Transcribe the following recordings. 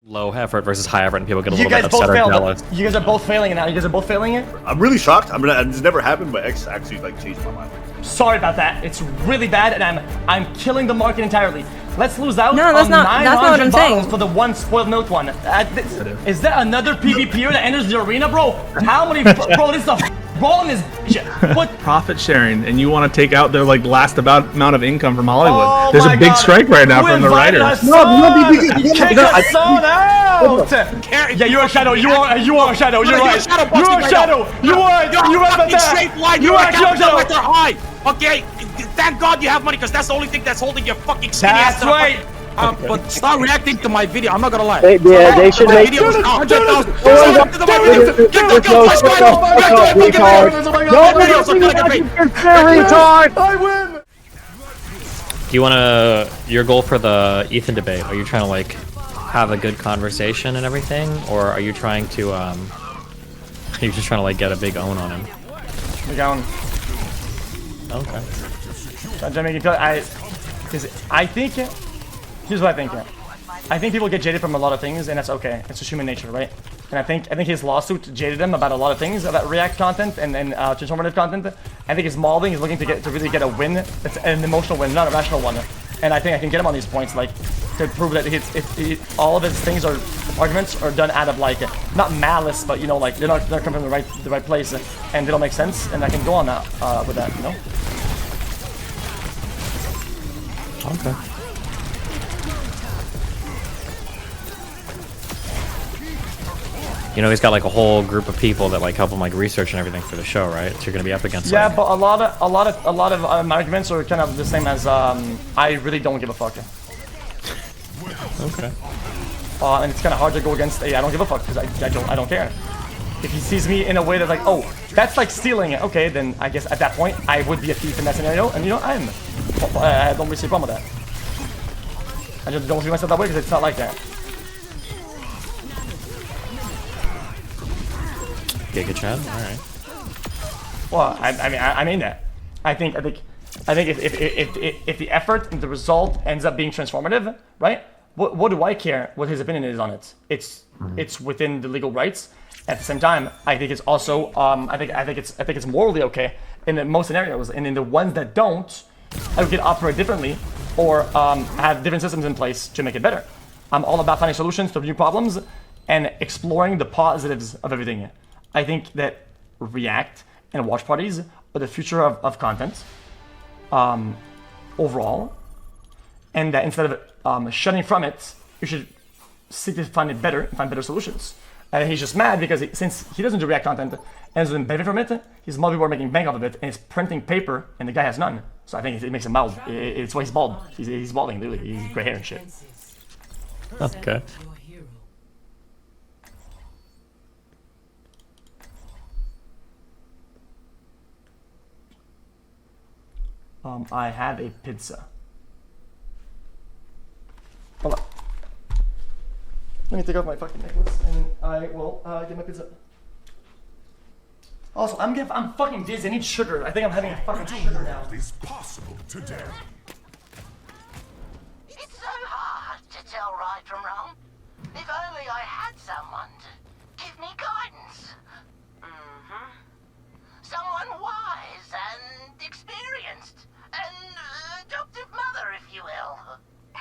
low effort versus high effort, and people get a little You bit guys both upset or failed. jealous. You guys are both failing it now. You guys are both failing it. I'm really shocked. It's never happened, but X actually like changed my mind. Sorry about that. It's really bad, and I'm killing the market entirely. Let's lose out No, that's on not 900 what I'm bottles saying. for the one spoiled milk one. Is there another PvPer that enters the arena, bro? How many? Bro, this is the wrong is what? Profit sharing, and you want to take out their like last amount of income from Hollywood. Oh There's my a big God. strike right now Who from the invited writers. Kick our son out! Yeah, you're a shadow. You are a shadow. You're right. You're a shadow. You are about that. You are a shadow. High. Okay, thank God you have money, because that's the only thing that's holding your fucking skinny ass. That's right. But start reacting to my video. I'm not gonna lie. They should make. Videos 100,000. I win. Do you want to your goal for the Ethan debate? Are you trying to like have a good conversation and everything, or are you trying to are you just trying to like get a big own on him? We're going. Okay. Trying to make you feel I think here's what I think. I think people get jaded from a lot of things, and that's okay. It's just human nature, right? And I think his lawsuit jaded him about a lot of things, about React content and transformative content. I think his mauling is looking to really get a win. It's an emotional win, not a rational one. And I think I can get him on these points, like to prove that all of his things are arguments are done out of like not malice, but you know, like they're coming from the right place, and they don't make sense. And I can go on that with that, you know. Okay. You know, he's got like a whole group of people that like help him like research and everything for the show, right? So you're gonna be up against. Yeah, like, but a lot of arguments are kind of the same as I really don't give a fuck. Okay. And it's kind of hard to go against I don't give a fuck because I don't care. If he sees me in a way that's like, oh, that's like stealing it, okay, then I guess at that point I would be a thief in that scenario, and you know I don't really see a problem with that. I just don't see myself that way because it's not like that. Giga Chad? Alright. Well, I mean that. I think if the effort and the result ends up being transformative, right? What do I care what his opinion is on it? It's within the legal rights. At the same time, I think it's also I think it's morally okay in most scenarios, and in the ones that don't, I could operate differently or have different systems in place to make it better. I'm all about finding solutions to new problems and exploring the positives of everything. I think that React and watch parties are the future of content overall, and that instead of shutting from it, you should seek to find it better and find better solutions. And he's just mad because since he doesn't do React content and doesn't benefit from it, his multi are making bank off of it, and he's printing paper, and the guy has none. So I think it makes him bald. It's why he's bald. He's balding, literally. He's gray hair and shit. Okay. I have a pizza. Hold on. Let me take off my fucking necklace and I will get my pizza. Also, I'm fucking dizzy. I need sugar. I think I'm having a fucking sugar now. Is possible today. It's so hard to tell right from wrong. If only I had someone to give me guidance. Someone wise and experienced. An adoptive mother, if you will.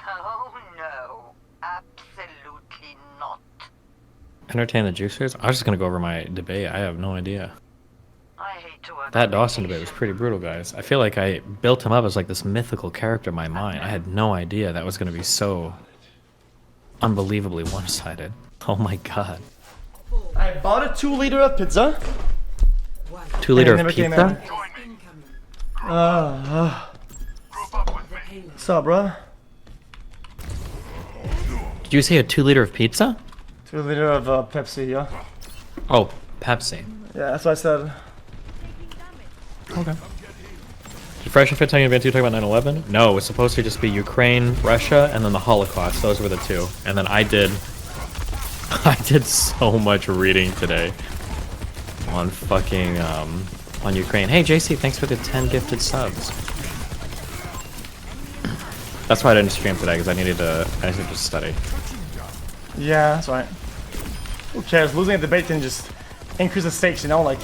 Oh no, absolutely not. Entertain the juicers? I was just gonna go over my debate. I have no idea. I hate to work. That Dawson debate was pretty brutal, guys. I feel like I built him up as like this mythical character in my mind. I had no idea that was gonna be so unbelievably one-sided. Oh my god. I bought a 2-liter of pizza. 2 liter of pizza? What's up, bro? Did you say a 2 liter of pizza? 2-liter of Pepsi, yeah. Oh, Pepsi. Yeah, that's what I said. Okay. Did Fresh and Fit talking about 9/11? No, it's supposed to just be Ukraine, Russia, and then the Holocaust. Those were the two. And then I did so much reading today on fucking on Ukraine. Hey JC, thanks for the 10 gifted subs. That's why I didn't stream today, because I needed to study. Yeah, that's right. Who cares? Losing a debate can just increase the stakes, you know? Like,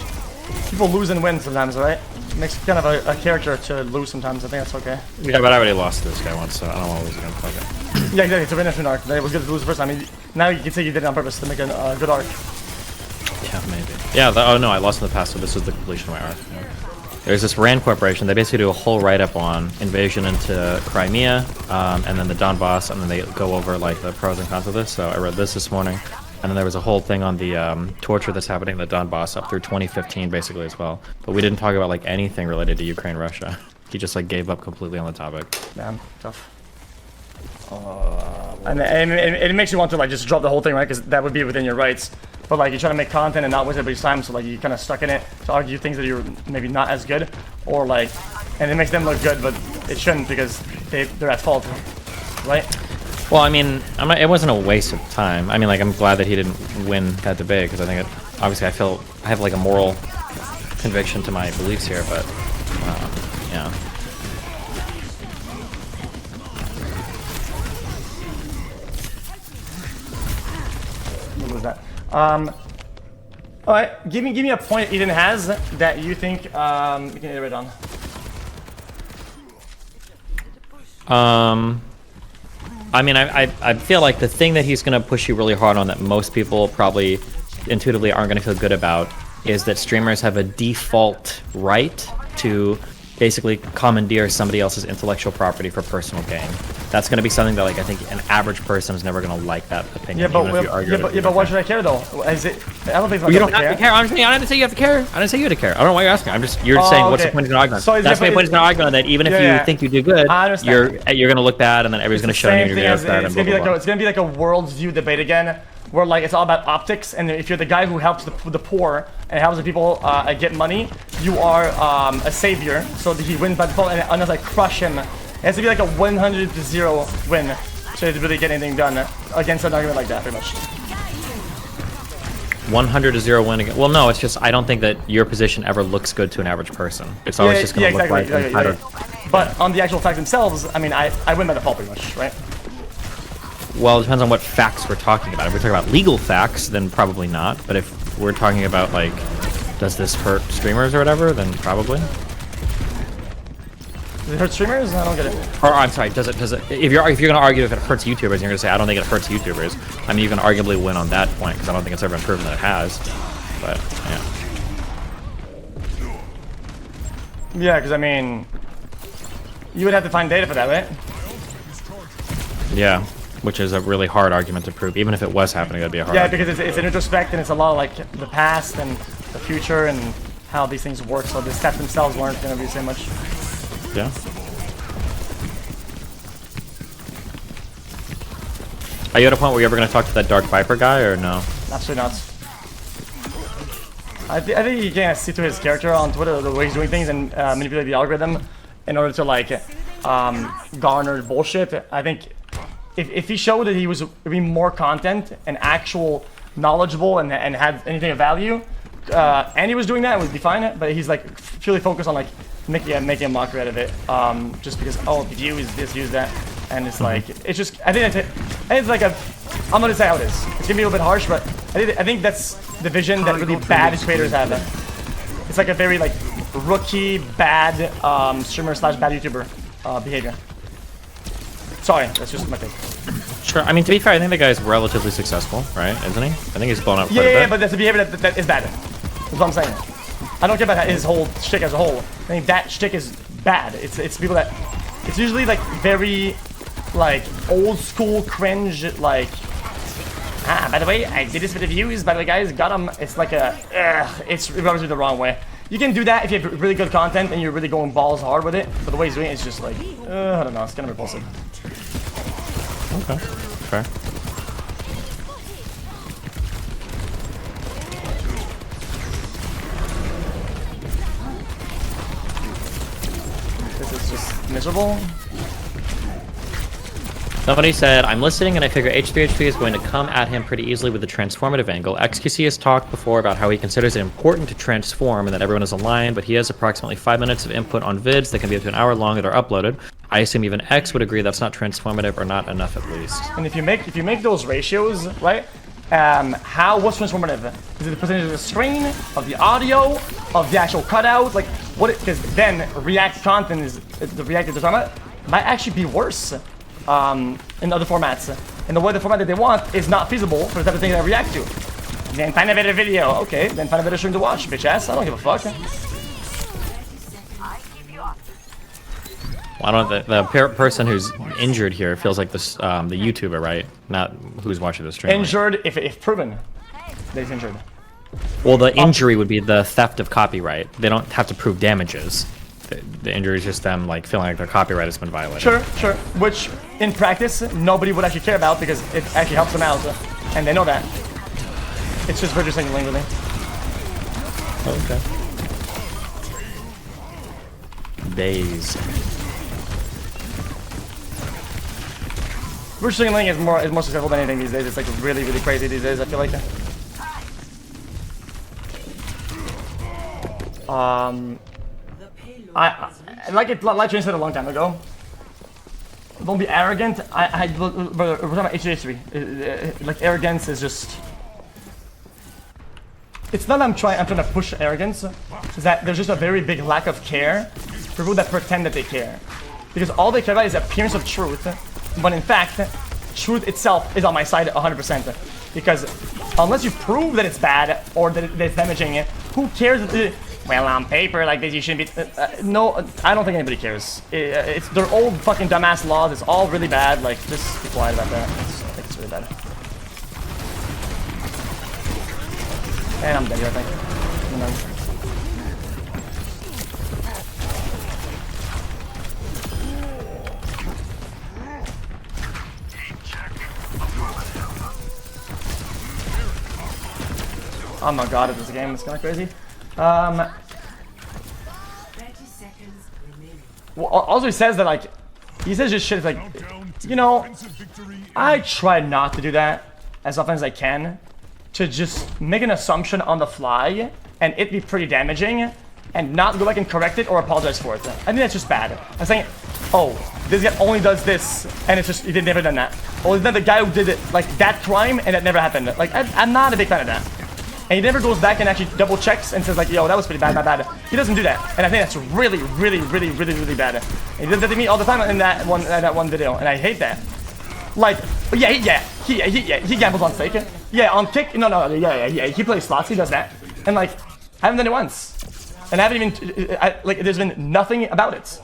people lose and win sometimes, right? It makes kind of a character to lose sometimes. I think that's okay. Yeah, but I already lost to this guy once, so I don't want to lose again. Fuck it. Yeah, exactly. It's a redemption arc. It was good to lose the first time. I mean, now you can say you did it on purpose to make a good arc. Yeah, maybe. Yeah, oh no, I lost in the past, so this is the completion of my arc. Yeah. There's this RAND corporation. They basically do a whole write-up on invasion into Crimea, and then the Donbass, and then they go over like the pros and cons of this. So I read this morning, and then there was a whole thing on the torture that's happening in the Donbass up through 2015, basically as well. But we didn't talk about like anything related to Ukraine, Russia. He just like gave up completely on the topic. Damn, tough. And it makes you want to like just drop the whole thing, right? Because that would be within your rights. But like you're trying to make content and not waste everybody's time, so like you kind of stuck in it to argue things that you're maybe not as good, or like, and it makes them look good, but it shouldn't because they're at fault, right? Well, I mean, it wasn't a waste of time. I mean, like I'm glad that he didn't win that debate because I think obviously I have like a moral conviction to my beliefs here, but yeah. What was that? All right, give me a point Eden has that you think you can iterate on. I mean, I feel like the thing that he's going to push you really hard on that most people probably intuitively aren't going to feel good about is that streamers have a default right to basically commandeer somebody else's intellectual property for personal gain. That's going to be something that, like, I think an average person is never going to like that opinion. Yeah, but why should I care though? Is it? I don't think you don't have to care. I'm saying I didn't say you have to care. I didn't say you had to care. I don't know why you're asking. You're saying what's the point of an argument? So that's my point of an argument that even if you think you do good, you're going to look bad, and then everybody's going to shun you. It's going to be like a worldview debate again, where like it's all about optics, and if you're the guy who helps the poor and helps the people get money, you are a savior. So he wins by default, and unless I crush him, it has to be like a 100-0 win to really get anything done against an argument like that, pretty much. 100-0 win again. Well, no, it's just I don't think that your position ever looks good to an average person. It's always just going to look like. Exactly. But on the actual facts themselves, I mean, I win by default, pretty much, right? Well, it depends on what facts we're talking about. If we're talking about legal facts, then probably not. But if we're talking about, like, does this hurt streamers or whatever, then probably. Does it hurt streamers? I don't get it. Or I'm sorry, does it? If you're gonna argue if it hurts YouTubers, and you're gonna say I don't think it hurts YouTubers. I mean, you can arguably win on that point because I don't think it's ever been proven that it has. But yeah. Yeah, because I mean, you would have to find data for that, right? Yeah. Which is a really hard argument to prove. Even if it was happening, that'd be a hard argument. Because it's in retrospect and it's a lot of like the past and the future and how these things work. So the stats themselves weren't going to be so much. Yeah. Are you at a point where you're ever going to talk to that Dark Viper guy or no? Absolutely not. I think you can see through his character on Twitter the way he's doing things and manipulate the algorithm in order to like garner bullshit. I think if he showed that he was doing more content and actual knowledgeable and had anything of value, and he was doing that, it would be fine. But he's like purely focused on like making a mockery out of it, just because the view is this, use that, and it's like it's just I think it's like I'm gonna say how it is. It's gonna be a little bit harsh, but I think that's the vision that really bad creators have. It's like a very like rookie bad streamer / bad YouTuber behavior. Sorry, that's just my take. Sure. I mean, to be fair, I think the guy's relatively successful, right? Isn't he? I think he's blown up quite a bit. Yeah, but that's a behavior that is bad. That's what I'm saying. I don't care about his whole shtick as a whole. I think that shtick is bad. It's people that... It's usually, like, very, like, old school cringe, like... by the way, I did this for the views. By the way, guys, got him. It's like a... it's rubs me the wrong way. You can do that if you have really good content and you're really going balls hard with it. But the way he's doing it is just like... I don't know. It's kind of repulsive. Okay, fair. This is just miserable. Somebody said, I'm listening and I figure H3HP is going to come at him pretty easily with the transformative angle. XQC has talked before about how he considers it important to transform and that everyone is aligned, but he has approximately 5 minutes of input on vids that can be up to an hour long that are uploaded. I assume even X would agree that's not transformative or not enough at least. And if you make those ratios, right? What's transformative? Is it the percentage of the screen, of the audio, of the actual cutout? Like what? Because then React content is the React you're talking about might actually be worse in other formats. And the way the format that they want is not feasible for the type of thing that I react to. Then find a better video. Okay, then find a better stream to watch, bitch ass. I don't give a fuck. Well, I don't. The person who's injured here feels like this, the YouTuber, right? Not who's watching the stream. Injured, if proven that he's injured. Well, the injury would be the theft of copyright. They don't have to prove damages. The injury is just them like feeling like their copyright has been violated. Sure. Which in practice nobody would actually care about because it actually helps them out, and they know that. It's just virtue signaling, really. Okay. Days. Virtue signaling is more successful than anything these days. It's like really crazy these days. I feel like. I like Jane said a long time ago. Don't be arrogant. We're talking about HH3. Like arrogance is just. It's not that I'm trying to push arrogance. It's that there's just a very big lack of care for people that pretend that they care, because all they care about is the appearance of truth, but in fact, truth itself is on my side 100%. Because unless you prove that it's bad or that it's damaging, who cares? Well, on paper like this, you shouldn't be. No, I don't think anybody cares. They're old fucking dumbass laws. It's all really bad. Like, just be quiet about that. I think it's really bad. And I'm dead here, I think. I'm not god at this game. It's kind of crazy. Well, also he says that like he says just shit. It's like, you know, I try not to do that as often as I can, to just make an assumption on the fly and it be pretty damaging and not go back and correct it or apologize for it. I think that's just bad. I'm saying, oh, this guy only does this and it's just, he never done that. Or is that the guy who did it, like that crime and that never happened? Like, I'm not a big fan of that. And he never goes back and actually double checks and says like, yo, that was pretty bad, bad. He doesn't do that. And I think that's really bad. And he did that to me all the time in that one video. And I hate that. Like, he gambles on stake. Yeah, on kick, no, yeah, he plays slots, he does that. And like, I haven't done it once. And I haven't even, like, there's been nothing about it.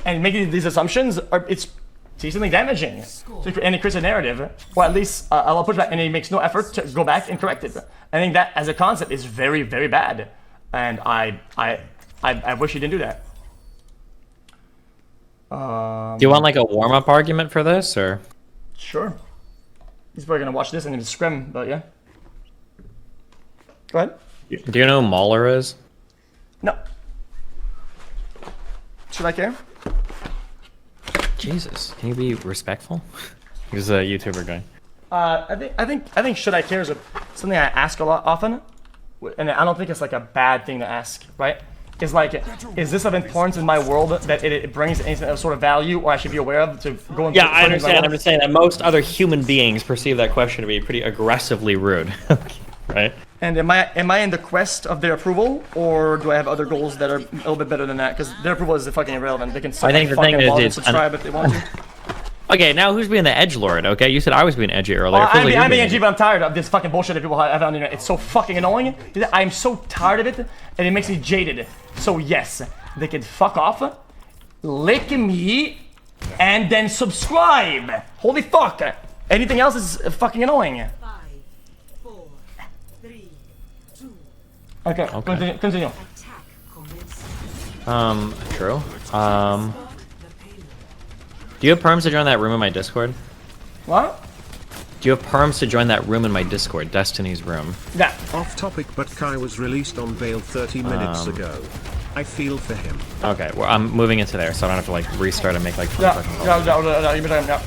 And making these assumptions, it's decently damaging. And it creates a narrative, or at least I'll push back, and he makes no effort to go back and correct it. I think that, as a concept, is very bad. And I wish he didn't do that. Do you want like a warm-up argument for this, or? Sure. He's probably gonna watch this and just scrim, but yeah. Go ahead. Do you know who MauLer is? No. Should I care? Jesus, can you be respectful? He's a YouTuber guy. I think should I care is something I ask a lot often, and I don't think it's like a bad thing to ask, right? It's like, is this of importance in my world that it brings any sort of value, or I should be aware of to go into? Yeah, I understand. I'm just saying that most other human beings perceive that question to be pretty aggressively rude, right? And am I in the quest of their approval, or do I have other goals that are a little bit better than that? Because their approval is fucking irrelevant. They can suck my fucking balls and subscribe if they want to. Okay, now who's being the edgelord? Okay, you said I was being edgy earlier. I'm being edgy, but I'm tired of this fucking bullshit that people have on the internet. It's so fucking annoying. I'm so tired of it, and it makes me jaded. So yes, they can fuck off, lick me, and then subscribe. Holy fuck! Anything else is fucking annoying. 5, 4, 3, 2. Okay. Continue. True. Do you have perms to join that room in my Discord? What? Do you have perms to join that room in my Discord, Destiny's room? Yeah. Off topic, but Kai was released on bail 30 minutes ago. I feel for him. Okay, well, I'm moving into there, so I don't have to like restart and make like 20 Yeah. fucking calls. No, you time. Yeah.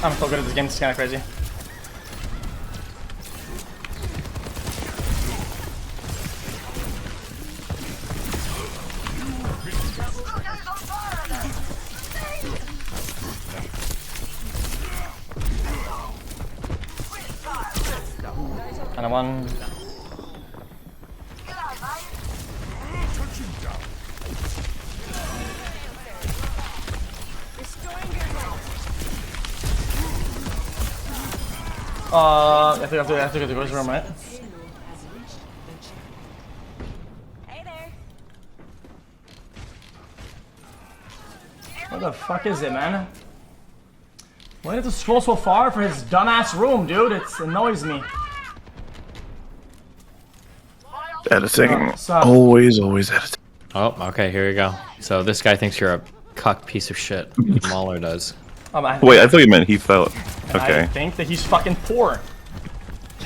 I'm so good at this game, it's kind of crazy. And one. I think I have to go to the room, right? Hey there. What the fuck is it, man? Why did it scroll so far for his dumbass room, dude? It annoys me. Editing. Suck. Always editing. Oh, okay, here you go. So this guy thinks you're a cuck piece of shit. MauLer does. Wait, I thought you meant he felt. Okay. I think that he's fucking poor.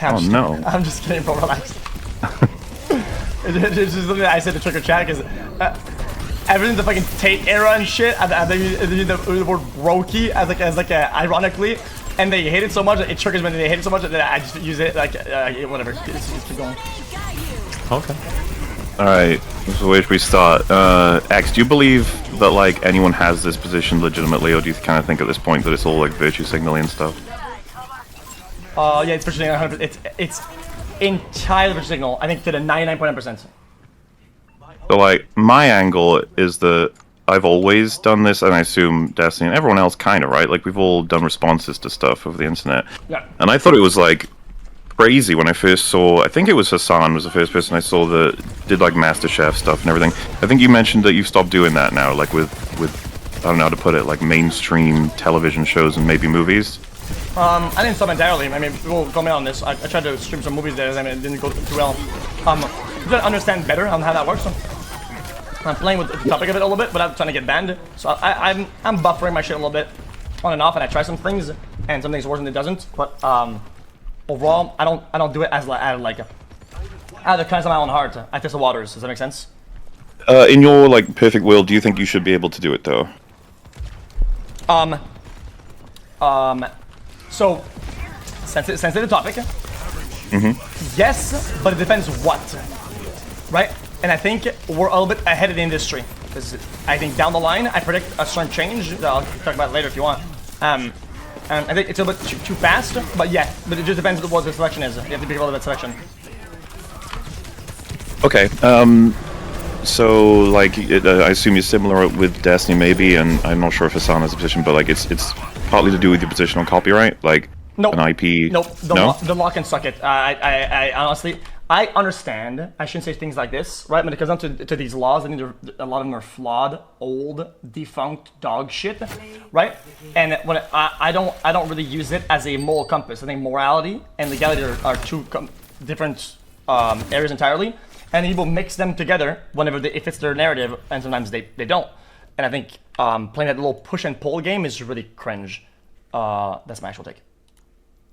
Oh no. I'm just kidding, bro. Relax. It's just something I said to Trick or Chat because ever since the fucking Tate era and shit, they use the word brokey as like a ironically, and they hate it so much that it triggers me. They hate it so much that I just use it like whatever. Just keep going. Okay. Alright, so where should we start? X, do you believe that like anyone has this position legitimately, or do you kind of think at this point that it's all like virtue signaling and stuff? Yeah, it's virtue signal 100%. It's entirely virtue signal. I think to the 99.9%. So like, my angle is that I've always done this, and I assume Destiny and everyone else kind of, right? Like, we've all done responses to stuff over the internet. Yeah. And I thought it was like crazy when I first saw, I think it was Hassan was the first person I saw that did like MasterChef stuff and everything. I think you mentioned that you've stopped doing that now, like with I don't know how to put it, like mainstream television shows and maybe movies. I didn't stop entirely. I mean, people comment on this. I tried to stream some movies there, I mean, it didn't go too well. I'm trying to understand better on how that works. So I'm playing with the topic of it a little bit without trying to get banned. So I'm buffering my shit a little bit on and off, and I try some things, and some things worse than it doesn't. But overall, I don't do it as like out of the kindness of my own heart. I test the waters. Does that make sense? In your like perfect world, do you think you should be able to do it though? So sensitive topic. Yes, but it depends what, right? And I think we're a little bit ahead of the industry because I think down the line I predict a certain change that I'll talk about later if you want. And I think it's a little bit too fast, but yeah, but it just depends what the selection is. You have to be careful about selection. Okay. So like, I assume you're similar with Destiny maybe, and I'm not sure if Hassan has a position, but like it's partly to do with your position on copyright, like Nope. an IP. Nope. No? The law can suck it. I honestly, I understand. I shouldn't say things like this, right? When it comes down to these laws, I think a lot of them are flawed, old, defunct dog shit, right? And when I don't really use it as a moral compass. I think morality and legality are two different areas entirely, and people mix them together whenever it fits their narrative, and sometimes they don't. And I think playing that little push and pull game is really cringe. That's my actual take.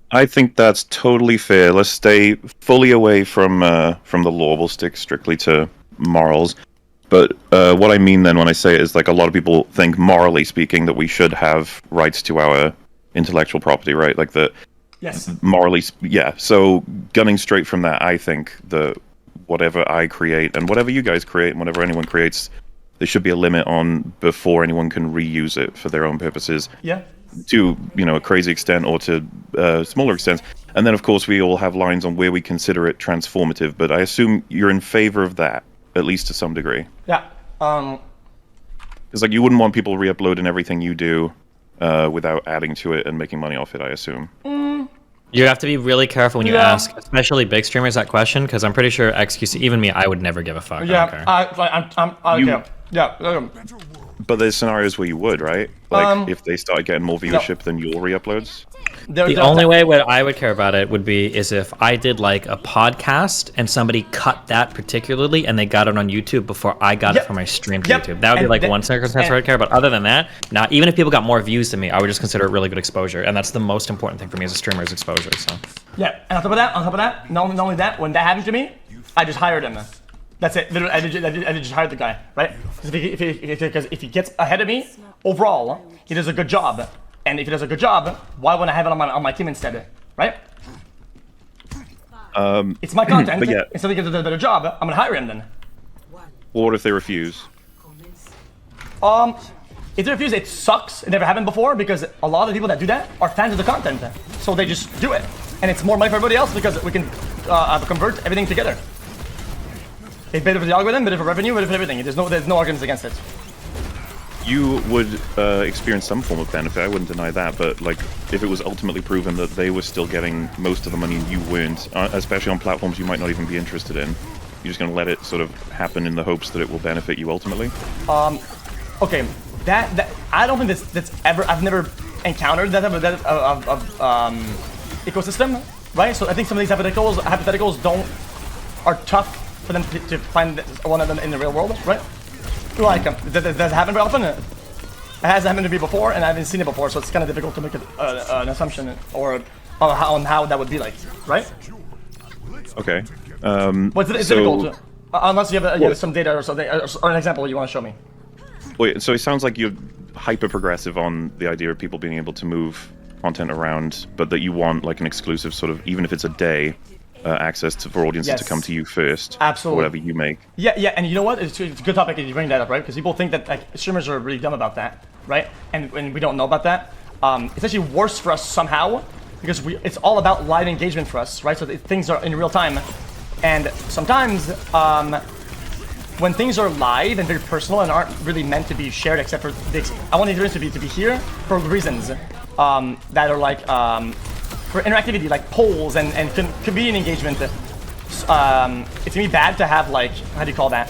I think that's totally fair. Let's stay fully away from the law. We'll stick strictly to morals. But what I mean then when I say it is like a lot of people think, morally speaking, that we should have rights to our intellectual property, right? Like the Yes. morally, yeah. So gunning straight from that, I think that whatever I create and whatever you guys create and whatever anyone creates, there should be a limit on before anyone can reuse it for their own purposes. Yeah. To a crazy extent or to smaller extents, and then of course we all have lines on where we consider it transformative. But I assume you're in favor of that, at least to some degree. Yeah. Because like you wouldn't want people re-uploading everything you do without adding to it and making money off it, I assume. You have to be really careful when you ask, especially big streamers, that question, because I'm pretty sure XQC, even me, I would never give a fuck. Yeah. I don't care. Yeah. But there's scenarios where you would, right? Like if they start getting more viewership than your re-uploads. The only way I would care about it would be is if I did like a podcast and somebody cut that particularly and they got it on YouTube before I got it for my stream to YouTube. That would be like one circumstance where I'd care. But other than that, not even if people got more views than me, I would just consider it really good exposure. And that's the most important thing for me as a streamer is exposure. So yeah, and on top of that, not only that, when that happened to me, I just hired him. That's it. Literally, I just hired the guy, right? Because if he gets ahead of me overall, he does a good job. And if he does a good job, why wouldn't I have it on my team instead, right? It's my content. but yeah. If somebody does a better job, I'm gonna hire him then. Well, what if they refuse? If they refuse, it sucks. It never happened before because a lot of the people that do that are fans of the content, so they just do it, and it's more money for everybody else because we can convert everything together. It's better for the algorithm, better for revenue, better for everything. There's no arguments against it. You would experience some form of benefit. I wouldn't deny that, but like, if it was ultimately proven that they were still getting most of the money and you weren't, especially on platforms you might not even be interested in, you're just going to let it sort of happen in the hopes that it will benefit you ultimately. Okay, that I don't think that's ever. I've never encountered that type of ecosystem, right? So I think some of these hypotheticals are tough for them to find one of them in the real world, right? Like, does that happen very often? It hasn't happened to me before, and I haven't seen it before, so it's kind of difficult to make an assumption or on how that would be like, right? Okay. But it's difficult, unless you have some data or something, or an example you want to show me. Wait, so it sounds like you're hyper progressive on the idea of people being able to move content around, but that you want like an exclusive sort of, even if it's a day, access for audiences to come to you first. Absolutely. For whatever you make. Yeah, and you know what? It's a good topic that you bring that up, right? Because people think that like streamers are really dumb about that, right? And we don't know about that. It's actually worse for us somehow because it's all about live engagement for us, right? So things are in real time, and sometimes when things are live and very personal and aren't really meant to be shared, except for I want the experience to be here for reasons that are like. For interactivity, like polls and community engagement, it's gonna be bad to have like, how do you call that?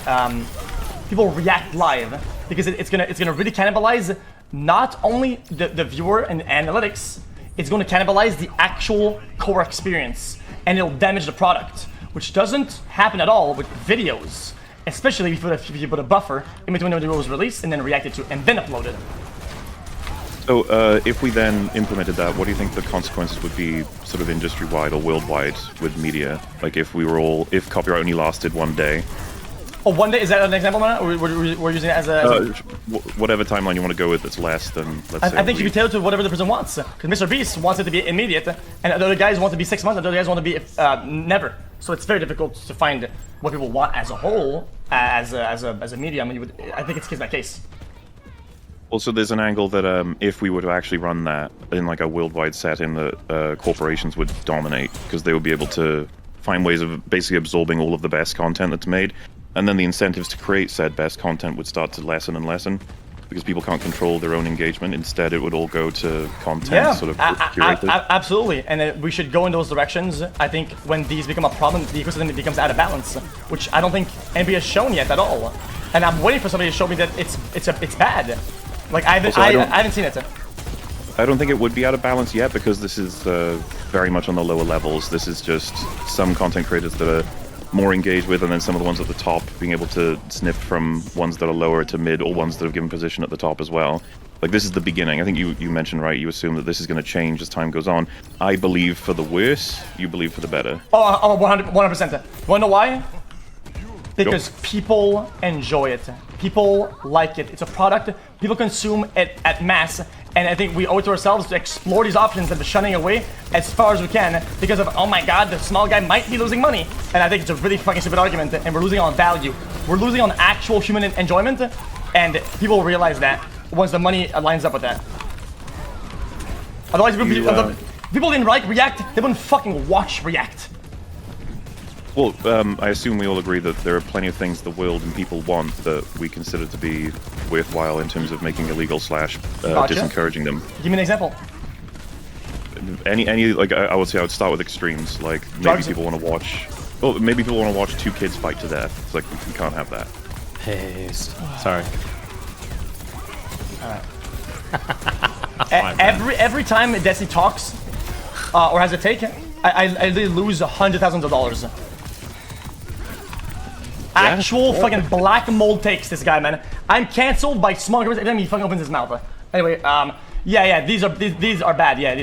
People react live because it's gonna really cannibalize not only the viewer and analytics, it's going to cannibalize the actual core experience and it'll damage the product, which doesn't happen at all with videos, especially if you put a buffer in between when the video was released and then reacted to and then uploaded. So, if we then implemented that, what do you think the consequences would be, sort of industry-wide or worldwide, with media? Like, if copyright only lasted one day? Oh, one day? Is that an example, man? Or we're using it as a... whatever timeline you want to go with that's less than, let's say... I think you can tailor to whatever the person wants. Because Mr. Beast wants it to be immediate, and the other guys want it to be 6 months, and the other guys want to be never. So it's very difficult to find what people want as a whole, as a medium. I think it's case by case. Also, there's an angle that if we were to actually run that in like a worldwide setting, that corporations would dominate because they would be able to find ways of basically absorbing all of the best content that's made, and then the incentives to create said best content would start to lessen and lessen because people can't control their own engagement. Instead, it would all go to content sort of curated. Absolutely, and we should go in those directions. I think when these become a problem, the ecosystem becomes out of balance, which I don't think anybody has shown yet at all. And I'm waiting for somebody to show me that it's bad. Like I haven't seen it. I don't think it would be out of balance yet because this is very much on the lower levels. This is just some content creators that are more engaged with, and then some of the ones at the top being able to sniff from ones that are lower to mid, or ones that have given position at the top as well. Like, this is the beginning. I think you mentioned, right, you assume that this is going to change as time goes on. I believe for the worse, you believe for the better. Oh, 100%. You want to know why? Because people enjoy it. People like it. It's a product. People consume it at mass. And I think we owe it to ourselves to explore these options and to shunning away as far as we can because of, oh my god, the small guy might be losing money. And I think it's a really fucking stupid argument, and we're losing on value. We're losing on actual human enjoyment, and people realize that once the money lines up with that. Otherwise, people didn't React, they wouldn't fucking watch React. Well, I assume we all agree that there are plenty of things the world and people want that we consider to be worthwhile in terms of making illegal / disencouraging them. Give me an example. Any like I would say I would start with extremes. Like maybe people want to watch. Well, maybe people want to watch 2 kids fight to death. It's like we can't have that. Paste. Sorry. Every time Destiny talks or has a take, I literally lose $100,000. Actual fucking black mold takes, this guy, man. I'm canceled by small governments every time he fucking opens his mouth. Anyway, yeah, these are bad. Yeah,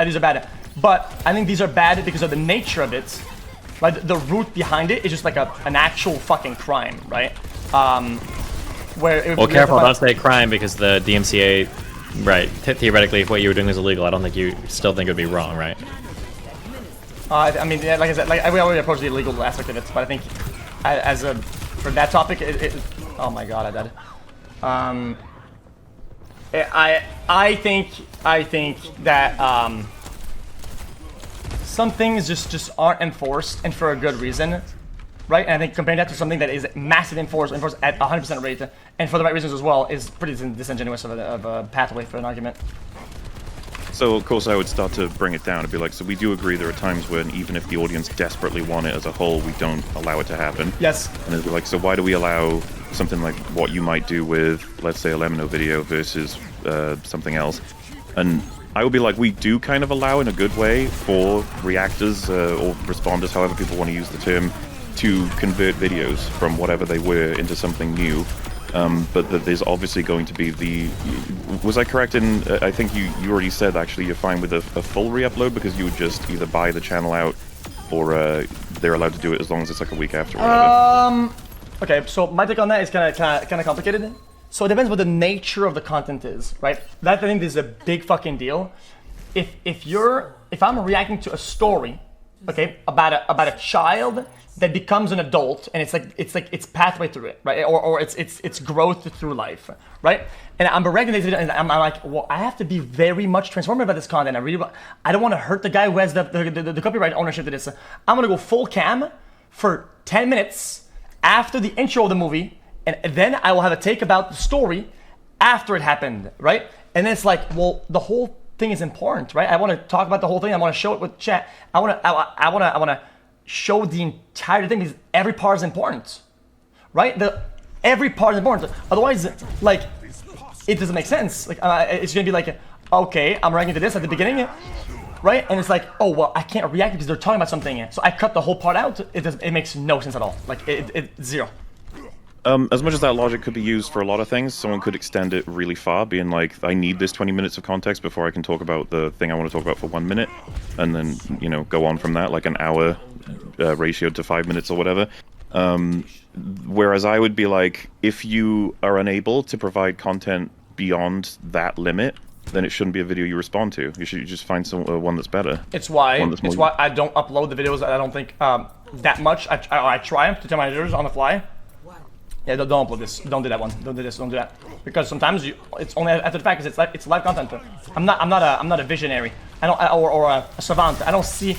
these are bad. But I think these are bad because of the nature of it. Right, the root behind it is just like an actual fucking crime, right? Well, careful, don't say crime because the DMCA Right. Theoretically, if what you were doing was illegal, I don't think you still think it would be wrong, right? I mean, yeah, like I said, like we already approached the illegal aspect of it, but I think for that topic, oh my god, I died. I think that some things just aren't enforced, and for a good reason, right? And I think comparing that to something that is massive enforced at 100% rate, and for the right reasons as well, is pretty disingenuous of a pathway for an argument. So, of course, I would start to bring it down and be like, so we do agree there are times when even if the audience desperately want it as a whole, we don't allow it to happen. Yes. And it'd be like, so why do we allow something like what you might do with, let's say, a Lemino video versus something else? And I would be like, we do kind of allow in a good way for reactors or responders, however people want to use the term, to convert videos from whatever they were into something new. But that there's obviously going to be the... Was I correct in... I think you already said, actually, you're fine with a full re-upload because you would just either buy the channel out or they're allowed to do it as long as it's like a week after or whatever. Okay, so my take on that is kind of complicated. So it depends what the nature of the content is, right? That, I think, is a big fucking deal. If I'm reacting to a story, okay, about a child that becomes an adult, and it's like its pathway through it, right? Or it's growth through life, right? And I'm reacting to this video, and I'm like, well, I have to be very much transformative about this content. I don't want to hurt the guy who has the copyright ownership to this. I'm gonna go full cam for 10 minutes after the intro of the movie, and then I will have a take about the story after it happened, right? And then it's like, well, the whole thing is important, right? I want to talk about the whole thing. I want to show it with chat. I want to show the entire thing because every part is important, right? Every part is important. Otherwise, like, it doesn't make sense. Like, it's gonna be like, okay, I'm reacting to this at the beginning, right? And it's like, oh well, I can't react because they're talking about something, so I cut the whole part out. It makes no sense at all. Like, it's zero. As much as that logic could be used for a lot of things, someone could extend it really far, being like, I need this 20 minutes of context before I can talk about the thing I want to talk about for 1 minute, and then, you know, go on from that, like an hour ratioed to 5 minutes or whatever. Whereas I would be like, if you are unable to provide content beyond that limit, then it shouldn't be a video you respond to. You should just find one that's better. It's why I don't upload the videos that I don't think that much. I try to tell my editors on the fly. Yeah, don't upload this. Don't do that one. Don't do this. Don't do that. Because sometimes it's only after the fact because it's live content. I'm not a visionary. Or a savant. I don't see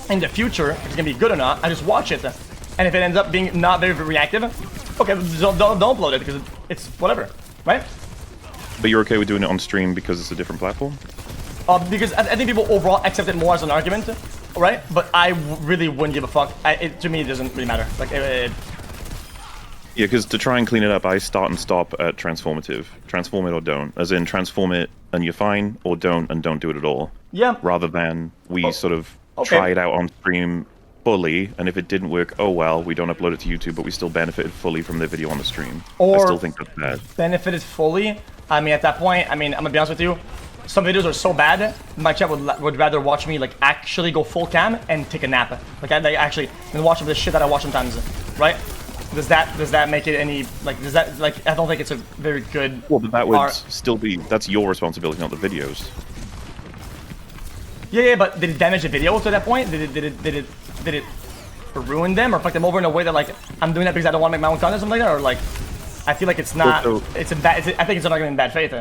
in the future if it's gonna be good or not. I just watch it, and if it ends up being not very reactive, okay, don't upload it because it's whatever, right? But you're okay with doing it on stream because it's a different platform? Because I think people overall accept it more as an argument, right? But I really wouldn't give a fuck. To me, it doesn't really matter. Like. Yeah, because to try and clean it up, I start and stop at transformative. Transform it or don't. As in, transform it and you're fine, or don't and don't do it at all. Yeah. Rather than we sort of try it out on stream fully, and if it didn't work, oh well, we don't upload it to YouTube, but we still benefited fully from the video on the stream. I still think that's bad. Benefited fully? I mean, at that point, I'm gonna be honest with you, some videos are so bad, my chat would rather watch me, like, actually go full cam and take a nap. Like, I actually, than watch the shit that I watch sometimes, right? Does that make it any, like, does that, like, I don't think it's a very good... Well, but that would still be, that's your responsibility, not the videos. Yeah, but did it damage the video to that point? Did it ruin them or fuck them over in a way that, like, I'm doing that because I don't want to make my own content or something like that? Or, like, I feel like it's not, I think it's an argument in bad faith.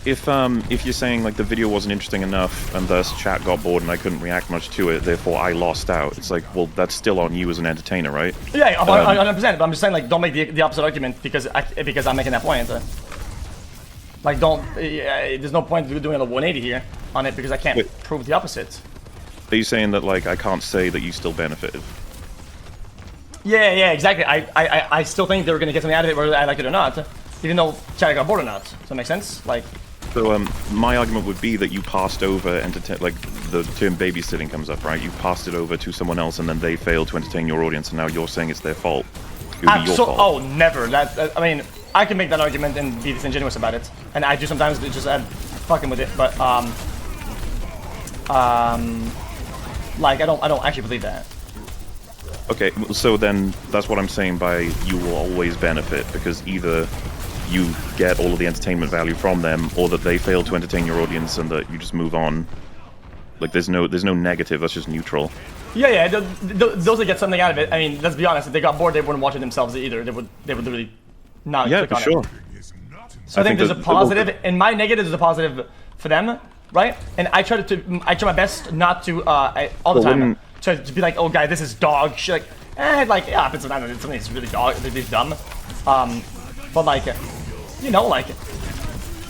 If you're saying, like, the video wasn't interesting enough and thus chat got bored and I couldn't react much to it, therefore I lost out, it's like, well, that's still on you as an entertainer, right? Yeah, 100%, but I'm just saying, like, don't make the opposite argument because I'm making that point. Like, there's no point doing a 180 here on it because I can't prove the opposite. Are you saying that, like, I can't say that you still benefited? Yeah, exactly. I still think they were gonna get something out of it whether I like it or not, even though chat got bored or not. Does that make sense? Like. So my argument would be that you passed over like the term babysitting comes up, right? You passed it over to someone else and then they failed to entertain your audience, and now you're saying it's their fault. It would be your fault. Oh, never. I mean, I can make that argument and be disingenuous about it, and I do sometimes just fucking with it, but like I don't actually believe that. Okay, so then that's what I'm saying by you will always benefit, because either you get all of the entertainment value from them, or that they fail to entertain your audience and that you just move on. Like there's no negative. That's just neutral. Yeah. Those that get something out of it. I mean, let's be honest. If they got bored, they wouldn't watch it themselves either. They would literally not click on sure. it. So I think there's a positive, and my negative is a positive for them, right? And I try my best not to all the time try to be like, oh, guy, this is dog shit. Like, yeah, if it's something that's really dumb. But like, you know, like,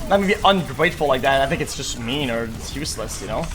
not gonna be ungrateful like that. I think it's just mean or it's useless, you know.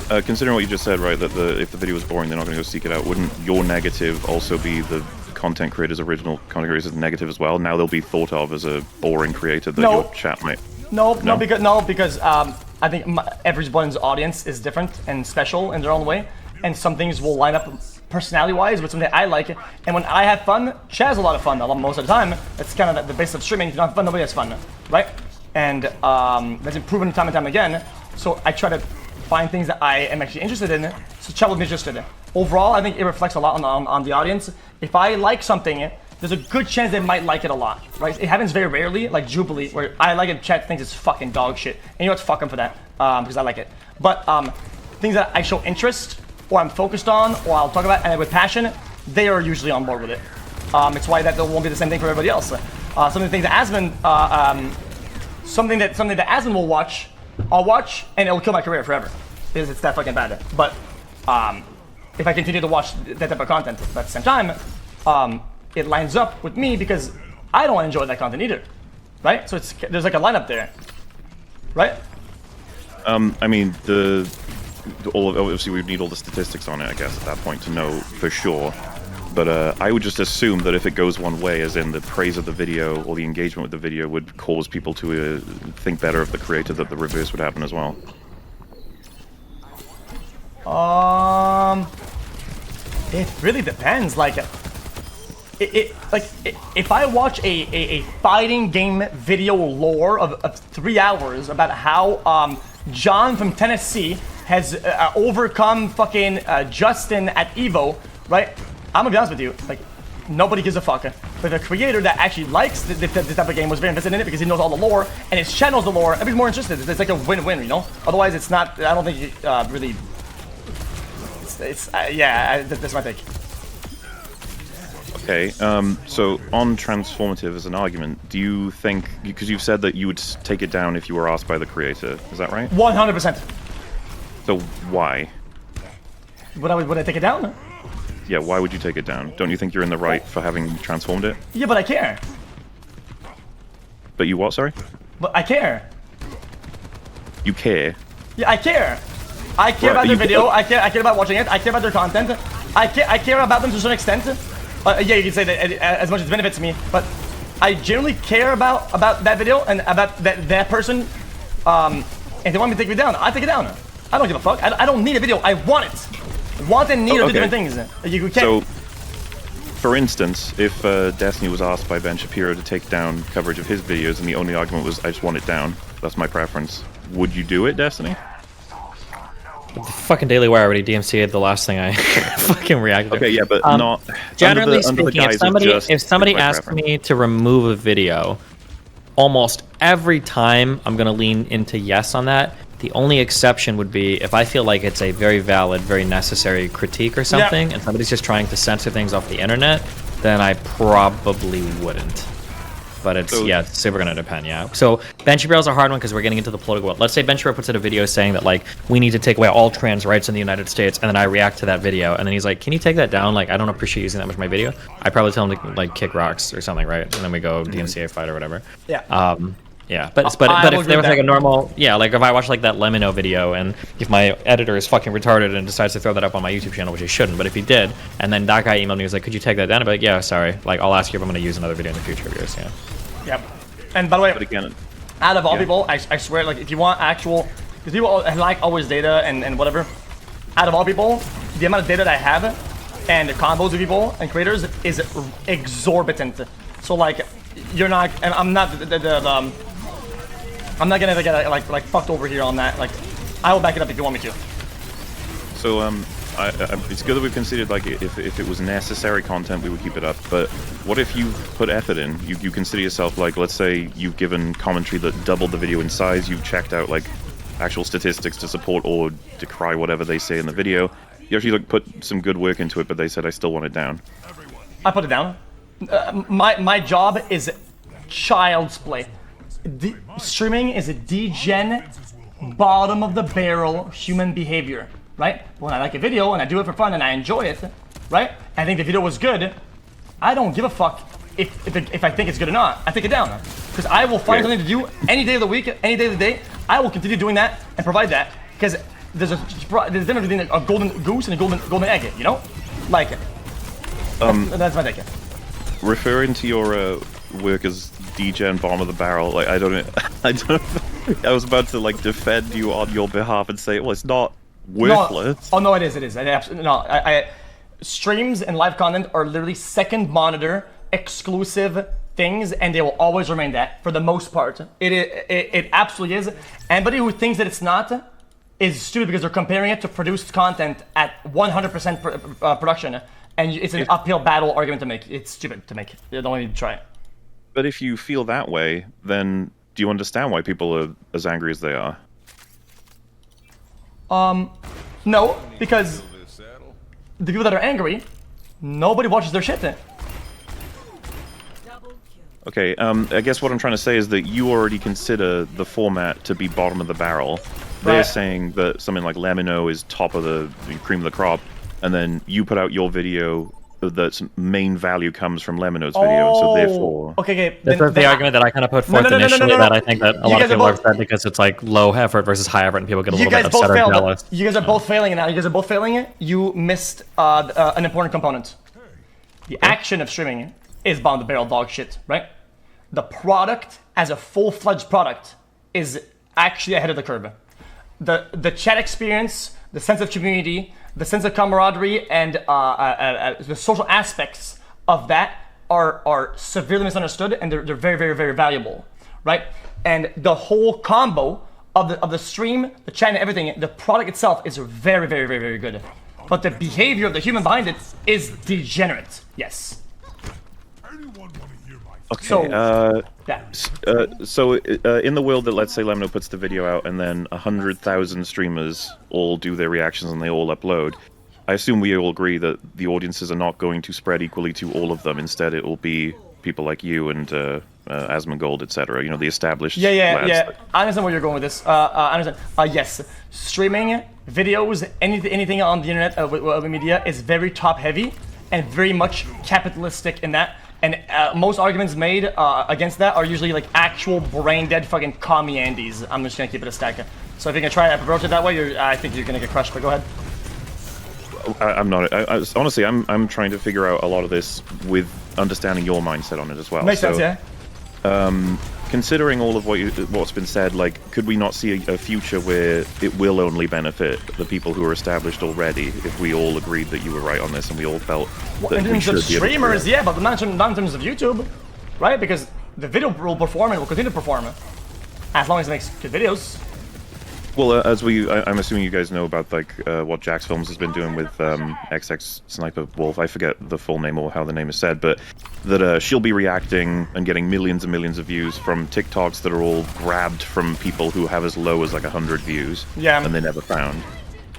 Considering what you just said, right, that if the video is boring, they're not going to go seek it out. Wouldn't your negative also be the content creator's original content creator's negative as well? Now they'll be thought of as a boring creator that your chat might. No, because I think everyone's audience is different and special in their own way, and some things will line up personality-wise with something I like. And when I have fun, chat has a lot of fun. Most of the time, that's kind of the basis of streaming. If you don't have fun, nobody has fun, right? And that's been proven time and time again. So I try to find things that I am actually interested in, so chat will be interested. Overall, I think it reflects a lot on the audience. If I like something, there's a good chance they might like it a lot, right? It happens very rarely, like Jubilee, where I like it, chat thinks it's fucking dog shit. And you know what, fuck them for that, because I like it. But things that I show interest, or I'm focused on, or I'll talk about, and with passion, they are usually on board with it. It's why that won't be the same thing for everybody else. Some of the things that Asmund, something that Asmund will watch, I'll watch, and it'll kill my career forever, because it's that fucking bad. But if I continue to watch that type of content, but at the same time, it lines up with me because I don't enjoy that content either, right? So there's like a lineup there, right? I mean, obviously we'd need all the statistics on it, I guess, at that point to know for sure. But I would just assume that if it goes one way, as in the praise of the video or the engagement with the video would cause people to think better of the creator, that the reverse would happen as well. It really depends. Like, if I watch a fighting game video lore of 3 hours about how John from Tennessee has overcome fucking Justin at Evo, right? I'm gonna be honest with you, like, nobody gives a fuck. But the creator that actually likes this type of game was very invested in it because he knows all the lore, and his chat knows the lore, everybody's more interested. It's like a win-win, you know? Otherwise, it's not, I don't think it really... that's my take. Okay, so on transformative as an argument, do you think, because you've said that you would take it down if you were asked by the creator, is that right? 100%. So why? Would I take it down? Yeah, why would you take it down? Don't you think you're in the right for having transformed it? Yeah, but I care. But you what, sorry? But I care. You care? Yeah, I care. I care about their video. I care about watching it. I care about their content. I care about them to a certain extent. Yeah, you can say that as much as it benefits me, but I generally care about that video and about that person. And they want me to take it down, I take it down. I don't give a fuck. I don't need a video. I want it. Want and need are two different things. You can't. So, for instance, if Destiny was asked by Ben Shapiro to take down coverage of his videos and the only argument was, I just want it down, that's my preference, would you do it, Destiny? The fucking Daily Wire already DMCA'd the last thing I fucking reacted to. Okay, yeah, but not... Generally speaking, if somebody asks me to remove a video, almost every time I'm going to lean into yes on that. The only exception would be if I feel like it's a very valid, very necessary critique or something, and somebody's just trying to censor things off the internet, then I probably wouldn't. But it's, it's super gonna depend, So Ben Shapiro's a hard one because we're getting into the political world. Let's say Ben Shapiro puts out a video saying that, like, we need to take away all trans rights in the United States, and then I react to that video, and then he's like, can you take that down? Like, I don't appreciate using that much of my video. I probably tell him to, like, kick rocks or something, right? And then we go DMCA fight or whatever. Yeah, but if there was like a normal, like if I watch like that Lemino video and if my editor is fucking retarded and decides to throw that up on my YouTube channel, which he shouldn't, but if he did, and then that guy emailed me, he was like, could you take that down? I'd be like, yeah, sorry. Like, I'll ask you if I'm going to use another video in the future of yours, Yep. And by the way, but again, out of all people, I swear, like, if you want actual, because people like always data and whatever, out of all people, the amount of data that I have and the combos of people and creators is exorbitant. So, like, you're not, and I'm not I'm not gonna get like fucked over here on that. Like, I will back it up if you want me to. So it's good that we've considered, like, if it was necessary content, we would keep it up. But what if you put effort in? You consider yourself, like, let's say you've given commentary that doubled the video in size, you've checked out, like, actual statistics to support or decry whatever they say in the video. You actually, like, put some good work into it, but they said, I still want it down. I put it down. My job is child's play. Streaming is a degen, bottom of the barrel human behavior, right? When I like a video and I do it for fun and I enjoy it, right? I think the video was good. I don't give a fuck if I think it's good or not. I take it down because I will find something to do any day of the week, any day of the day. I will continue doing that and provide that because there's a difference between a golden goose and a golden egg, you know? Like, that's my take. Referring to your work as degen bottom of the barrel, like, I don't I was about to, like, defend you on your behalf and say, well, it's not worthless. No. Oh no, it is. I absolutely no. I streams and live content are literally second monitor exclusive things, and they will always remain that for the most part. It absolutely is. Anybody who thinks that it's not is stupid because they're comparing it to produced content at 100% production, and it's an uphill battle argument to make. It's stupid to make. You don't need to try it. But if you feel that way, then do you understand why people are as angry as they are? No, because the people that are angry, nobody watches their shit. Okay, I guess what I'm trying to say is that you already consider the format to be bottom of the barrel. They're saying that something like Lemino is top of the cream of the crop, and then you put out your video that's main value comes from Lemino's video, so therefore... Okay. That's the argument that I kind of put forth initially, that I think that a lot of people are upset because it's like low effort versus high effort, and people get a little bit upset or jealous. You guys are both failing now. You guys are both failing it. You missed an important component. The action of streaming is bottom of the barrel dog shit, right? The product as a full-fledged product is actually ahead of the curve. The chat experience, the sense of community, the sense of camaraderie, and the social aspects of that are severely misunderstood, and they're very, very, very valuable, right? And the whole combo of the stream, the chat, and everything, the product itself is very, very, very, very good. But the behavior of the human behind it is degenerate. Yes. Okay, so, in the world that, let's say, Lemino puts the video out and then 100,000 streamers all do their reactions and they all upload, I assume we all agree that the audiences are not going to spread equally to all of them. Instead, it will be people like you and Asmongold, etc. You know, the established lads. I understand where you're going with this. I understand. Yes, streaming, videos, anything on the internet with media is very top-heavy and very much capitalistic in that. And most arguments made against that are usually like actual brain-dead fucking commie Andes. I'm just gonna keep it a stack. So if you're gonna try to approach it that way, I think you're gonna get crushed. But go ahead. I'm not. Honestly, I'm trying to figure out a lot of this with understanding your mindset on it as well. Makes sense, yeah. Considering all of what's been said, like, could we not see a future where it will only benefit the people who are established already if we all agreed that you were right on this and we all felt that in terms of streamers, yeah, but not in terms of YouTube, right? Because the video will perform and will continue to perform as long as it makes good videos. Well, I'm assuming you guys know about, like, what Jax Films has been doing with XX Sniper Wolf. I forget the full name or how the name is said, but that she'll be reacting and getting millions and millions of views from TikToks that are all grabbed from people who have as low as like 100 views, and they never found.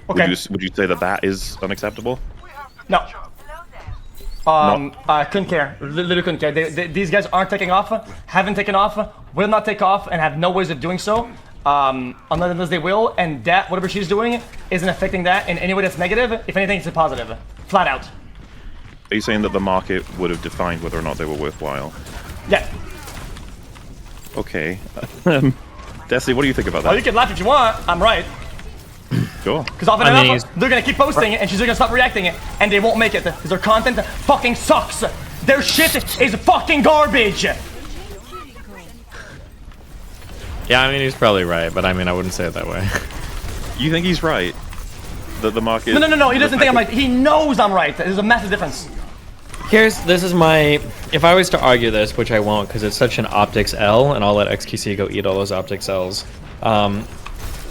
Okay. Would you say that is unacceptable? No. I couldn't care. Literally couldn't care. These guys aren't taking off, haven't taken off, will not take off, and have no ways of doing so. Unless they will, and that, whatever she's doing, isn't affecting that in any way that's negative. If anything, it's a positive. Flat out. Are you saying that the market would have defined whether or not they were worthwhile? Yeah. Okay. Destiny, what do you think about that? Oh, you can laugh if you want. I'm right. Sure. Because often enough, they're gonna keep posting it, and she's gonna stop reacting it, and they won't make it, because their content fucking sucks. Their shit is fucking garbage. Yeah, I mean, he's probably right, but I mean, I wouldn't say it that way. You think he's right? That the market... No, he doesn't think I'm right. He knows I'm right. There's a massive difference. This is my... If I was to argue this, which I won't, because it's such an optics L, and I'll let XQC go eat all those optics Ls.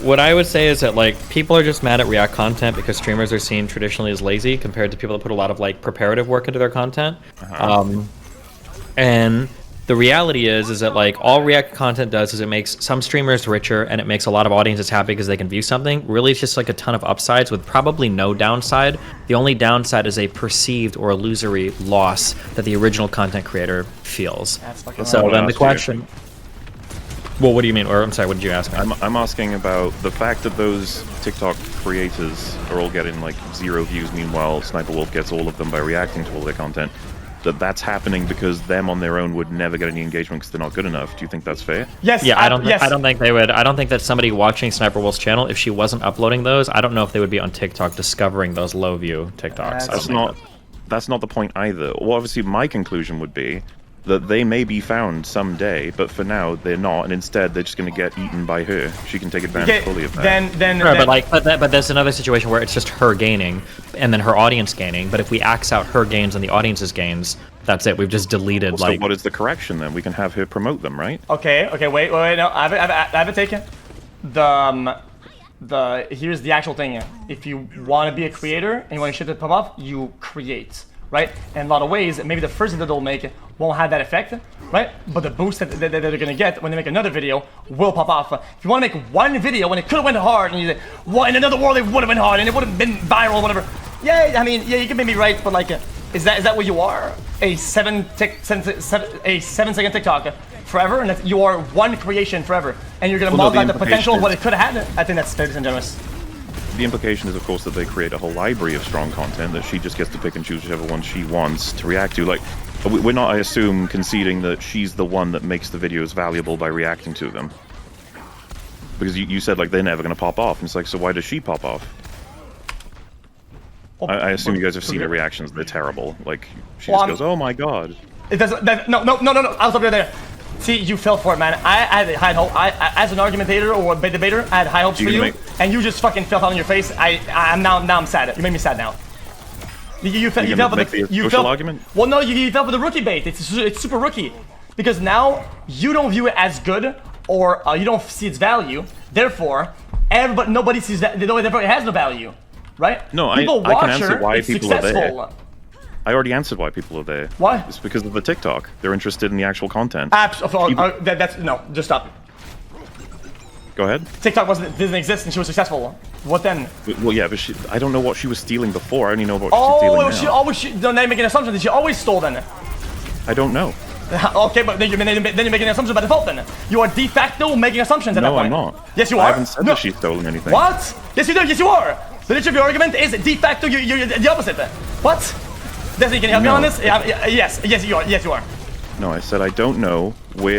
what I would say is that like people are just mad at React content because streamers are seen traditionally as lazy compared to people that put a lot of like preparative work into their content. And the reality is that like all React content does is it makes some streamers richer and it makes a lot of audiences happy because they can view something. Really, it's just like a ton of upsides with probably no downside. The only downside is a perceived or illusory loss that the original content creator feels. So then the question. Well, what do you mean? Or I'm sorry, what did you ask me? I'm asking about the fact that those TikTok creators are all getting like 0 views. Meanwhile, Sniper Wolf gets all of them by reacting to all their content. That's happening because them on their own would never get any engagement because they're not good enough. Do you think that's fair? Yes. Yeah, I don't think they would. I don't think that somebody watching Sniper Wolf's channel, if she wasn't uploading those, I don't know if they would be on TikTok discovering those low view TikToks. That's not the point either. Well, obviously, my conclusion would be that they may be found someday, but for now they're not, and instead they're just going to get eaten by her. She can take advantage fully of that. But there's another situation where it's just her gaining, and then her audience gaining. But if we axe out her gains and the audience's gains, that's it. We've just deleted So what is the correction then? We can have her promote them, right? Okay. Wait. No, I have it taken. Here's the actual thing. If you want to be a creator and you want to shit to pop up, you create. Right? In a lot of ways, maybe the first video they'll make won't have that effect, right? But the boost that they're gonna get when they make another video will pop off. If you want to make one video when it could have went hard, and you say, well, in another world it would have went hard and it would have been viral, whatever. Yeah, I mean, yeah, you can make me right, but like, is that what you are? A 7-second TikTok forever, and that you are one creation forever, and you're gonna multiply the potential of what it could have had? I think that's fair and generous. The implication is, of course, that they create a whole library of strong content that she just gets to pick and choose whichever one she wants to react to. Like, we're not, I assume, conceding that she's the one that makes the videos valuable by reacting to them. Because you said, like, they're never going to pop off. And it's like, so why does she pop off? I assume you guys have seen her reactions. They're terrible. Like, she just goes, oh my god. It doesn't, no, I'll stop you there. See, you fell for it, man. I had high hope. As an argumentator or a debater, I had high hopes for you, and you just fucking fell on your face. I'm sad. You made me sad now. You fell for the argument. Well, no, you fell for the rookie bait. It's super rookie, because now you don't view it as good, or you don't see its value. Therefore, nobody sees that. Therefore, it has no value, right? No, I can answer why people are there. I already answered why people are there. Why? It's because of the TikTok. They're interested in the actual content. No, just stop. Go ahead. TikTok didn't exist and she was successful. What then? Well, yeah, but I don't know what she was stealing before. I only know what she's stealing now. Now you're making an assumption that she always stole then. I don't know. Okay, but then you're making an assumption by default then. You are de facto making assumptions at that point. No, I'm not. Yes, you are. I haven't said that she's stolen anything. What? Yes, you do. Yes, you are. The nature of your argument is de facto you're the opposite. What? Destiny, can you help me on this? Yes, you are. Yes, you are. No, I said I don't know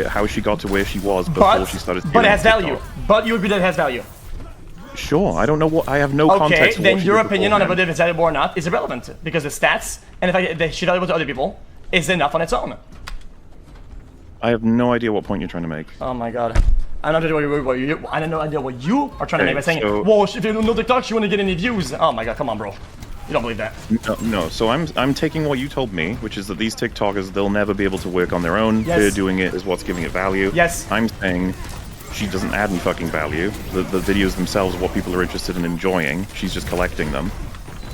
how she got to where she was before she started stealing. But it has value. But you agree that it has value. Sure, I don't know what. I have no context. Okay, then your opinion on whether it's valuable or not is irrelevant, because the stats and the fact that she's valuable to other people is enough on its own. I have no idea what point you're trying to make. Oh my god. I don't know idea what you are trying to make by saying, well, if you don't know TikTok, she wouldn't get any views. Oh my god, come on, bro. You don't believe that? No. So I'm taking what you told me, which is that these TikTokers, they'll never be able to work on their own. Yes. They're doing it is what's giving it value. Yes. I'm saying she doesn't add any fucking value. The videos themselves are what people are interested in enjoying. She's just collecting them.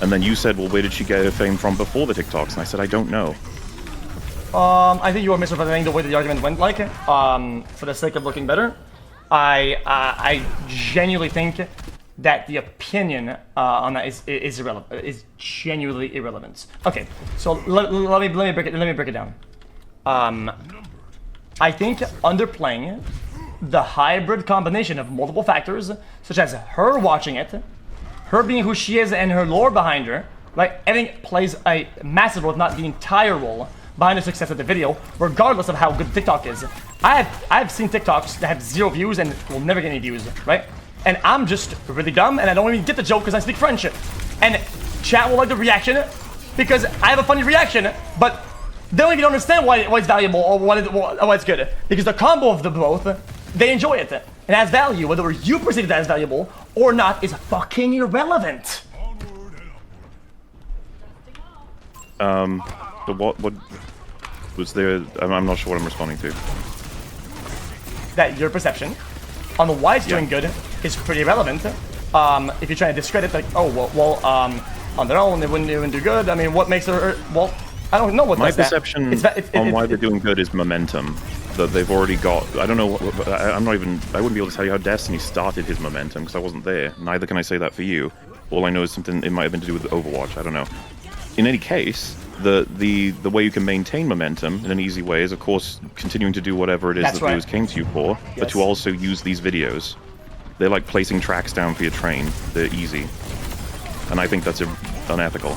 And then you said, well, where did she get her fame from before the TikToks? And I said, I don't know. I think you are misrepresenting the way the argument went, like, for the sake of looking better. I genuinely think that the opinion on that is irrelevant. Is genuinely irrelevant. Okay, so let me break it down. I think underplaying the hybrid combination of multiple factors, such as her watching it, her being who she is, and her lore behind her, like, everything plays a massive role, if not the entire role, behind the success of the video, regardless of how good TikTok is. I've seen TikToks that have 0 views and will never get any views, right? And I'm just really dumb, and I don't even get the joke because I speak French. And chat will like the reaction because I have a funny reaction, but they don't even understand why it's valuable or why it's good. Because the combo of the both, they enjoy it. It has value. Whether you perceive it as valuable or not is fucking irrelevant. What was there? I'm not sure what I'm responding to. That your perception on the why it's doing good is pretty relevant. If you're trying to discredit, like, oh, on their own, they wouldn't even do good. I mean, what makes her, well, I don't know what My does that. perception on why they're doing good is momentum. That they've already got. I don't know. I wouldn't be able to tell you how Destiny started his momentum because I wasn't there. Neither can I say that for you. All I know is something. It might have been to do with Overwatch. I don't know. In any case, the way you can maintain momentum in an easy way is, of course, continuing to do whatever it is that viewers came to you for, but to also use these videos. They're like placing tracks down for your train. They're easy, and I think that's unethical.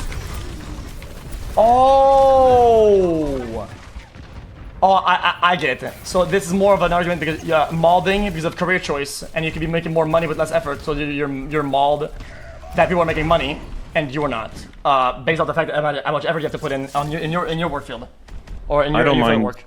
I get it. So this is more of an argument because molding because of career choice, and you could be making more money with less effort. So you're mauled that people are making money and you're not, based on the fact that how much effort you have to put in your work field or in your work.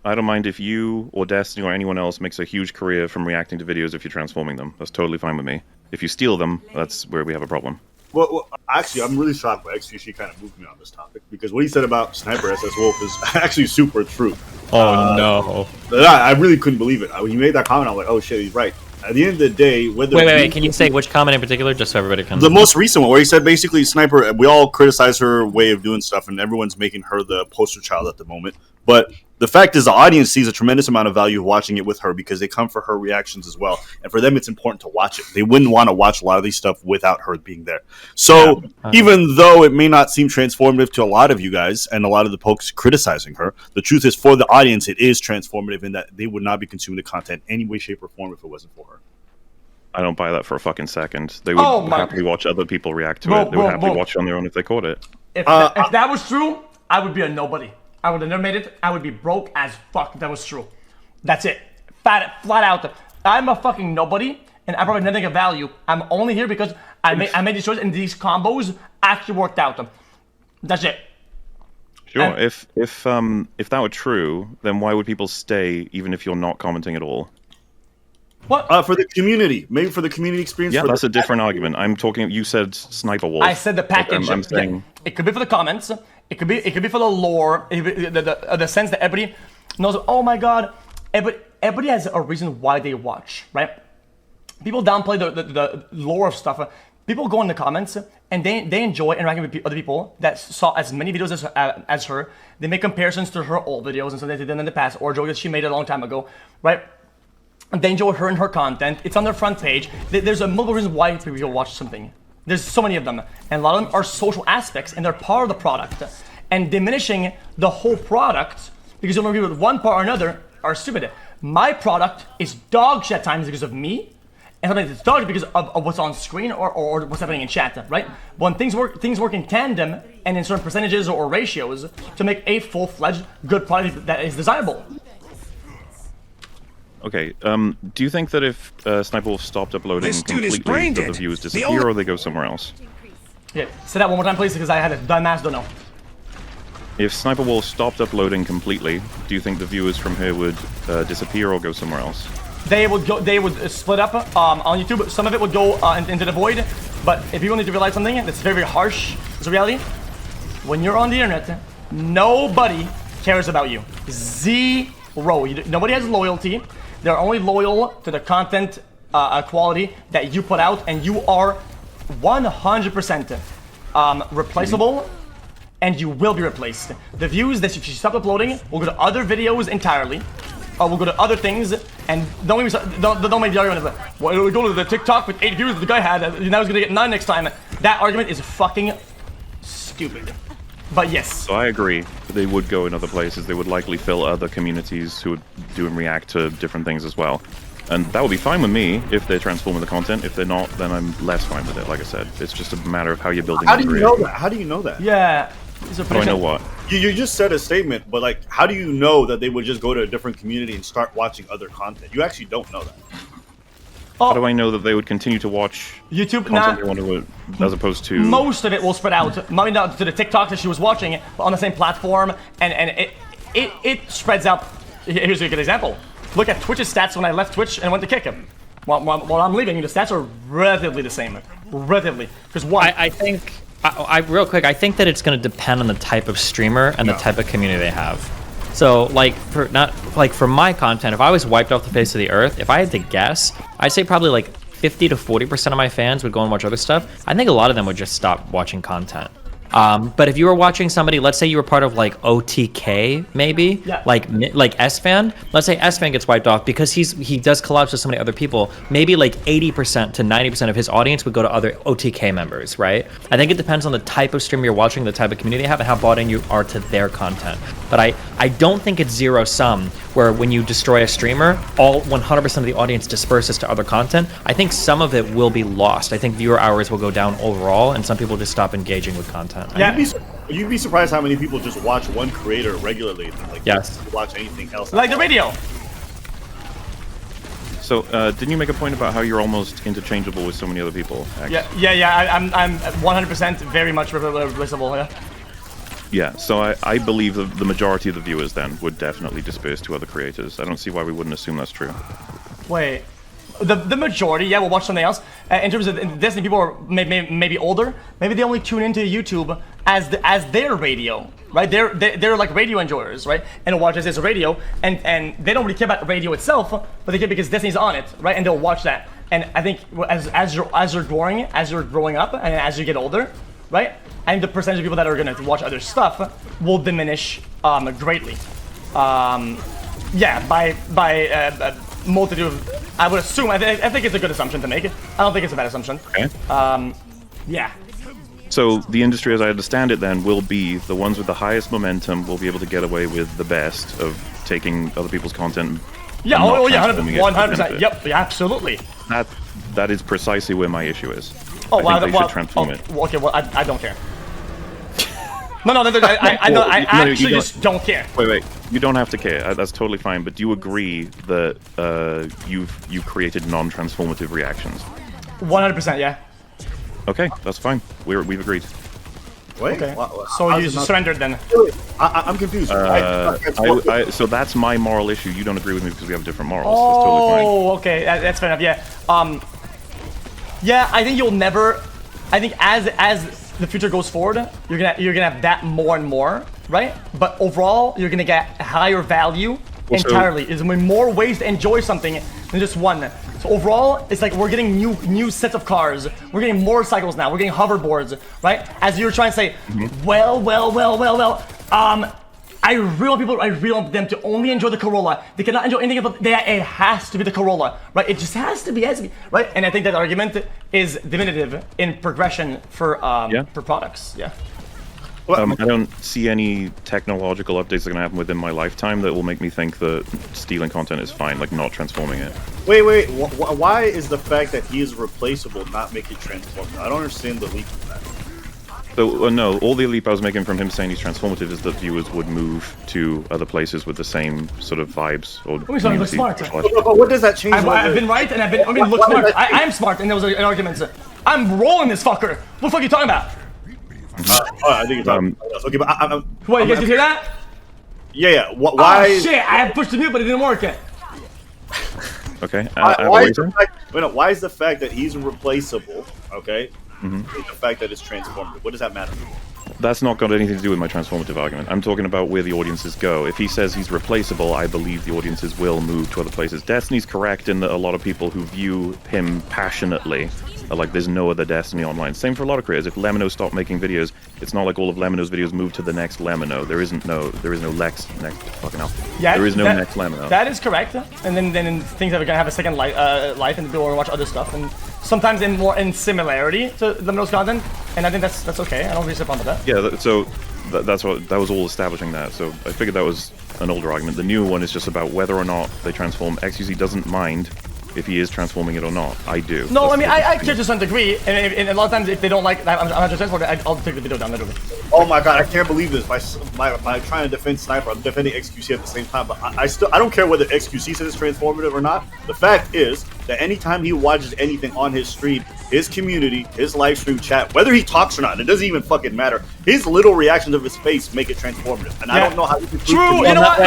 I don't mind if you or Destiny or anyone else makes a huge career from reacting to videos if you're transforming them. That's totally fine with me. If you steal them, that's where we have a problem. Well, actually, I'm really shocked by XQC kind of moved me on this topic because what he said about Sniper SS Wolf is actually super true. Oh no! I really couldn't believe it. When he made that comment, I'm like, oh shit, he's right. At the end of the day, whether wait, can you say which comment in particular, just so everybody can? The most recent one, where he said basically, Sniper, we all criticize her way of doing stuff, and everyone's making her the poster child at the moment. But the fact is, the audience sees a tremendous amount of value watching it with her because they come for her reactions as well, and for them, it's important to watch it. They wouldn't want to watch a lot of these stuff without her being there. So, even though it may not seem transformative to a lot of you guys and a lot of the folks criticizing her, the truth is, for the audience, it is transformative in that they would not be consuming the content any way, shape, or form if it wasn't for her. I don't buy that for a fucking second. They would happily watch other people react to it. They would happily watch it on their own if they caught it. If that was true, I would be a nobody. I would have never made it. I would be broke as fuck if that was true. That's it. Flat out. I'm a fucking nobody, and I probably nothing of value. I'm only here because I made these choices, and these combos actually worked out. That's it. Sure. And if that were true, then why would people stay even if you're not commenting at all? What? For the community. Maybe for the community experience. Yeah, that's a different argument. I'm talking. You said Sniper Wolf. I said the package. I'm saying it could be for the comments. It could be for the lore. The sense that everybody knows. Oh my god! Everybody has a reason why they watch, right? People downplay the lore of stuff. People go in the comments and they enjoy interacting with other people that saw as many videos as her. They make comparisons to her old videos and so they did in the past, or jokes that she made a long time ago, right? They enjoy her and her content. It's on their front page. There's a multiple reasons why people watch something. There's so many of them. And a lot of them are social aspects, and they're part of the product. And diminishing the whole product because you don't agree with one part or another are stupid. My product is dog shit at times because of me, and sometimes it's dog shit because of what's on screen or what's happening in chat, right? When things work in tandem and in certain percentages or ratios to make a full-fledged good product that is desirable. Okay, do you think that if Sniper Wolf stopped uploading completely, that the views disappear or they go somewhere else? Yeah, say that one more time, please, because I had a dumbass don't know. If Sniper Wolf stopped uploading completely, do you think the viewers from here would disappear or go somewhere else? They would split up on YouTube. Some of it would go into the void, but if you need to realize something that's very, very harsh, it's a reality. When you're on the internet, nobody cares about you. Zero. Nobody has loyalty. They're only loyal to the content quality that you put out, and you are 100% replaceable, and you will be replaced. The views that if you stop uploading will go to other videos entirely, or will go to other things, and don't make the argument of, well, it'll go to the TikTok with 8 views that the guy had, now he's gonna get 9 next time. That argument is fucking stupid. But yes. So I agree. They would go in other places. They would likely fill other communities who would do and react to different things as well. And that would be fine with me if they're transforming the content. If they're not, then I'm less fine with it. Like I said, it's just a matter of how you're building. How do you know that? How do you know that? Yeah. How do I know what? You just said a statement, but like, how do you know that they would just go to a different community and start watching other content? You actually don't know that. How do I know that they would continue to watch YouTube content they want to, as opposed to... Most of it will spread out. Maybe not to the TikTok that she was watching, but on the same platform, and it spreads out. Here's a good example. Look at Twitch's stats when I left Twitch and went to kick him. While I'm leaving, the stats are relatively the same. Relatively. Because why? I think, real quick, I think that it's going to depend on the type of streamer and the type of community they have. So, like, for my content, if I was wiped off the face of the earth, if I had to guess, I'd say probably like 50 to 40% of my fans would go and watch other stuff, I think a lot of them would just stop watching content. But if you were watching somebody, let's say you were part of like OTK, maybe, like S-Fan. Let's say S-Fan gets wiped off because he does collabs with so many other people. Maybe like 80% to 90% of his audience would go to other OTK members, right? I think it depends on the type of stream you're watching, the type of community you have, and how bought in you are to their content. But I don't think it's zero sum where when you destroy a streamer, all 100% of the audience disperses to other content. I think some of it will be lost. I think viewer hours will go down overall, and some people just stop engaging with content. Yeah, you'd be surprised how many people just watch one creator regularly and like watch anything else. Like the radio. So, didn't you make a point about how you're almost interchangeable with so many other people? X? Yeah. I'm 100% very much replaceable. Yeah. Yeah. So I believe that the majority of the viewers then would definitely disperse to other creators. I don't see why we wouldn't assume that's true. Wait. The majority, yeah, will watch something else. In terms of Destiny, people are maybe older. Maybe they only tune into YouTube as their radio, right? They're like radio enjoyers, right? And watch as a radio, and they don't really care about radio itself, but they care because Destiny's on it, right? And they'll watch that. And I think as you're growing up, and as you get older, right? And the percentage of people that are gonna watch other stuff will diminish greatly. Yeah, by multitude of, I would assume, I think it's a good assumption to make. I don't think it's a bad assumption. Okay. Yeah. So the industry, as I understand it, then will be the ones with the highest momentum will be able to get away with the best of taking other people's content. Yeah. Oh yeah. 100%. Yep. Yeah, absolutely. That is precisely where my issue is. Oh I wow. think they should transform it. Okay. Well, I don't care. No, I actually just don't care. Wait. You don't have to care. That's totally fine. But do you agree that you've created non-transformative reactions? 100%, yeah. Okay, that's fine. We've agreed. Wait. Okay. So you surrendered then? I'm confused. So that's my moral issue. You don't agree with me because we have different morals. Oh, that's totally fine. Okay. That's fair enough. Yeah. Yeah. I think you'll never. I think as the future goes forward, you're gonna have that more and more, right? But overall, you're gonna get higher value entirely. There's gonna be more ways to enjoy something than just one. So overall, it's like we're getting new sets of cars. We're getting motorcycles now. We're getting hoverboards, right? As you're trying to say, well. I really want them to only enjoy the Corolla. They cannot enjoy anything but that. It has to be the Corolla, right? It just has to be, right? And I think that argument is diminutive in progression for products. Yeah. I don't see any technological updates that are going to happen within my lifetime that will make me think that stealing content is fine, like not transforming it. Wait. Why is the fact that he is replaceable not make it transformative? I don't understand the leap of that. So, no, all the leap I was making from him saying he's transformative is that viewers would move to other places with the same sort of vibes. Or look smart. But what does that change? I've been right, and look smart. I'm smart, and there was an argument. I'm rolling this fucker. What the fuck are you talking about? I think you're talking about us. Okay, but Wait, you guys can hear that? Yeah. Why? Oh shit! I pushed the mute, but it didn't work yet. Okay. Why is the fact that he's replaceable? Okay. The fact that it's transformative. What does that matter? That's not got anything to do with my transformative argument. I'm talking about where the audiences go. If he says he's replaceable, I believe the audiences will move to other places. Destiny's correct in that a lot of people who view him passionately are like, there's no other Destiny online. Same for a lot of creators. If Lemino stopped making videos, it's not like all of Lemino's videos move to the next Lemino. There is no next fucking hell. Yeah, there is no next Lemino. That is correct. And then things are gonna have a second life, and people will watch other stuff, and sometimes in similarity to Lemino's content. And I think that's okay. I don't really disappoint with that. Yeah. That was all establishing that. So I figured that was an older argument. The new one is just about whether or not they transform. XQC doesn't mind if he is transforming it or not. I do. No, I mean, I care to some degree, and a lot of times if they don't like that, I'm not just transporting, I'll take the video down literally. Oh my god, I can't believe this. By trying to defend Sniper, I'm defending XQC at the same time, but I don't care whether XQC says it's transformative or not. The fact is that anytime he watches anything on his stream, his community, his live stream chat, whether he talks or not, it doesn't even fucking matter. His little reactions of his face make it transformative, and I don't know how you can prove true. You know what?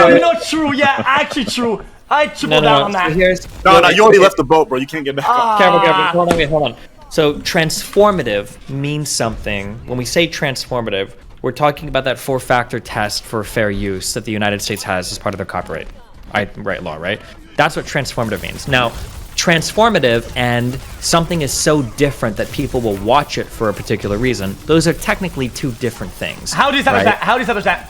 Wait. No, true. Yeah, actually true. I triple down on that. No, you already left the boat, bro. You can't get back on. Careful. Hold on. So transformative means something. When we say transformative, we're talking about that 4-factor test for fair use that the United States has as part of their copyright law, right? That's what transformative means. Now, transformative and something is so different that people will watch it for a particular reason. Those are technically two different things. How do you establish that? How do you establish that?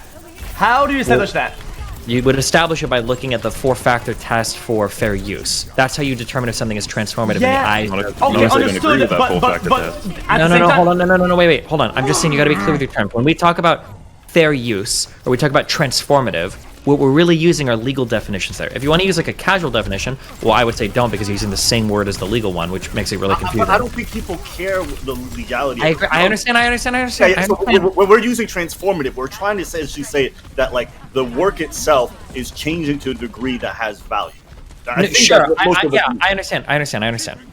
How do you establish that? You would establish it by looking at the 4-factor test for fair use. That's how you determine if something is transformative in the eyes. Okay, understood. But No, hold on. No, wait. Hold on. I'm just saying you got to be clear with your terms. When we talk about fair use or we talk about transformative, what we're really using are legal definitions there. If you want to use like a casual definition, well, I would say don't, because you're using the same word as the legal one, which makes it really confusing. I don't think people care the legality. I understand. Yeah, so when we're using transformative, we're trying to essentially say that like the work itself is changing to a degree that has value. Sure, I understand.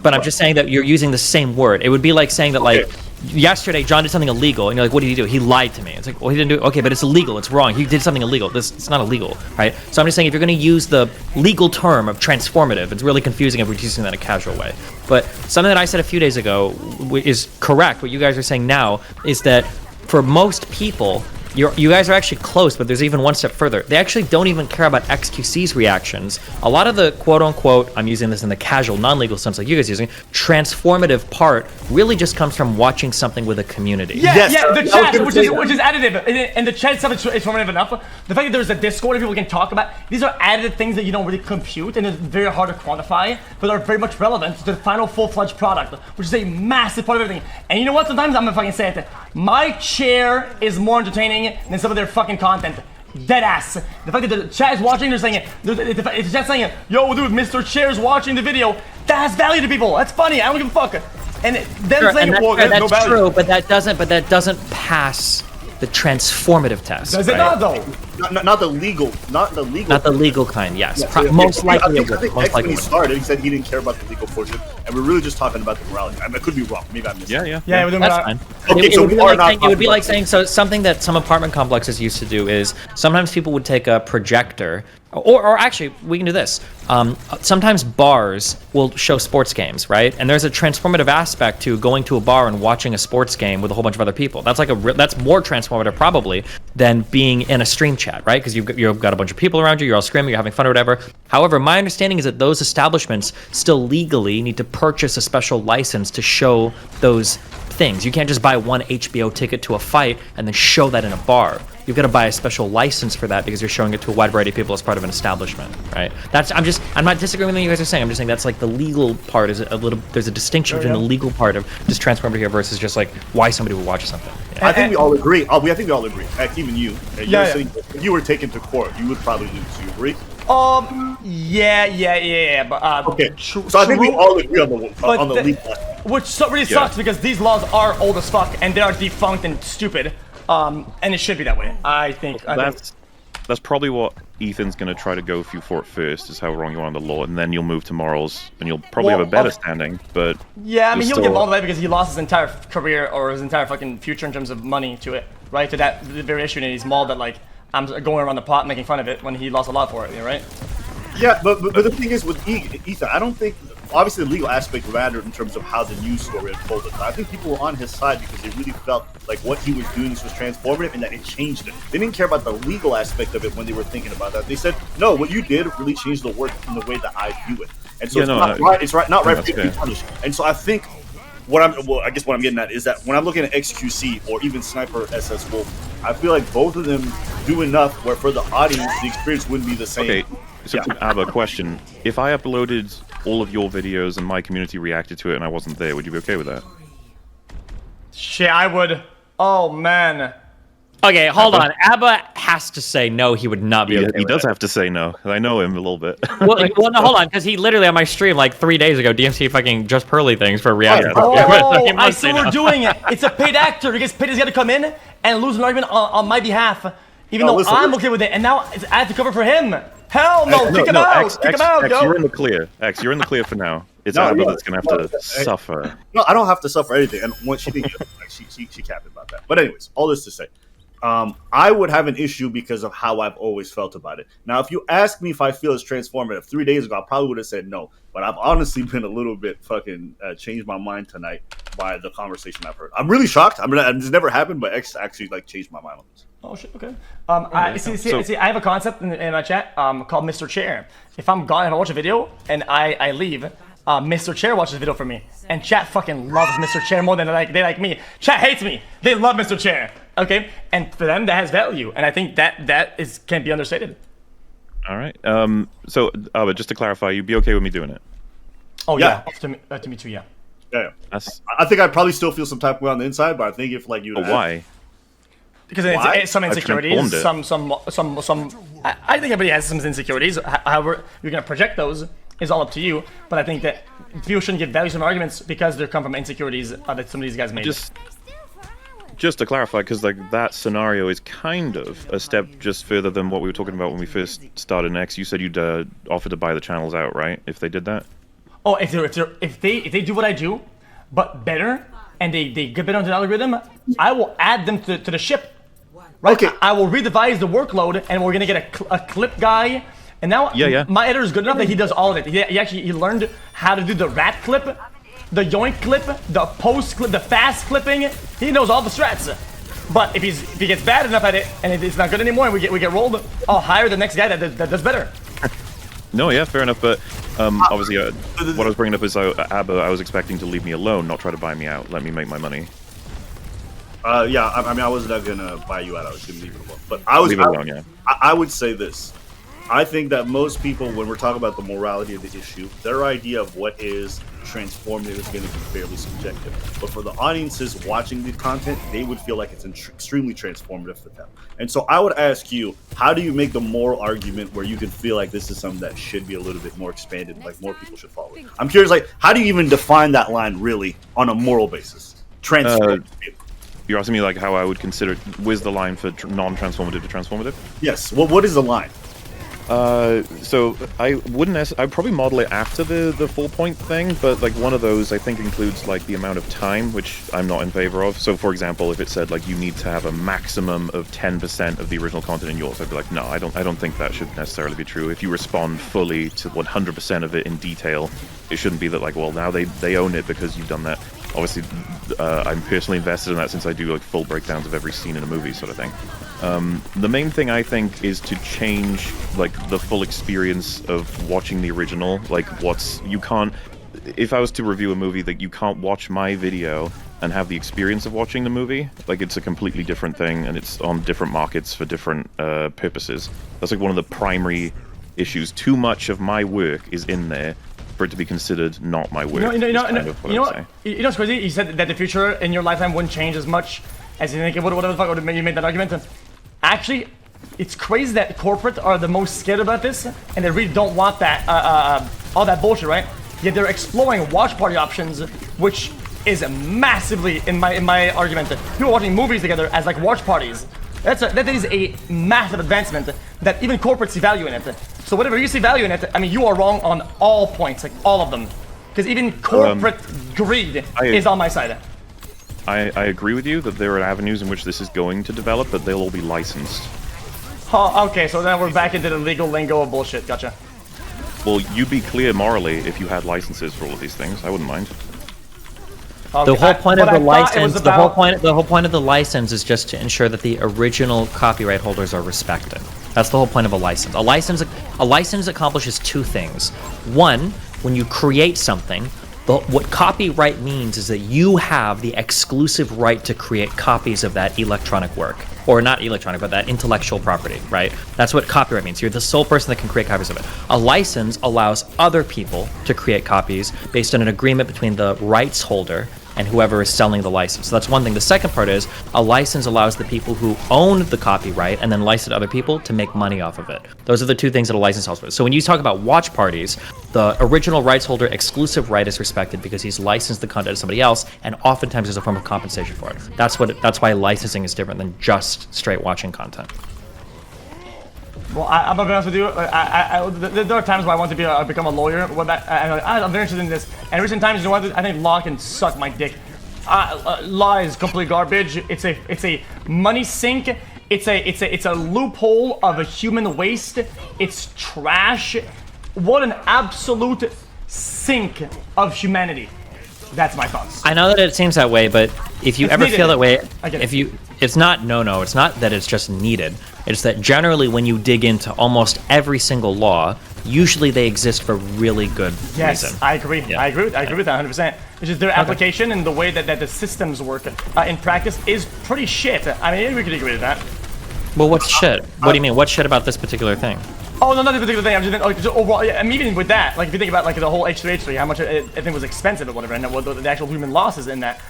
But I'm just saying that you're using the same word. It would be like saying that, like, yesterday John did something illegal, and you're like, what did he do? He lied to me. It's like, well, he didn't do it. Okay, but it's illegal. It's wrong. He did something illegal. It's not illegal, right? So I'm just saying, if you're going to use the legal term of transformative, it's really confusing if we're using that in a casual way. But something that I said a few days ago is correct. What you guys are saying now is that for most people, you guys are actually close, but there's even one step further. They actually don't even care about XQC's reactions. A lot of the quote-unquote, I'm using this in the casual, non-legal sense like you guys are using, transformative part really just comes from watching something with a community. The chat, which is additive. And the chat itself is transformative enough. The fact that there's a Discord that people can talk about, these are additive things that you don't really compute and it's very hard to quantify, but are very much relevant to the final full-fledged product, which is a massive part of everything. And you know what? Sometimes I'm gonna fucking say it. My chair is more entertaining than some of their fucking content. Dead ass. The fact that the chat is watching, they're saying it. It's just saying, yo, dude, Mr. Chair's watching the video. That has value to people. That's funny. I don't give a fuck. And them saying, well, there's no value. True, but that doesn't pass the transformative test. Does it not though? Not the legal kind. Yes, most likely it would. I think X, when he started, he said he didn't care about the legal portion, and we're really just talking about the morality. I mean, I could be wrong. Maybe I missed. Yeah. That's fine. Okay, it would be like saying so. Something that some apartment complexes used to do is sometimes people would take a projector. Or actually, we can do this. Sometimes bars will show sports games, right? And there's a transformative aspect to going to a bar and watching a sports game with a whole bunch of other people. That's that's more transformative probably than being in a stream chat, right? Because you've got a bunch of people around you, you're all screaming, you're having fun or whatever. However, my understanding is that those establishments still legally need to purchase a special license to show those things. You can't just buy one HBO ticket to a fight and then show that in a bar. You've got to buy a special license for that because you're showing it to a wide variety of people as part of an establishment, right? I'm not disagreeing with what you guys are saying. I'm just saying that's like the legal part is there's a distinction between the legal part of just transformative here versus just like why somebody would watch something. I think we all agree. I think we all agree. Heck, even you. If you were taken to court, you would probably lose. Do you agree? Yeah. But okay. So I think we all agree on the legal aspect. Which really sucks because these laws are old as fuck and they are defunct and stupid. And it should be that way. I think. That's probably what Ethan's going to try to go for first, is how wrong you are on the law, and then you'll move to morals, and you'll probably have a better standing, but... Yeah, I mean, he'll give all the way because he lost his entire career or his entire fucking future in terms of money to it, right? To that very issue, and he's mauled that, like, I'm going around the pot making fun of it when he lost a lot for it, right? Yeah, but the thing is with Ethan, I don't think... Obviously, the legal aspect mattered in terms of how the news story unfolded. But I think people were on his side because they really felt like what he was doing was transformative and that it changed it. They didn't care about the legal aspect of it when they were thinking about that. They said, "No, what you did really changed the work in the way that I view it." And so not right for you to be punished. And so I think what I'm getting at is that when I'm looking at XQC or even Sniper SS Wolf, I feel like both of them do enough where for the audience the experience wouldn't be the same. Okay, so I have a question. If I uploaded all of your videos and my community reacted to it and I wasn't there, would you be okay with that? Shit, I would. Oh, man. Okay, hold on. Aba has to say no, he would not be okay He does it. have to say no, because I know him a little bit. well, no, hold on, because he literally on my stream like 3 days ago DMC fucking Just Pearly things for reaction. I see we're doing it. It's a paid actor because Pitty's got to come in and lose an argument on my behalf, even though I'm okay with it, and now I have to cover for him. Hell no, kick him out! Kick him out, X, yo! you're in the clear. X, you're in the clear for now. It's Aba that's gonna have to suffer. No, I don't have to suffer anything. And once she didn't, she capped about that. But anyways, all this to say, I would have an issue because of how I've always felt about it. Now, if you ask me if I feel it's transformative, 3 days ago I probably would have said no. But I've honestly been a little bit fucking changed my mind tonight by the conversation I've heard. I'm really shocked. I mean, it's never happened, but X actually like changed my mind on this. Oh shit. Okay. See, I have a concept in my chat called Mr. Chair. If I'm gone and I watch a video and I leave, Mr. Chair watches the video for me, and chat fucking loves Mr. Chair more than they like me. Chat hates me. They love Mr. Chair. Okay, and for them that has value, and I think that can't be understated. All right. So, Aba, just to clarify, you'd be okay with me doing it? Oh yeah, to me too. Yeah. Yeah. I think I'd probably still feel some type of way on the inside, but I think if like you. But why? Because it's some insecurities, some. I think everybody has some insecurities. However, you're gonna project those is all up to you. But I think that people shouldn't give value to some arguments because they come from insecurities that some of these guys made. Just to clarify, because like that scenario is kind of a step just further than what we were talking about when we first started Next. You said you'd offer to buy the channels out, right? If they did that. Oh, if they do what I do, but better, and they get better on the algorithm, I will add them to the ship. Right? Okay. I will redevise the workload, and we're gonna get a clip guy. And now my editor is good enough that he does all of it. He learned how to do the rat clip, the yoink clip, the post clip, the fast clipping. He knows all the strats. But if he gets bad enough at it and it's not good anymore, and we get rolled, I'll hire the next guy that does better. No, yeah, fair enough. But obviously, what I was bringing up is Aba. I was expecting to leave me alone, not try to buy me out. Let me make my money. Yeah, I mean, I was not gonna buy you out. I was gonna leave it alone. But I would say this. I think that most people, when we're talking about the morality of the issue, their idea of what is transformative is going to be fairly subjective. But for the audiences watching the content, they would feel like it's extremely transformative for them. And so I would ask you, how do you make the moral argument where you can feel like this is something that should be a little bit more expanded, like more people should follow it? I'm curious, like, how do you even define that line really on a moral basis? Transformative. You're asking me like how I would consider, where's the line for non-transformative to transformative? Yes. Well, what is the line? So I'd probably model it after the 4-point thing, but like one of those I think includes like the amount of time, which I'm not in favor of. So for example, if it said like you need to have a maximum of 10% of the original content in yours, I'd be like, no, I don't think that should necessarily be true. If you respond fully to 100% of it in detail, it shouldn't be that like, well, now they own it because you've done that. Obviously, I'm personally invested in that since I do like full breakdowns of every scene in a movie sort of thing. The main thing I think is to change like the full experience of watching the original. Like you can't, if I was to review a movie, that you can't watch my video and have the experience of watching the movie. Like it's a completely different thing, and it's on different markets for different purposes. That's like one of the primary issues. Too much of my work is in there for it to be considered not my work. You know what's crazy? You said that the future in your lifetime wouldn't change as much as you think it would. Whatever the fuck would have you made that argument? Actually, it's crazy that corporate are the most scared about this, and they really don't want that all that bullshit, right? Yet they're exploring watch party options, which is massively in my argument. People watching movies together as like watch parties. That is a massive advancement that even corporates see value in it. So whatever you see value in it, I mean, you are wrong on all points, like all of them. Because even corporate greed is on my side. I agree with you that there are avenues in which this is going to develop, but they'll all be licensed. Oh, okay, so then we're back into the legal lingo of bullshit. Gotcha. Well, you'd be clear morally if you had licenses for all of these things. I wouldn't mind. The whole point of the license, the whole point of the license is just to ensure that the original copyright holders are respected. That's the whole point of a license. A license accomplishes two things. One, when you create something, what copyright means is that you have the exclusive right to create copies of that electronic work. Or not electronic, but that intellectual property, right? That's what copyright means. You're the sole person that can create copies of it. A license allows other people to create copies based on an agreement between the rights holder and whoever is selling the license. So that's one thing. The second part is a license allows the people who own the copyright and then license other people to make money off of it. Those are the two things that a license helps with. So when you talk about watch parties, the original rights holder exclusive right is respected because he's licensed the content to somebody else, and oftentimes there's a form of compensation for it. That's why licensing is different than just straight watching content. Well, I'm gonna be honest with you. There are times where I want to become a lawyer. I'm very interested in this. And recent times, you know what? I think law can suck my dick. Law is complete garbage. It's a money sink. It's a loophole of a human waste. It's trash. What an absolute sink of humanity. That's my thoughts. I know that it seems that way, but if you It's ever needed. feel that way, I get it. it's not it's not that it's just needed. It's that generally when you dig into almost every single law, usually they exist for really good Yes, reason. I agree. Yeah. I agree with that 100%. It's just their application and the way that the systems work in practice is pretty shit. I mean, we could agree with that. Well, what's shit? What do you mean? What's shit about this particular thing? Oh, no, not the particular thing. I'm just overall. Yeah, I mean, even with that, like if you think about like the whole H3H3, how much I think was expensive or whatever, and what the actual human losses in that,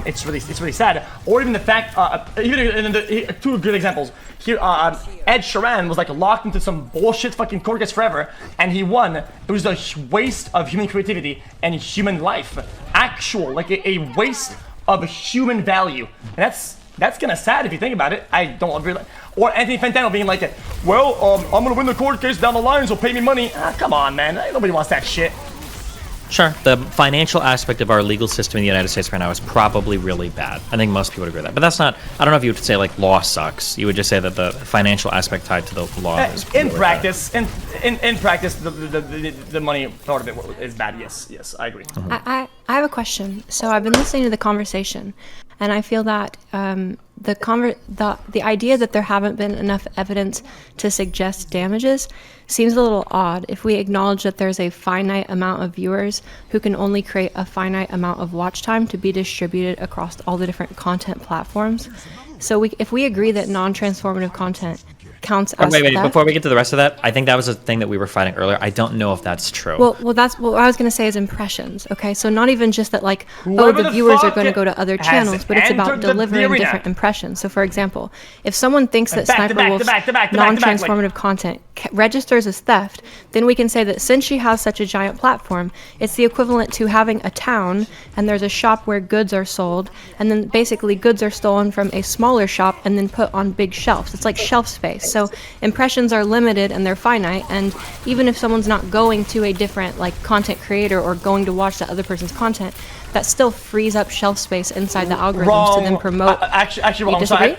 it's really sad. Or even the fact, two good examples. Here, Ed Sheeran was like locked into some bullshit fucking court case forever, and he won. It was a waste of human creativity and human life. Actual, like a waste of human value, and that's kind of sad if you think about it. I don't agree. Or Anthony Fantano being like, well, I'm gonna win the court case down the line, so pay me money. Come on, man. Nobody wants that shit. Sure. The financial aspect of our legal system in the United States right now is probably really bad. I think most people would agree with that. But that's not, I don't know if you would say like law sucks. You would just say that the financial aspect tied to the law is In really practice, the money part of it is bad. Yes, I agree. I have a question. So I've been listening to the conversation, and I feel that the idea that there haven't been enough evidence to suggest damages seems a little odd if we acknowledge that there's a finite amount of viewers who can only create a finite amount of watch time to be distributed across all the different content platforms. So if we agree that non-transformative content counts as wait, theft, before we get to the rest of that, I think that was a thing that we were fighting earlier. I don't know if that's true. Well, that's what I was going to say is impressions. Okay, so not even just that, like, the viewers are going to go to other channels, but it's about delivering different impressions. So, for example, if someone thinks that Sniper Wolf's non-transformative content registers as theft, then we can say that since she has such a giant platform, it's the equivalent to having a town and there's a shop where goods are sold, and then basically goods are stolen from a smaller shop and then put on big shelves. It's like shelf space. So impressions are limited and they're finite, and even if someone's not going to a different like content creator or going to watch that other person's content, that still frees up shelf space inside the algorithms to then promote. Actually wrong. You disagree?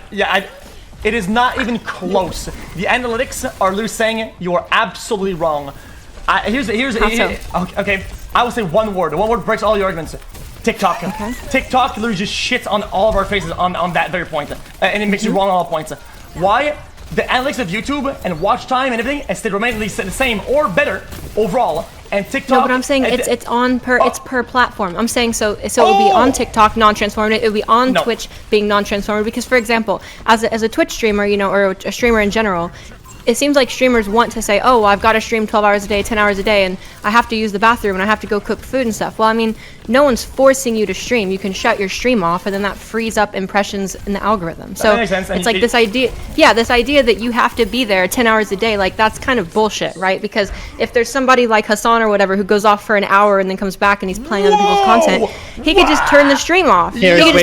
It is not even close. The analytics are literally saying you are absolutely wrong. Here's okay. I will say one word. One word breaks all your arguments. TikTok. Okay. TikTok literally just shits on all of our faces on that very point, and it makes you wrong on all points. Why? The analytics of YouTube and watch time and everything is still remain at least the same or better overall. And TikTok. No, but I'm saying it's per platform. I'm saying so it will be on TikTok non-transformative. It will be on Twitch being non-transformative because, for example, as a Twitch streamer, or a streamer in general, it seems like streamers want to say, oh, well, I've got to stream 12 hours a day, 10 hours a day, and I have to use the bathroom, and I have to go cook food and stuff. Well, I mean, no one's forcing you to stream. You can shut your stream off, and then that frees up impressions in the algorithm. So it's like this idea that you have to be there 10 hours a day, like that's kind of bullshit, right? Because if there's somebody like Hassan or whatever who goes off for an hour and then comes back and he's playing other people's content, he could just turn the stream off. Wait, hold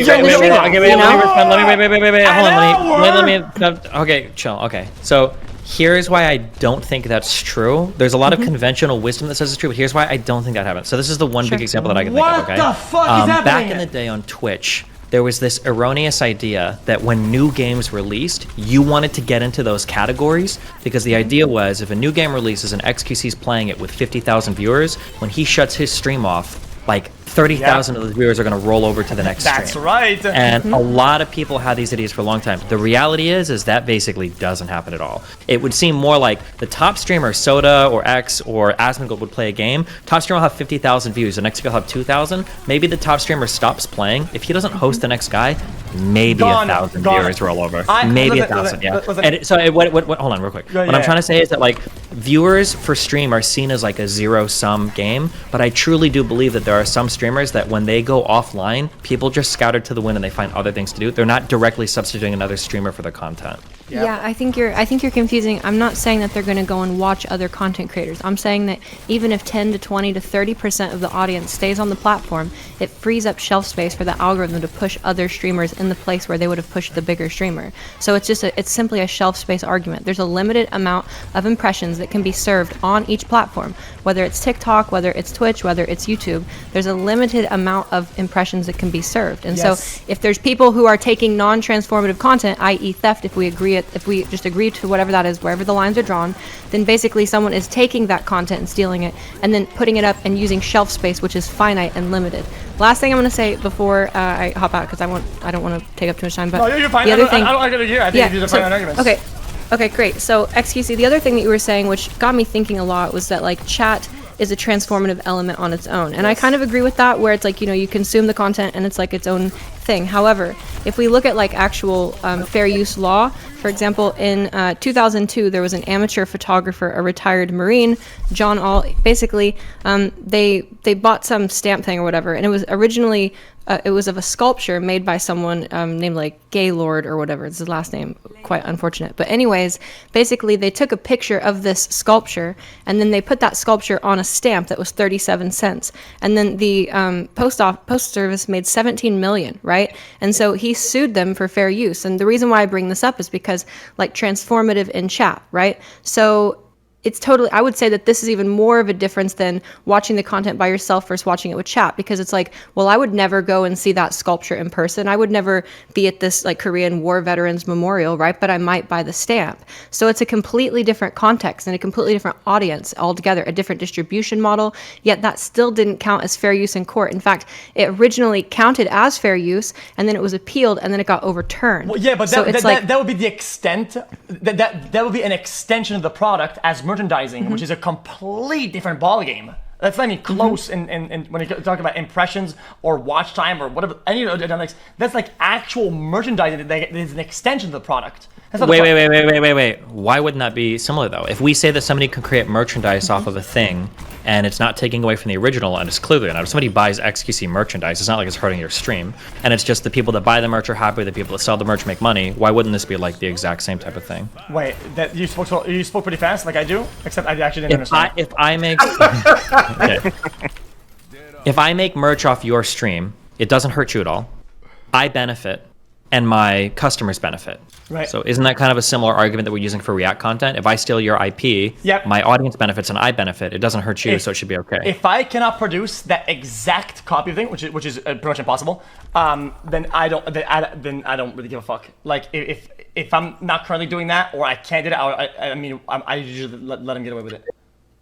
on, okay, chill, okay. So here's why I don't think that's true. There's a lot of conventional wisdom that says it's true, but here's why I don't think that happens. So this is the one big example that I can think of, okay? What the fuck is happening? Back in the day on Twitch, there was this erroneous idea that when new games released, you wanted to get into those categories because the idea was if a new game releases and XQC's playing it with 50,000 viewers, when he shuts his stream off, like 30,000 of those viewers are going to roll over to the next stream. That's right. And a lot of people had these ideas for a long time. The reality is that basically doesn't happen at all. It would seem more like the top streamer, Soda or X or Asmongold, would play a game. Top streamer will have 50,000 views. The next guy will have 2,000. Maybe the top streamer stops playing. If he doesn't host the next guy, maybe 1,000 viewers roll over. Maybe 1,000, yeah. And so hold on real quick. What I'm trying to say is that like viewers for stream are seen as like a zero-sum game, but I truly do believe that there are some streamers that when they go offline, people just scatter to the wind and they find other things to do. They're not directly substituting another streamer for their content. Yep. Yeah, I think you're confusing. I'm not saying that they're going to go and watch other content creators. I'm saying that even if 10 to 20 to 30% of the audience stays on the platform, it frees up shelf space for the algorithm to push other streamers in the place where they would have pushed the bigger streamer. So it's simply a shelf space argument. There's a limited amount of impressions that can be served on each platform, whether it's TikTok, whether it's Twitch, whether it's YouTube. There's a limited amount of impressions that can be served. And so if there's people who are taking non-transformative content, i.e. theft, if we just agree to whatever that is, wherever the lines are drawn, then basically someone is taking that content and stealing it and then putting it up and using shelf space, which is finite and limited. Last thing I'm going to say before I hop out, because I don't want to take up too much time. But no, you're fine. The other thing, I don't like it here. I think these are fine arguments. Okay, great. So XQC, the other thing that you were saying, which got me thinking a lot, was that like chat is a transformative element on its own. And I kind of agree with that, where it's like, you know, you consume the content and it's like its own thing. However, if we look at like actual fair use law, for example, in 2002, there was an amateur photographer, a retired Marine, John All. Basically, they bought some stamp thing or whatever, and it was originally it was of a sculpture made by someone named like Gaylord or whatever. It's his last name, quite unfortunate. But anyways, basically they took a picture of this sculpture and then they put that sculpture on a stamp that was 37 cents. And then the post service made 17 million, right? And so he sued them for fair use. And the reason why I bring this up is because like transformative in chat, right? So it's totally, I would say that this is even more of a difference than watching the content by yourself versus watching it with chat, because it's like, well, I would never go and see that sculpture in person. I would never be at this like Korean War Veterans Memorial, right? But I might buy the stamp. So it's a completely different context and a completely different audience altogether, a different distribution model, yet that still didn't count as fair use in court. In fact, it originally counted as fair use and then it was appealed and then it got overturned. Well, yeah, but that would be the extent, that would be an extension of the product as merchandising, which is a complete different ballgame. That's not even close. And when you talk about impressions or watch time or whatever, any of the dynamics, that's like actual merchandising. That is an extension of the product. Wait. Why wouldn't that be similar though? If we say that somebody can create merchandise off of a thing, and it's not taking away from the original, and it's clearly not. If somebody buys XQC merchandise, it's not like it's hurting your stream, and it's just the people that buy the merch are happy, the people that sell the merch make money. Why wouldn't this be like the exact same type of thing? Wait, that you spoke pretty fast, like I do, except I actually didn't understand. If I make okay. If I make merch off your stream, it doesn't hurt you at all. I benefit, and my customers benefit. Right. So isn't that kind of a similar argument that we're using for React content? If I steal your IP, my audience benefits and I benefit. It doesn't hurt you, so it should be okay. If I cannot produce that exact copy of thing, which is pretty much impossible, then I don't really give a fuck. Like if I'm not currently doing that or I can't do it, I usually let them get away with it.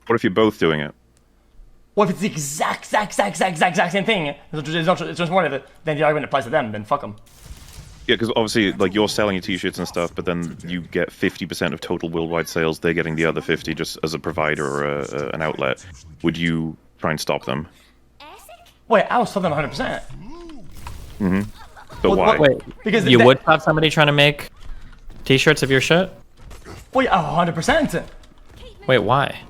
What if you're both doing it? Well, if it's the exact same thing, it's transformative, then the argument applies to them. Then fuck them. Yeah, because obviously, like, you're selling your t-shirts and stuff, but then you get 50% of total worldwide sales. They're getting the other 50 just as a provider or an outlet. Would you try and stop them? Wait, I would stop them 100%. Mm-hmm. But why? Wait, because you would stop somebody trying to make t-shirts of your shit? Wait, 100%. Wait, why?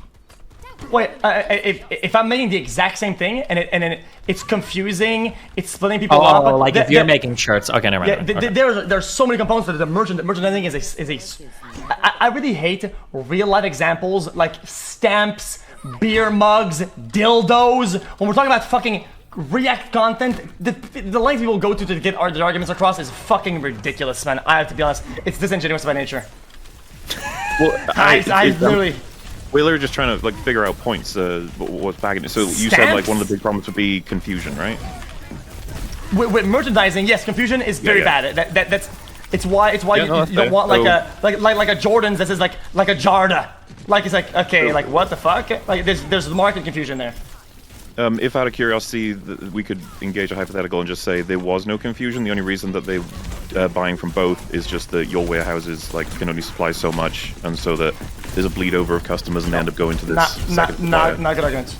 Wait, if I'm making the exact same thing and it's confusing, it's splitting people up. Oh, like if you're making shirts. Okay, never mind. Yeah, there's so many components that the merchandising is I really hate real life examples like stamps, beer mugs, dildos. When we're talking about fucking React content, the length people go to get their arguments across is fucking ridiculous, man. I have to be honest, it's disingenuous by nature. Well, I literally. We're literally just trying to like figure out points. What's bagging it? So you said like one of the big problems would be confusion, right? With merchandising, yes, confusion is very bad. It's why you don't want like a Jordans that says like a Jarda. Like it's like okay, like what the fuck? Like there's market confusion there. If out of curiosity we could engage a hypothetical and just say there was no confusion, the only reason that they buying from both is just that your warehouses like can only supply so much, and so that there's a bleed over of customers and they end up going to this not good argument.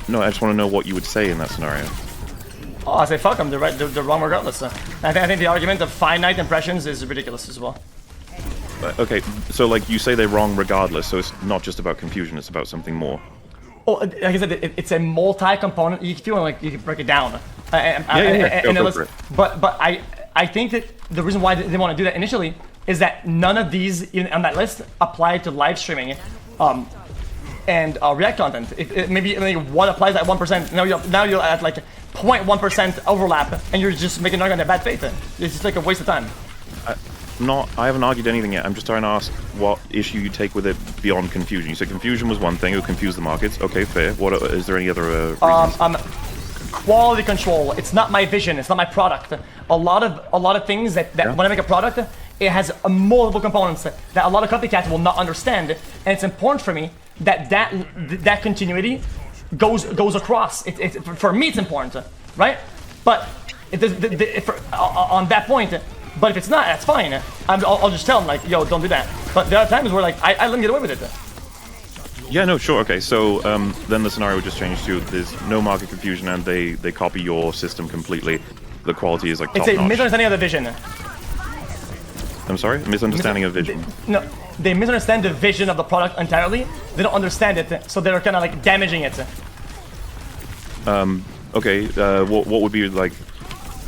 No, I just want to know what you would say in that scenario. Oh, I say fuck them. They're right. They're wrong regardless. I think the argument of finite impressions is ridiculous as well. Okay, so like you say they're wrong regardless, so it's not just about confusion; it's about something more. Oh, like I said, it's a multi-component. You feel like you can break it down. But I think that the reason why they want to do that initially is that none of these on that list apply to live streaming, and React content. Maybe one applies at 1%. Now you're at like 0.1% overlap, and you're just making an argument of bad faith. It's just like a waste of time. haven't argued anything yet. I'm just trying to ask what issue you take with it beyond confusion. You said confusion was one thing; it would confuse the markets. Okay, fair. What is there any other reasons? Quality control. It's not my vision. It's not my product. A lot of things that when I make a product, it has multiple components that a lot of copycats will not understand, and it's important for me that continuity goes across. For me, it's important, right? But on that point. But if it's not, that's fine. I'll just tell them, like, yo, don't do that. But there are times where, like, I let them get away with it. Yeah, no, sure, okay. So then the scenario just changed to there's no market confusion and they copy your system completely. The quality is, like, top-notch. It's a misunderstanding of the vision. I'm sorry? Misunderstanding of vision. No, they misunderstand the vision of the product entirely. They don't understand it, so they're kind of, like, damaging it. Okay, what would be, like...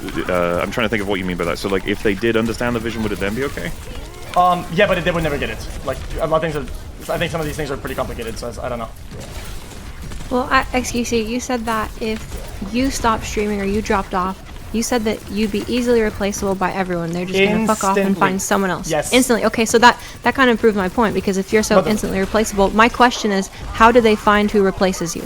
I'm trying to think of what you mean by that. So, like, if they did understand the vision, would it then be okay? Yeah, but they would never get it. Like, a lot of things I think some of these things are pretty complicated, so I don't know. Well, XQC, you said that if you stopped streaming or you dropped off, you said that you'd be easily replaceable by everyone. They're just going to fuck off and find someone else. Yes. Instantly. Okay, so that kind of proved my point, because if you're so instantly replaceable, my question is, how do they find who replaces you?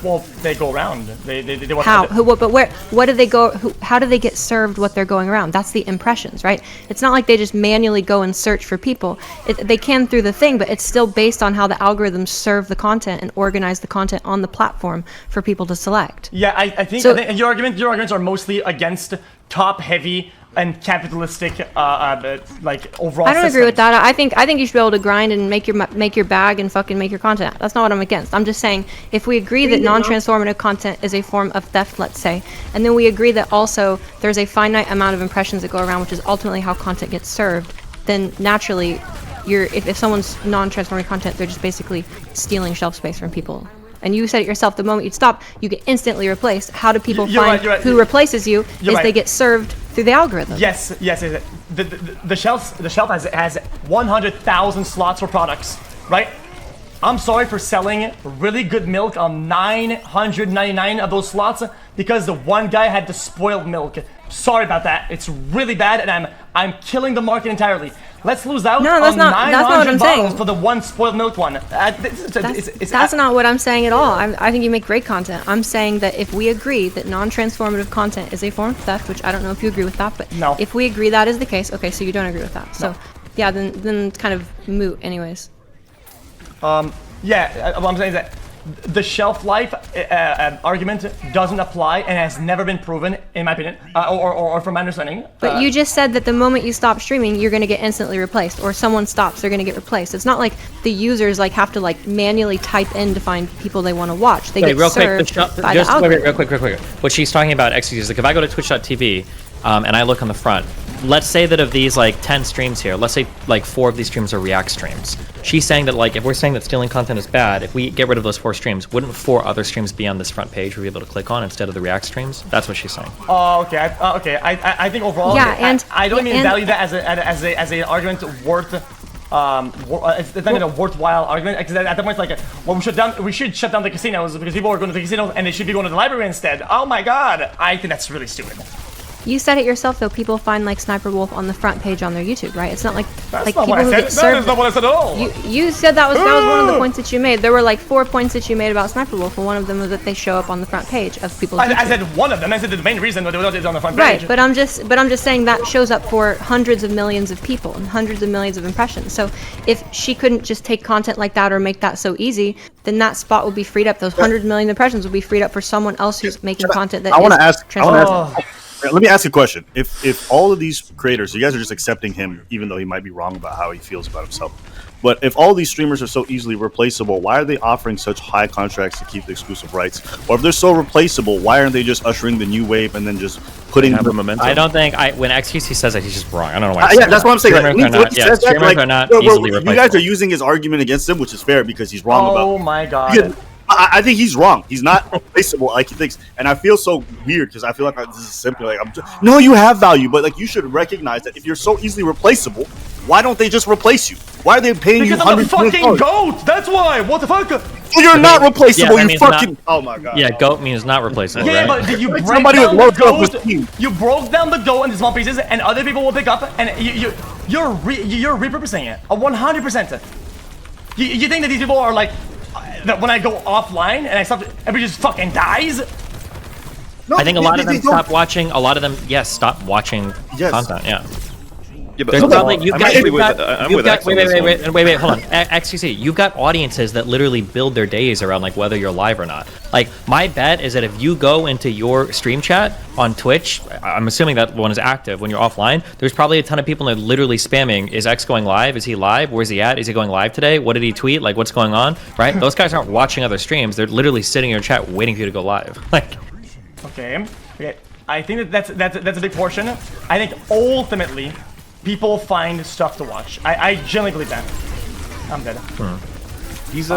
Well, they go around. They how? But where? What do they go? How do they get served what they're going around? That's the impressions, right? It's not like they just manually go and search for people. They can through the thing, but it's still based on how the algorithms serve the content and organize the content on the platform for people to select. Yeah, I think your arguments are mostly against top-heavy and capitalistic, like, overall. I don't systems. agree with that. I think you should be able to grind and make your bag and fucking make your content. That's not what I'm against. I'm just saying, if we agree that non-transformative content is a form of theft, let's say, and then we agree that also there's a finite amount of impressions that go around, which is ultimately how content gets served, then naturally, if someone's non-transformative content, they're just basically stealing shelf space from people. And you said it yourself, the moment you stop, you get instantly replaced. How do people find who replaces you? They get served through the algorithm. Yes. The shelf has 100,000 slots for products, right? I'm sorry for selling really good milk on 999 of those slots because the one guy had the spoiled milk. Sorry about that. It's really bad, and I'm killing the market entirely. Let's lose out on 900 bottles for the one spoiled milk one. That's not what I'm saying at all. I think you make great content. I'm saying that if we agree that non-transformative content is a form of theft, which I don't know if you agree with that, but if we agree that is the case, okay, so you don't agree with that. So, yeah, then it's kind of moot anyways. Yeah, what I'm saying is that the shelf life argument doesn't apply and has never been proven, in my opinion, or from my understanding. But you just said that the moment you stop streaming, you're going to get instantly replaced, or someone stops, they're going to get replaced. It's not like the users have to manually type in to find people they want to watch. They get served by the algorithm. Real quick. What she's talking about, excuse me, if I go to twitch.tv and I look on the front, let's say that of these 10 streams here, let's say 4 of these streams are React streams. She's saying that if we're saying that stealing content is bad, if we get rid of those 4 streams, wouldn't 4 other streams be on this front page we'll be able to click on instead of the React streams? That's what she's saying. Oh, okay. I think overall, I don't even value that as an argument worth. It's not even a worthwhile argument because at that point, it's well, we should shut down the casinos because people are going to the casinos and they should be going to the library instead. Oh my god, I think that's really stupid. You said it yourself, though. People find Sniper Wolf on the front page on their YouTube, right? It's not like people who get served. That is not what I said at all. You said that was one of the points that you made. There were 4 points that you made about Sniper Wolf, and one of them was that they show up on the front page of people's YouTube. I said one of them. I said the main reason that they were on the front page. Right, but I'm just saying that shows up for hundreds of millions of people and hundreds of millions of impressions. So if she couldn't just take content like that or make that so easy, then that spot would be freed up. Those 100 million impressions would be freed up for someone else who's making content that let me ask a question. If all of these creators, you guys are just accepting him, even though he might be wrong about how he feels about himself, but if all these streamers are so easily replaceable, why are they offering such high contracts to keep the exclusive rights? Or if they're so replaceable, why aren't they just ushering the new wave and then just putting the momentum? I don't think when XQC says that, he's just wrong. I don't know why. Yeah, that's what I'm saying. Streamers are not easily replaceable. You guys are using his argument against him, which is fair because he's wrong about. Oh my god. I think he's wrong. He's not replaceable like he thinks, and I feel so weird because I feel like this is simply no, you have value, but you should recognize that if you're so easily replaceable, why don't they just replace you? Why are they paying you $100 million? Because I'm the fucking GOAT. That's why. What the fuck? You're not replaceable. that You means fucking. not- Oh my god. Yeah, goat means not replaceable, Yeah, right? but did you break somebody down with the low goat? self-esteem. You broke down the goat into small pieces, and other people will pick up, and you're repurposing it 100%. You think that these people are like that when I go offline and I stop, everybody just fucking dies? No, I think a lot of them they don't- stop watching. A lot of them, yes, stop watching Yes. content. Yeah. Yeah, but There's probably you've got wait, hold on. XQC, you've got audiences that literally build their days around like whether you're live or not. Like my bet is that if you go into your stream chat on Twitch, I'm assuming that one is active when you're offline. There's probably a ton of people that are literally spamming. Is X going live? Is he live? Where's he at? Is he going live today? What did he tweet? Like what's going on? Right? Those guys aren't watching other streams. They're literally sitting in your chat waiting for you to go live. Like. Okay. I think that's a big portion. I think ultimately, people find stuff to watch. I genuinely believe that. I'm dead. He's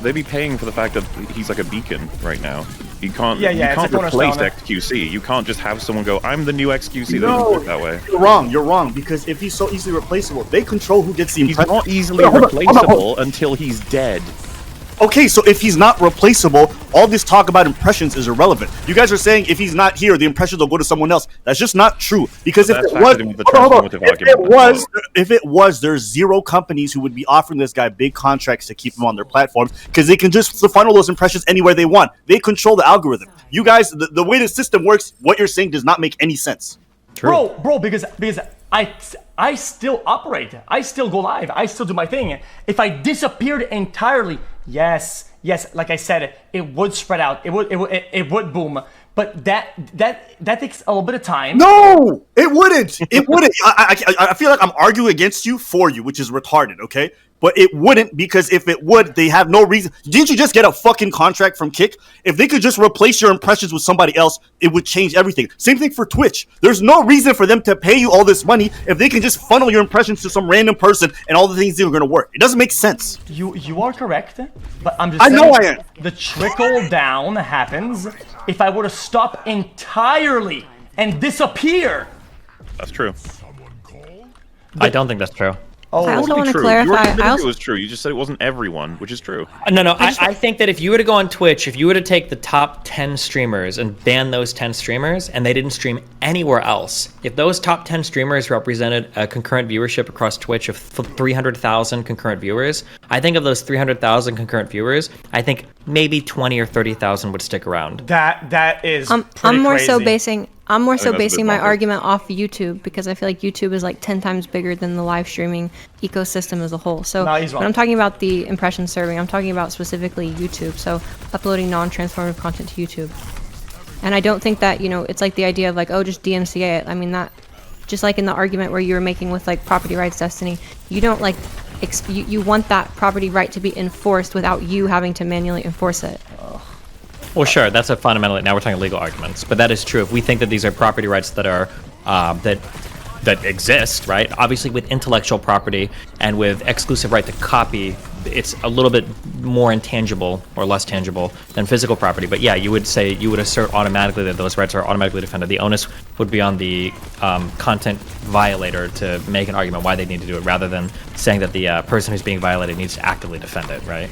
they be paying for the fact that he's like a beacon right now. You can't Yeah, you it's can't a replace cornerstone. XQC. You can't just have someone go, I'm the new XQC. No, Doesn't work that way. You're wrong. Because if he's so easily replaceable, they control who gets the He's impression. not easily Hold on, hold on, hold on. replaceable until he's dead. Okay, so if he's not replaceable, all this talk about impressions is irrelevant. You guys are saying if he's not here, the impressions will go to someone else. That's just not true. Because if That's it was, factored into the hold on. transformative argument. If it was, there's zero companies who would be offering this guy big contracts to keep him on their platforms because they can just funnel those impressions anywhere they want. They control the algorithm. You guys, the way the system works, what you're saying does not make any sense. True. Bro, because I still operate. I still go live. I still do my thing. If I disappeared entirely, yes, like I said, it would spread out. It would boom. But that takes a little bit of time. No, it wouldn't. It wouldn't. I feel like I'm arguing against you for you, which is retarded, okay? But it wouldn't, because if it would, they have no reason. Didn't you just get a fucking contract from Kick? If they could just replace your impressions with somebody else, it would change everything. Same thing for Twitch. There's no reason for them to pay you all this money if they can just funnel your impressions to some random person and all the things that are going to work. It doesn't make sense. You are correct, but I'm just saying, know I am. The trickle down happens if I were to stop entirely and disappear. That's true. I don't think that's true. I also want to True. clarify. You I admitted also it was true. You just said it wasn't everyone, which is true. No. I think that if you were to go on Twitch, if you were to take the top 10 streamers and ban those 10 streamers and they didn't stream anywhere else, if those top 10 streamers represented a concurrent viewership across Twitch of 300,000 concurrent viewers, I think of those 300,000 concurrent viewers, I think maybe 20 or 30,000 would stick around. That is I'm pretty more crazy. so basing that's a bit basing my bonkers. argument off YouTube, because I feel like YouTube is like 10 times bigger than the live streaming ecosystem as a whole. So No, he's wrong. when I'm talking about the impression serving, I'm talking about specifically YouTube. So uploading non-transformative content to YouTube. And I don't think that, it's like the idea of like, oh, just DMCA it. I mean, that just like in the argument where you were making with like property rights Destiny, you don't like you want that property right to be enforced without you having to manually enforce it. Well, sure, that's a fundamentally, now we're talking legal arguments, but that is true. If we think that these are property rights that are, that exist, right? Obviously with intellectual property and with exclusive right to copy, it's a little bit more intangible or less tangible than physical property. But yeah, you would assert automatically that those rights are automatically defended. The onus would be on the content violator to make an argument why they need to do it, rather than saying that the person who's being violated needs to actively defend it, right?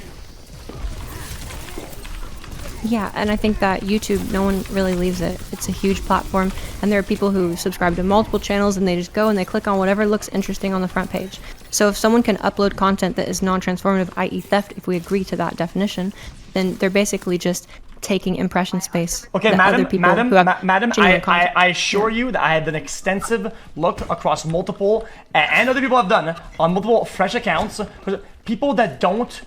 Yeah, and I think that YouTube, no one really leaves it. It's a huge platform, and there are people who subscribe to multiple channels, and they just go and they click on whatever looks interesting on the front page. So if someone can upload content that is non-transformative, i.e. theft, if we agree to that definition, then they're basically just taking impression space. Okay, that madam, other people who have genuine content. I assure you that I had an extensive look across multiple, and other people have done, on multiple fresh accounts. People that don't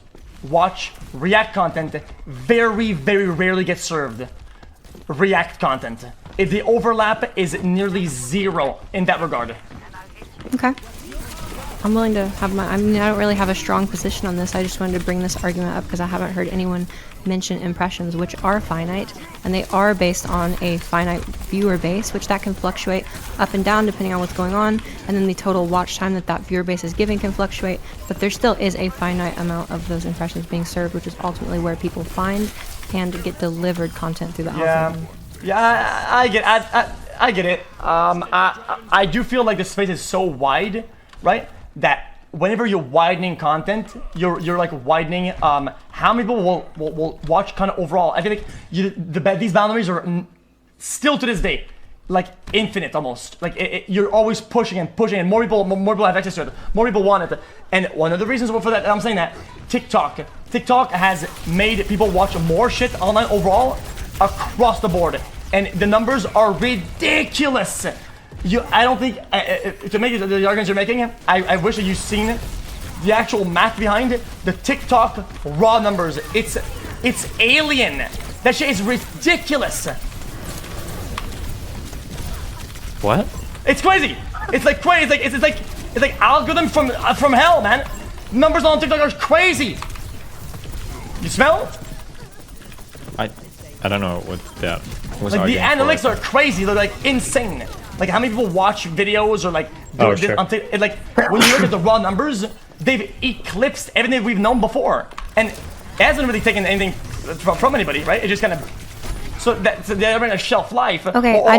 watch React content very, very rarely get served React content. The overlap is nearly zero in that regard. Okay. I'm willing to have I don't really have a strong position on this. I just wanted to bring this argument up because I haven't heard anyone mention impressions, which are finite, and they are based on a finite viewer base, which that can fluctuate up and down depending on what's going on, and then the total watch time that viewer base is giving can fluctuate, but there still is a finite amount of those impressions being served, which is ultimately where people find and get delivered content through the algorithm. Yeah, I get it. I do feel like the space is so wide, right, that whenever you're widening content, you're like widening how many people will watch kind of overall. I feel like these boundaries are still to this day like infinite almost. Like you're always pushing and more people have access to it, more people want it. And one of the reasons for that, I'm saying that TikTok has made people watch more shit online overall across the board, and the numbers are ridiculous. I don't think to make the arguments you're making, I wish that you've seen the actual math behind it. The TikTok raw numbers, it's alien. That shit is ridiculous. What? It's crazy. It's like crazy. It's like algorithm from hell, man. Numbers on TikTok are crazy. You smell? I don't know what that was. Like the analytics are crazy. They're like insane. Like how many people watch videos or like sure. like when you look at the raw numbers, they've eclipsed everything we've known before, and it hasn't really taken anything from anybody, right? It just kind of they're in a shelf life. Okay, I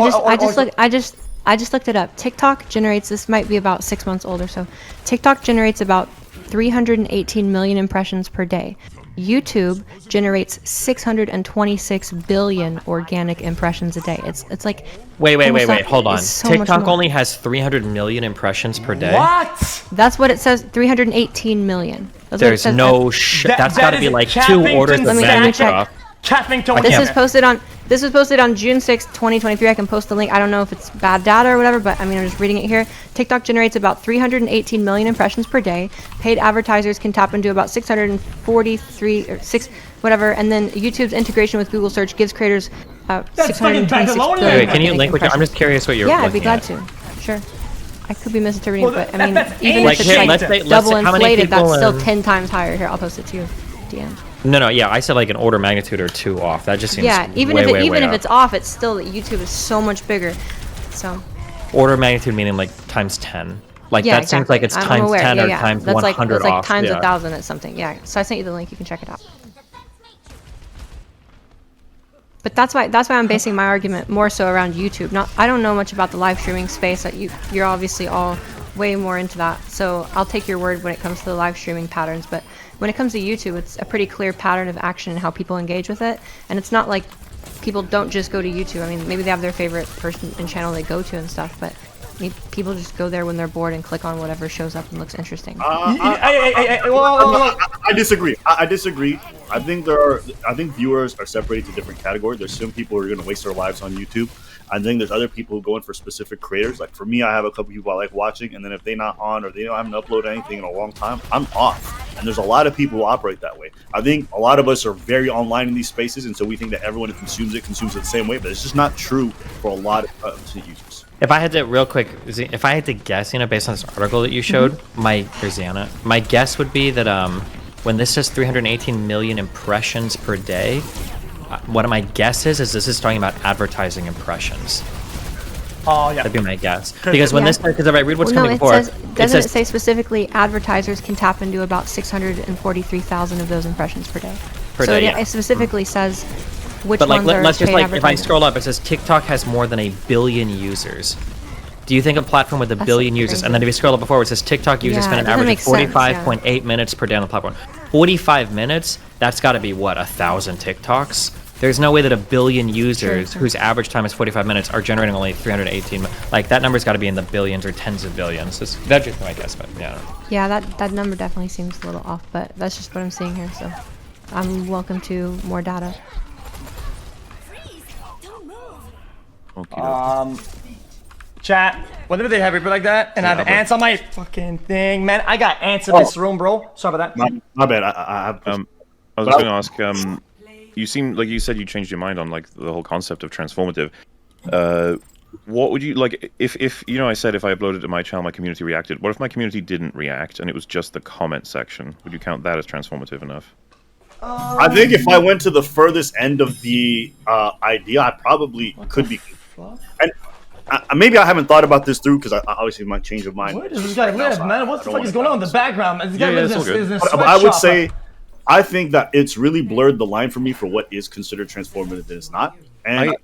just looked it up. TikTok generates, this might be about 6 months old or so. TikTok generates about 318 million impressions per day. YouTube generates 626 billion organic impressions a day. It's like wait, hold on. So TikTok only has 300 million impressions per day. What? That's what it says. 318 million. That's There's no that's got to be like 2 orders of magnitude. This was posted on June 6, 2023. I can post the link. I don't know if it's bad data or whatever, but I mean, I'm just reading it here. TikTok generates about 318 million impressions per day. Paid advertisers can tap into about 643 or 6 whatever, and then YouTube's integration with Google Search gives creators 626 billion. Wait, can you link what I'm just curious what you're Yeah, I'd be glad to. Sure. I could be misinterpreting, but I mean, even if it's like double inflated, that's still 10 times higher. Here, I'll post it to you, DM. No, yeah, I said like an order magnitude or 2 off. That just seems even if it's off, it's still that YouTube is so much bigger. So order of magnitude meaning like times 10. Like yeah, that exactly. seems like it's times 10 or times that's 100 that's like off. times 1,000 at something. Yeah. So I sent you the link. You can check it out. But that's why I'm basing my argument more so around YouTube. I don't know much about the live streaming space. You're obviously all way more into that. So I'll take your word when it comes to the live streaming patterns. But when it comes to YouTube, it's a pretty clear pattern of action and how people engage with it. And it's not like people don't just go to YouTube. I mean, maybe they have their favorite person and channel they go to and stuff, but people just go there when they're bored and click on whatever shows up and looks interesting. I disagree. I disagree. I think viewers are separated to different categories. There's some people who are going to waste their lives on YouTube. I think there's other people who go in for specific creators. Like for me, I have a couple people I like watching, and then if they're not on or they haven't uploaded anything in a long time, I'm off. And there's a lot of people who operate that way. I think a lot of us are very online in these spaces, and so we think that everyone who consumes it the same way, but it's just not true for a lot of users. If I had to, real quick, if I had to guess, based on this article that you showed, my guess would be that when this says 318 million impressions per day, one of my guesses is this is talking about advertising impressions. Oh yeah, that'd be my guess. Because when because if I read what's coming before, doesn't it say specifically advertisers can tap into about 643,000 of those impressions per day? It specifically says which ones are let's just paid if I scroll up, it says TikTok has more than 1 billion users. Do you think a platform with 1 billion users, and then if you scroll up before, it says TikTok users spend an average of 45.8 minutes per day on the platform. 45 minutes? That's got to be, what, 1,000 TikToks? There's no way that 1 billion users, whose average time is 45 minutes, are generating only 318. Like, that number's got to be in the billions or tens of billions. That's just my guess, but yeah. Yeah, that number definitely seems a little off, but that's just what I'm seeing here, so I'm welcome to more data. Chat, whenever they have people like that, and I have ants on my fucking thing, man, I got ants in this room, bro. Sorry about that. My bad. I was going to ask. You seem like you said you changed your mind on like the whole concept of transformative. What would you like if I said if I uploaded to my channel, my community reacted? What if my community didn't react and it was just the comment section? Would you count that as transformative enough? I think if I went to the furthest end of the idea, I probably could be. And maybe I haven't thought about this through because I obviously might change of mind. Where does this guy live, man? What the fuck is going on in the background? This guy lives in a sweatshop. I would say, I think that it's really blurred the line for me for what is considered transformative and is not. And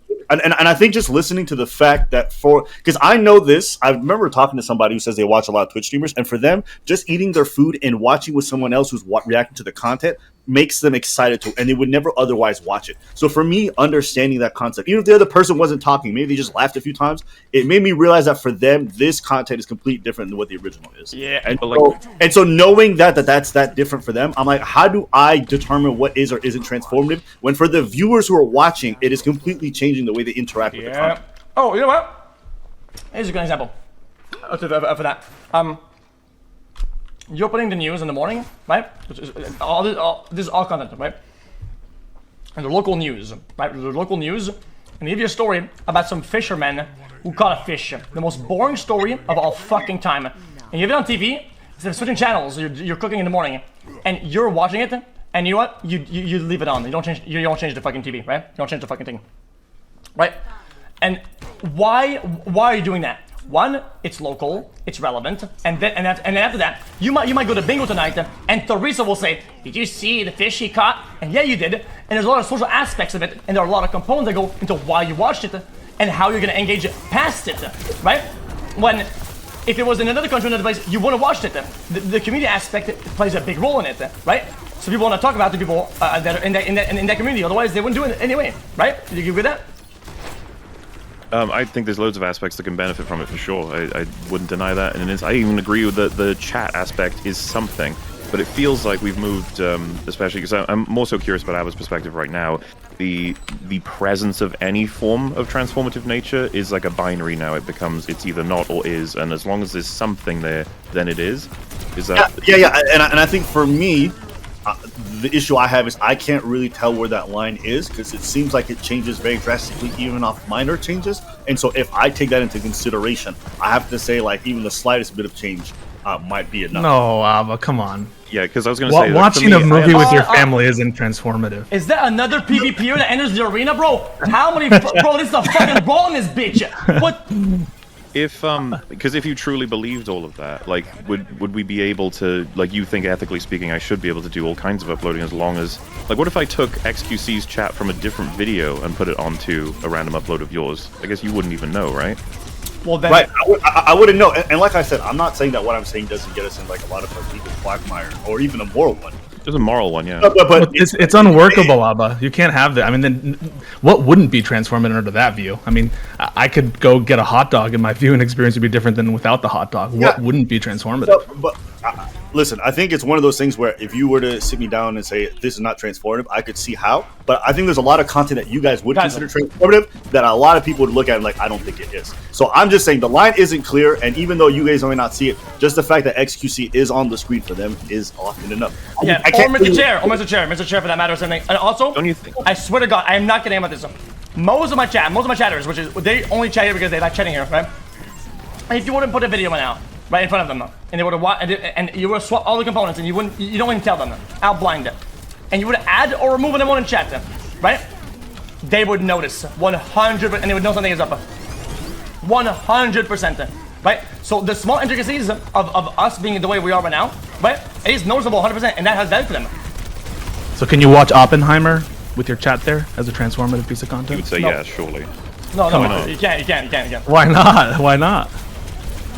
And I think just listening to the fact that because I know this, I remember talking to somebody who says they watch a lot of Twitch streamers, and for them, just eating their food and watching with someone else who's reacting to the content makes them excited to, and they would never otherwise watch it. So for me, understanding that concept, even if the other person wasn't talking, maybe they just laughed a few times, it made me realize that for them, this content is completely different than what the original is. Yeah. And so knowing that's that different for them, I'm like, how do I determine what is or isn't transformative when for the viewers who are watching, it is completely changing the way they interact with the content. Oh, you know what? Here's a good example for that. You're putting the news in the morning, right? This is all content, right? And the local news, right? The local news, and they give you a story about some fishermen who caught a fish. The most boring story of all fucking time. And you have it on TV, instead of switching channels, you're cooking in the morning, and you're watching it, and you know what? You leave it on. You don't change the fucking TV, right? You don't change the fucking thing, right? And why are you doing that? One, it's local, it's relevant, and then after that, you might go to bingo tonight, and Teresa will say, "Did you see the fish he caught?" And yeah, you did. And there's a lot of social aspects of it, and there are a lot of components that go into why you watched it and how you're gonna engage past it, right? When if it was in another country, another place, you wouldn't have watched it. The community aspect plays a big role in it, right? So people want to talk about the people that are in that community. Otherwise, they wouldn't do it anyway, right? You agree with that? I think there's loads of aspects that can benefit from it for sure. I wouldn't deny that, and I even agree with the chat aspect is something. But it feels like we've moved, especially because I'm more so curious about Aba's perspective right now. The presence of any form of transformative nature is like a binary now. It's either not or is, and as long as there's something there, then it is. Is that? Yeah. And I think for me, the issue I have is I can't really tell where that line is because it seems like it changes very drastically even off minor changes. And so if I take that into consideration, I have to say like even the slightest bit of change might be enough. No, Aba, come on. Yeah, because I was going to say watching a movie with your family isn't transformative. Is that another PvPer that enters the arena, bro? How many? Bro, this is a fucking brawl in this bitch. What? Because if you truly believed all of that, like, would we be able to, like, you think ethically speaking, I should be able to do all kinds of uploading as long as, like, what if I took XQC's chat from a different video and put it onto a random upload of yours? I guess you wouldn't even know, right? Well, then, right, I wouldn't know. And like I said, I'm not saying that what I'm saying doesn't get us in like a lot of a legal quagmire or even a moral one. There's a moral one, yeah. But it's unworkable, Aba. You can't have that. I mean, then what wouldn't be transformative under that view? I mean, I could go get a hot dog, and my viewing experience would be different than without the hot dog. What wouldn't be transformative? So, but listen, I think it's one of those things where if you were to sit me down and say this is not transformative, I could see how. But I think there's a lot of content that you guys would consider transformative that a lot of people would look at and like, I don't think it is. So I'm just saying the line isn't clear, and even though you guys may not see it, just the fact that XQC is on the screen for them is often enough. Yeah, or Mr. Chair for that matter or something. And also, don't you think? I swear to God, I am not kidding about this. Most of my chatters, which is they only chat here because they like chatting here, right? And if you wouldn't put a video in out right in front of them, and they would have and you would have swapped all the components, and you don't even tell them, out blind it, and you would add or remove them in chat, right? They would notice 100%, and they would know something is up. 100%, right? So the small intricacies of us being the way we are right now, right? It is noticeable 100%, and that has value for them. So can you watch Oppenheimer with your chat there as a transformative piece of content? You would say yes, surely. No, you can't. Why not? Why not?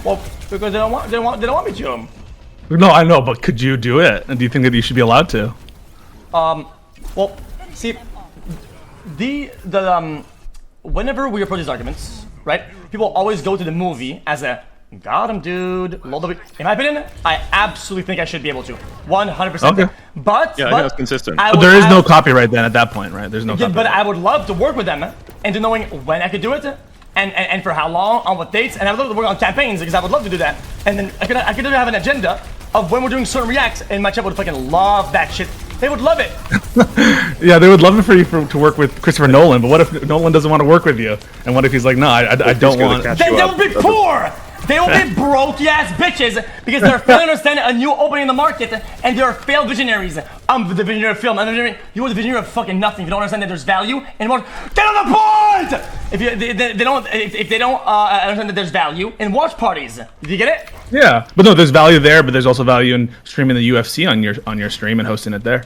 Well, because they don't want me to. No, I know, but could you do it? And do you think that you should be allowed to? Well, see, whenever we approach these arguments, right? People always go to the movie as a got him, dude. In my opinion, I absolutely think I should be able to. 100%. Okay. But I think it's consistent. But there is no copyright then at that point, right? There's no copyright. But I would love to work with them into knowing when I could do it and for how long, on what dates, and I would love to work on campaigns because I would love to do that. And then I could have an agenda of when we're doing certain reacts, and my chat would fucking love that shit. They would love it. Yeah, they would love it for you to work with Christopher Nolan, but what if Nolan doesn't want to work with you? And what if he's like, no, I don't want... Then they would be poor! They will be broke-ass bitches because they're failing to understand a new opening in the market and they're failed visionaries. I'm the visionary of film. You are the visionary of fucking nothing. If you don't understand that there's value in more, get on the point! If they don't understand that there's value in watch parties. Did you get it? Yeah, but no, there's value there, but there's also value in streaming the UFC on your stream and hosting it there.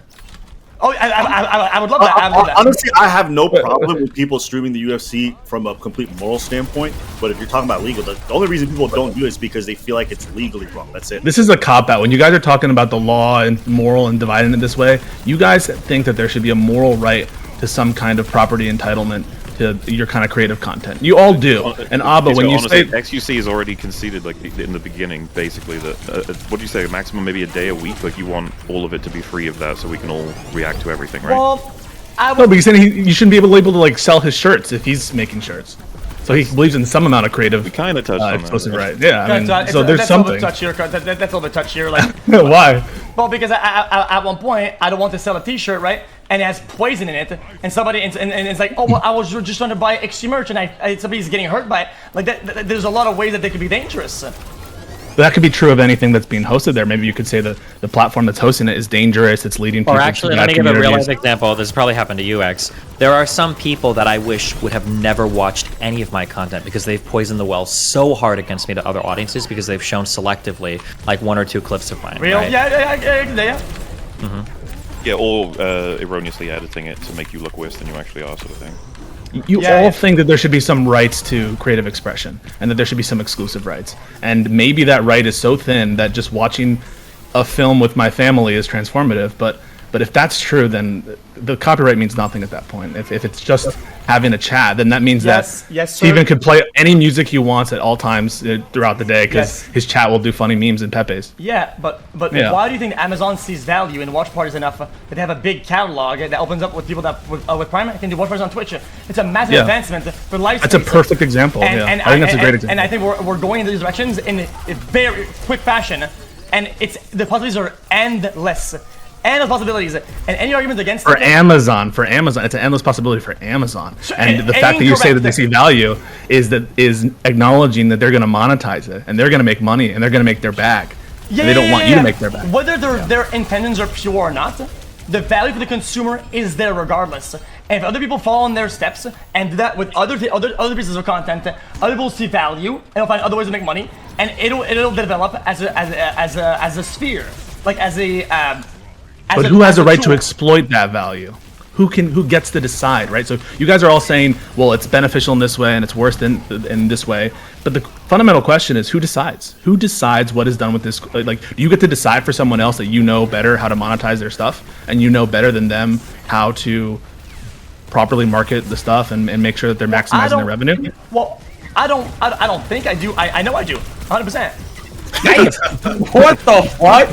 Oh, I would love that. I would love that. Honestly, I have no problem with people streaming the UFC from a complete moral standpoint. But if you're talking about legal, the only reason people don't do it is because they feel like it's legally wrong. That's it. This is a cop-out. When you guys are talking about the law and moral and dividing it this way, you guys think that there should be a moral right to some kind of property entitlement to your kind of creative content. You all do. And Aba, when you honestly, say XQC has already conceded, like in the beginning, basically that what do you say? Maximum maybe a day a week. Like you want all of it to be free of that, so we can all react to everything, right? Well, no, but he's saying you shouldn't be able to like sell his shirts if he's making shirts. So he believes in some amount of creative. We kind of touched on exclusive that. right? Yeah, I mean, so there's that's something. That's a little bit touchier. Like, why? Well, because at one point I don't want to sell a T-shirt, right? And it has poison in it, and somebody and it's like, oh well, I was just trying to buy XC merch, and somebody's getting hurt by it. Like that, there's a lot of ways that they could be dangerous. But that could be true of anything that's being hosted there. Maybe you could say that the platform that's hosting it is dangerous. It's leading people or actually, to let me give a real life example. This probably happened to you, X. There are some people that I wish would have never watched any of my content because they've poisoned the well so hard against me to other audiences because they've shown selectively like 1 or 2 clips of mine. Real? Right? Yeah. Yeah, or erroneously editing it to make you look worse than you actually are, sort of thing. You all think that there should be some rights to creative expression and that there should be some exclusive rights. And maybe that right is so thin that just watching a film with my family is transformative. But if that's true, then the copyright means nothing at that point. If it's just having a chat, then that means that Steven could play any music he wants at all times throughout the day because his chat will do funny memes and Pepe's. Yeah, but why do you think Amazon sees value in watch parties enough that they have a big catalog that opens up with people that with Prime can do watch parties on Twitch? It's a massive advancement for live streams. That's a perfect example. And I think that's a great example. And I think we're going in these directions in a very quick fashion, and the possibilities are endless. Endless possibilities, and any argument against for Amazon, it's an endless possibility for Amazon. And the fact that you say that they see value is acknowledging that they're going to monetize it and they're going to make money and they're going to make their bag. They don't want you to make their bag. Whether their intentions are pure or not, the value for the consumer is there regardless. And if other people follow in their steps and do that with other pieces of content, other people see value and they'll find other ways to make money, and it'll develop as a sphere, like as a. But who has a right to exploit that value? Who gets to decide, right? So you guys are all saying, well, it's beneficial in this way and it's worse than in this way. But the fundamental question is, who decides? Who decides what is done with this? Like, do you get to decide for someone else that you know better how to monetize their stuff, and you know better than them how to properly market the stuff and make sure that they're maximizing their revenue? Well, I don't think I do. I know I do, 100%. What the fuck?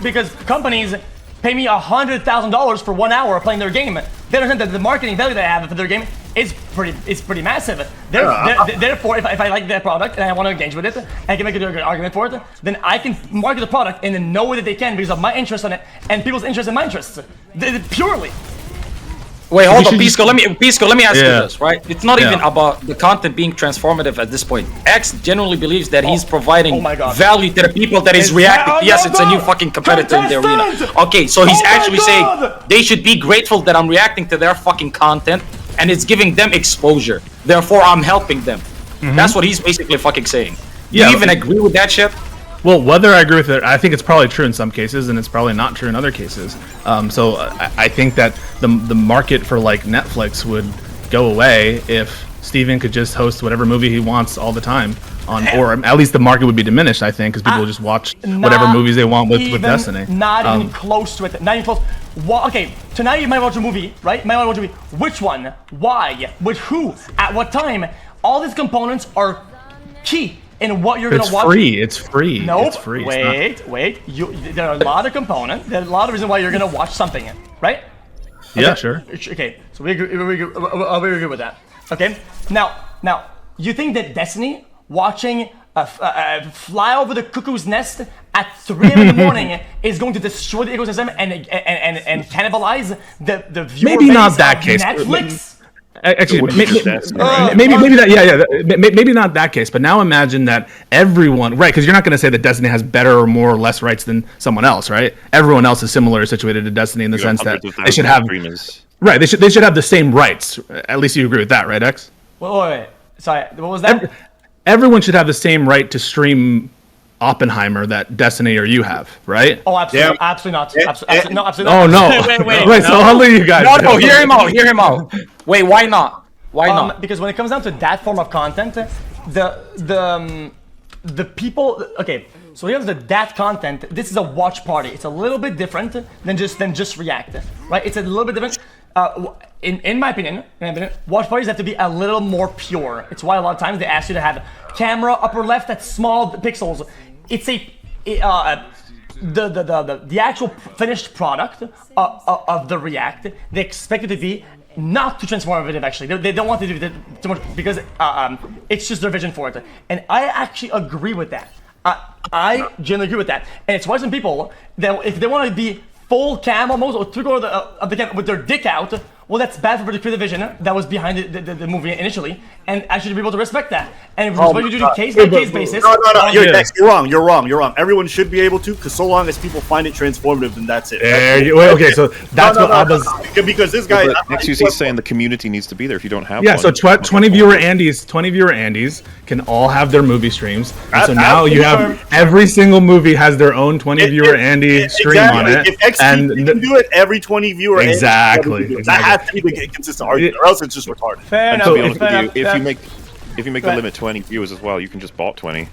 Because companies pay me $100,000 for 1 hour playing their game. They understand that the marketing value that I have for their game is pretty massive. Therefore, if I like their product and I want to engage with it, and I can make a good argument for it, then I can market the product in no way that they can because of my interest on it and people's interest in my interests. Purely. Wait, hold on, Pisco. Let me ask you this, right? It's not even about the content being transformative at this point. X genuinely believes that he's providing value to the people that he's reacting. Yes, it's a new fucking competitor in the arena. Okay, so he's actually saying they should be grateful that I'm reacting to their fucking content, and it's giving them exposure. Therefore, I'm helping them. That's what he's basically fucking saying. Do you even agree with that shit? Well, whether I agree with it, I think it's probably true in some cases, and it's probably not true in other cases. So I think that the market for like Netflix would go away if Steven could just host whatever movie he wants all the time on, or at least the market would be diminished. I think because people just watch whatever movies they want with Destiny. Not even close to it. Not even close. Okay, tonight you might watch a movie, right? Which one? Why? With who? At what time? All these components are key. In what you're gonna watch. It's free. Nope. It's free. Wait. There are a lot of components. There's a lot of reasons why you're gonna watch something, right? Okay. Yeah, sure. Okay, so we agree with that. Okay. Now, you think that Destiny watching fly over the cuckoo's nest at 3 in the morning is going to destroy the ecosystem and cannibalize the viewer maybe base not that of case. Netflix? Actually, maybe not that case. But now imagine that everyone, right? Because you're not going to say that Destiny has better or more or less rights than someone else, right? Everyone else is similar situated to Destiny in the sense that they should have, right? They should have the same rights. At least you agree with that, right, X? Wait. Sorry, what was that? Everyone should have the same right to stream Oppenheimer that Destiny or you have, right? Oh, absolutely, Yeah. absolutely not. Absolutely, no, absolutely Oh not. no! Wait, So only you guys. No, hear him out. Hear him out. Wait, why not? Why not? Because when it comes down to that form of content, the people. Okay, so here's that content. This is a watch party. It's a little bit different than just React, right? It's a little bit different. In my opinion, watch parties have to be a little more pure. It's why a lot of times they ask you to have camera upper left at small pixels. It's the actual finished product of the React. They expect it to be not too transformative. Actually, they don't want to do too much because it's just their vision for it. And I actually agree with that. I generally agree with that. And it's why some people that if they want to be full cam almost or 3/4 of the cam with their dick out, well, that's bad for the creative vision that was behind the movie initially, and I should be able to respect that. And when you do it case by case basis, no, you're wrong. Everyone should be able to, because so long as people find it transformative, then that's it. Okay, so that's what Aba's. Because this guy, XQC's saying the community needs to be there. If you don't have Yeah, one, so 20 viewer Andes can all have their movie streams. And so now you have every single movie has their own 20 viewer Andy stream on it. If XQC can do it, every 20 viewer exactly. That has to be the consistent argument, or else it's just retarded. Fair enough. to be honest with you, Fair if you make the limit 20 viewers as well, you can just bot 20.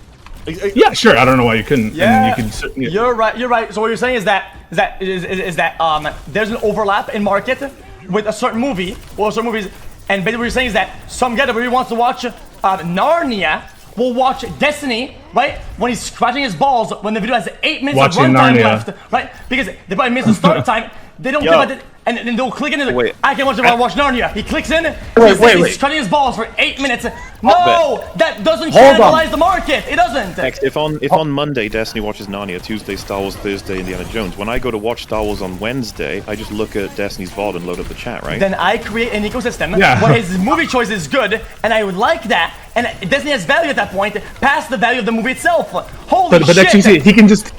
Yeah, sure. I don't know why you couldn't. Yeah, I mean, you can, you're right. You're right. So what you're saying is that there's an overlap in market with a certain movie or certain movies, and basically what you're saying is that some guy that really wants to watch Narnia will watch Destiny, right? When he's scratching his balls when the video has 8 minutes of runtime left, right? Because they probably missed the start time. They don't give a and then they'll click in and like, I can watch Narnia. He clicks in, he's scratching his balls for 8 minutes. No, that doesn't cannibalize the market. It doesn't. Next, if on Monday Destiny watches Narnia, Tuesday Star Wars, Thursday Indiana Jones, when I go to watch Star Wars on Wednesday, I just look at Destiny's VOD and load up the chat, right? Then I create an ecosystem where his movie choice is good, and I would like that, and Destiny has value at that point, past the value of the movie itself. Holy shit! But actually, he can just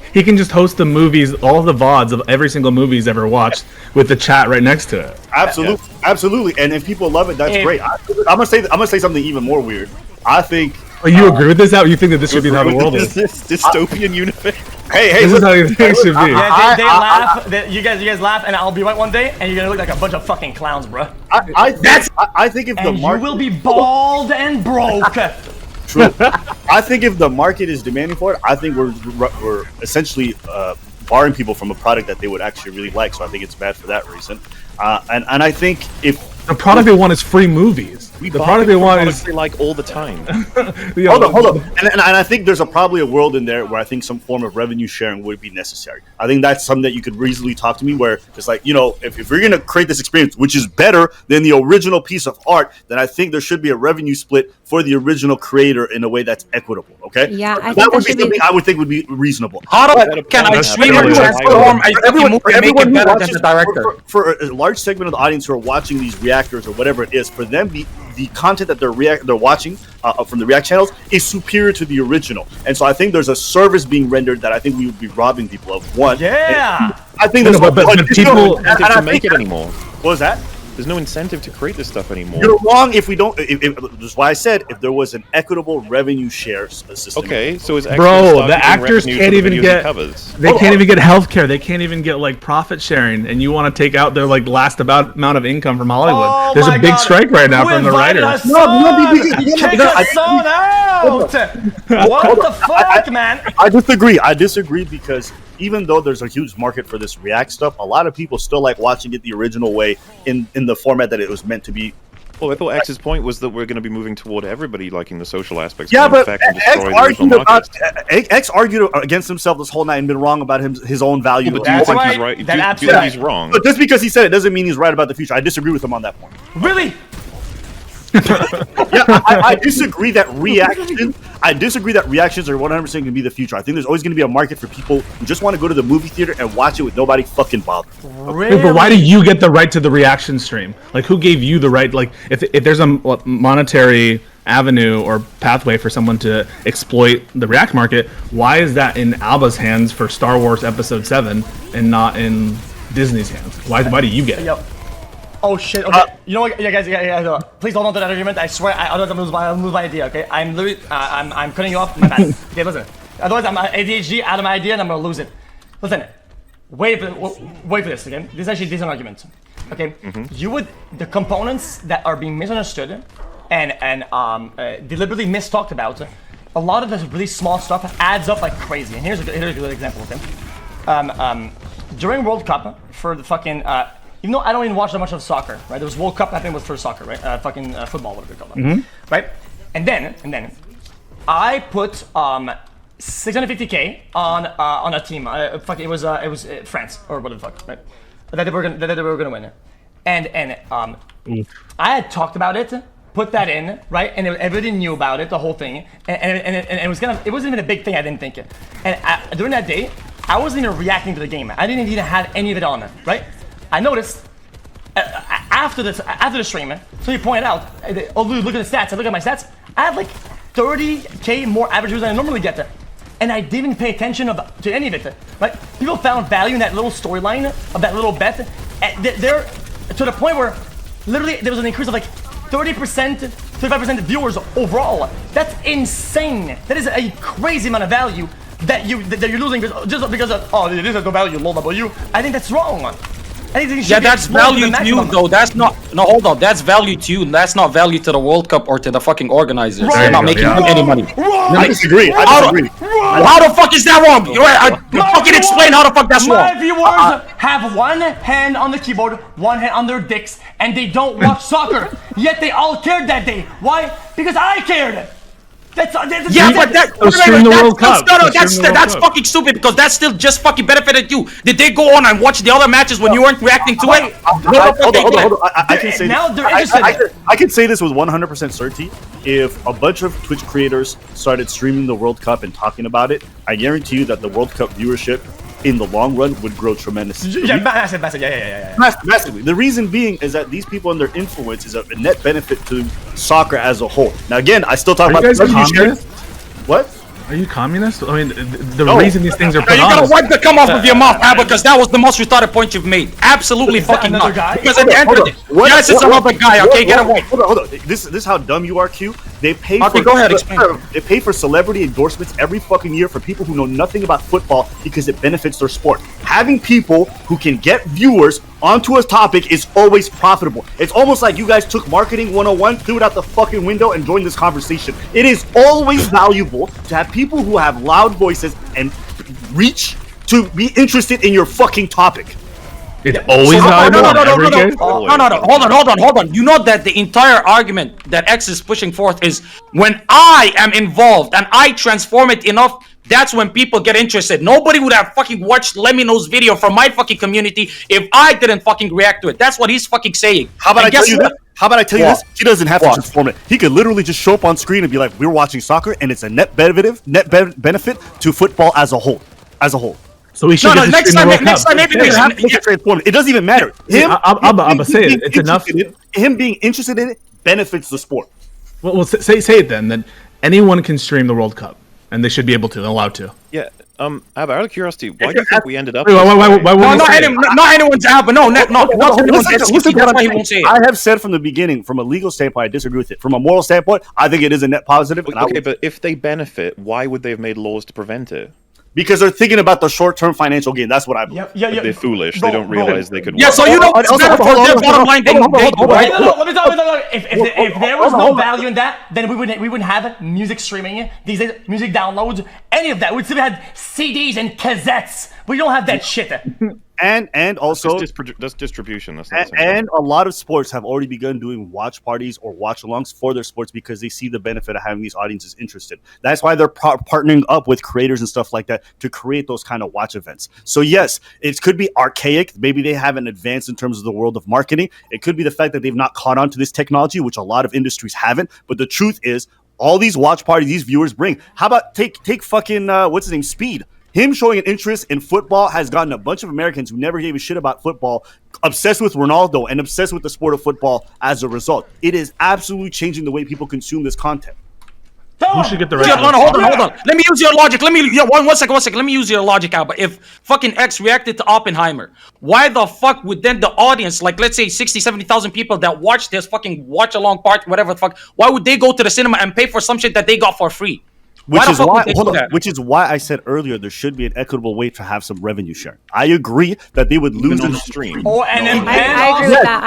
host the movies, all the VODs of every single movie he's ever watched, with the chat right next to it. Absolutely. And if people love it, that's great. I'm gonna say something even more weird. I think. Oh, you agree with this? How you think that this should be how the world is? This dystopian universe. Hey, this is how you think it should be. Yeah, they laugh. You guys laugh, and I'll be right one day, and you're gonna look like a bunch of fucking clowns, bro. I think if the market, you will be bald and broke. True. I think if the market is demanding for it, I think we're essentially barring people from a product that they would actually really like. So I think it's bad for that reason. And I think if the product they want is free movies. The product they want is they like all the time. Hold up. And I think there's probably a world in there where I think some form of revenue sharing would be necessary. I think that's something that you could reasonably talk to me where it's like, if you're going to create this experience, which is better than the original piece of art, then I think there should be a revenue split for the original creator in a way that's equitable, okay? Yeah, I think that would be something I would think would be reasonable. How can a streamer transform a movie and make it better than the director? For a large segment of the audience who are watching these reactors or whatever it is, for them, the content that they're watching from the React channels is superior to the original, and so I think there's a service being rendered that I think we would be robbing people of. One, I think there's but people can't make it anymore. What was that? There's no incentive to create this stuff anymore. You're wrong if we don't. That's why I said if there was an equitable revenue share system. Okay, so is the actors can't even get they can't even get healthcare. They can't even get like profit sharing, and you want to take out their like last amount of income from Hollywood. There's a big strike right now from the writers. Kick a son out! What the fuck, man? I disagree because even though there's a huge market for this React stuff, a lot of people still like watching it the original way in the format that it was meant to be. Well, I thought X's point was that we're going to be moving toward everybody liking the social aspects. Yeah, but X argued against himself this whole night and been wrong about his own value. But do you think he's right? Do you think he's wrong? But just because he said it doesn't mean he's right about the future. I disagree with him on that point. Really? I disagree that reactions are 100% going to be the future. I think there's always going to be a market for people who just want to go to the movie theater and watch it with nobody fucking bothered. Really? But why do you get the right to the reaction stream? Like, who gave you the right? Like, if there's a monetary avenue or pathway for someone to exploit the React market, why is that in Aba's hands for Star Wars Episode 7 and not in Disney's hands? Why do you get it? Yep. Oh shit! Okay, you know what? Yeah, guys, please hold on to that argument. I swear, otherwise I'm lose my idea. Okay, I'm literally, I'm cutting you off. My bad. Okay, listen. Otherwise, I'm ADHD out of my idea and I'm gonna lose it. Listen, wait for this, okay? This is actually a decent argument. Okay, the components that are being misunderstood and deliberately mistalked about, a lot of this really small stuff adds up like crazy. And here's a good example, okay? During World Cup, for the fucking, even though I don't even watch that much of soccer, right? There was World Cup, I think it was for soccer, right? Football, whatever you call it, right? And then, I put 650K on a team. It was France or whatever the fuck, right? That they were gonna win, and I had talked about it, put that in, right? And everybody knew about it, the whole thing, and it wasn't even a big thing. I didn't think it, and during that day, I wasn't even reacting to the game. I didn't even have any of it on, right? I noticed after the stream, so you pointed out, oh look at the stats. I look at my stats. I had like 30K more average views than I normally get. And I didn't pay attention to any of it, right? People found value in that little storyline of that little bet. They're to the point where literally there was an increase of like 30%, 35% viewers overall. That's insane. That is a crazy amount of value that you're losing just because of, oh, this is no value, lol, W. I think that's wrong. Yeah, that's value to you, though. That's not. No, hold on. That's value to you. That's not value to the World Cup or to the fucking organizers. They're not making any money. I disagree. How the fuck is that wrong? Fucking explain how the fuck that's wrong. My viewers have one hand on the keyboard, one hand on their dicks, and they don't watch soccer. Yet they all cared that day. Why? Because I cared. That's fucking stupid because that still just fucking benefited you. Did they go on and watch the other matches when you weren't reacting to it? Hold on. I can say this. I can say this with 100% certainty. If a bunch of Twitch creators started streaming the World Cup and talking about it, I guarantee you that the World Cup viewership in the long run would grow tremendously. Yeah, massive. Massively. The reason being is that these people and their influence is a net benefit to soccer as a whole. Now, again, I still talk about communist. What? Are you communist? I mean, the reason these things are put on. You gotta wipe the cum off of your mouth, Aba, because that was the most retarded point you've made. Absolutely fucking not. Because at the end of it, yes, it's another guy. Okay, get away. Hold on. This is how dumb you are, Q. They pay for. Go ahead, explain. They pay for celebrity endorsements every fucking year for people who know nothing about football because it benefits their sport. Having people who can get viewers onto a topic is always profitable. It's almost like you guys took marketing 101, threw it out the fucking window, and joined this conversation. It is always valuable to have people who have loud voices and reach to be interested in your fucking topic. It's always valuable. Hold on. You know that the entire argument that X is pushing forth is when I am involved and I transform it enough, that's when people get interested. Nobody would have fucking watched Lemino's video from my fucking community if I didn't fucking react to it. That's what he's fucking saying. How about I tell you this? He doesn't have to transform it. He could literally just show up on screen and be like, "We're watching soccer, and it's a net benefit to football as a whole." So we should next time maybe it doesn't even matter. I'm gonna say it. It's enough. Him being interested in it benefits the sport. Well, say it then. That anyone can stream the World Cup, and they should be able to, allowed to. Yeah. Aba, out of curiosity, why do you think we ended up? Not anyone's Aba. No, not anyone's. That's why he won't say it. I have said from the beginning, from a legal standpoint, I disagree with it. From a moral standpoint, I think it is a net positive. Okay, but if they benefit, why would they have made laws to prevent it? Because they're thinking about the short-term financial gain. That's what I believe. Yeah. They're foolish. They don't realize they could. Yeah, so you know, it's better for their bottom line. Let me talk. If there was no value in that, then we wouldn't have music streaming these days, music downloads, any of that. We'd still have CDs and cassettes. We don't have that shit. And also that's distribution. That's and a lot of sports have already begun doing watch parties or watch alongs for their sports because they see the benefit of having these audiences interested. That's why they're partnering up with creators and stuff like that to create those kind of watch events. So yes, it could be archaic. Maybe they haven't advanced in terms of the world of marketing. It could be the fact that they've not caught on to this technology, which a lot of industries haven't. But the truth is, all these watch parties these viewers bring. How about take fucking what's his name, Speed? Him showing an interest in football has gotten a bunch of Americans who never gave a shit about football obsessed with Ronaldo and obsessed with the sport of football as a result. It is absolutely changing the way people consume this content. Who should get the right? Hold on. Let me use your logic. One second. Let me use your logic out. But if fucking X reacted to Oppenheimer, why the fuck would then the audience, like let's say 60, 70,000 people that watch this fucking watch along party, whatever the fuck, why would they go to the cinema and pay for some shit that they got for free? Which is why I said earlier there should be an equitable way to have some revenue share. I agree that they would lose on the stream. Oh, I agree with that.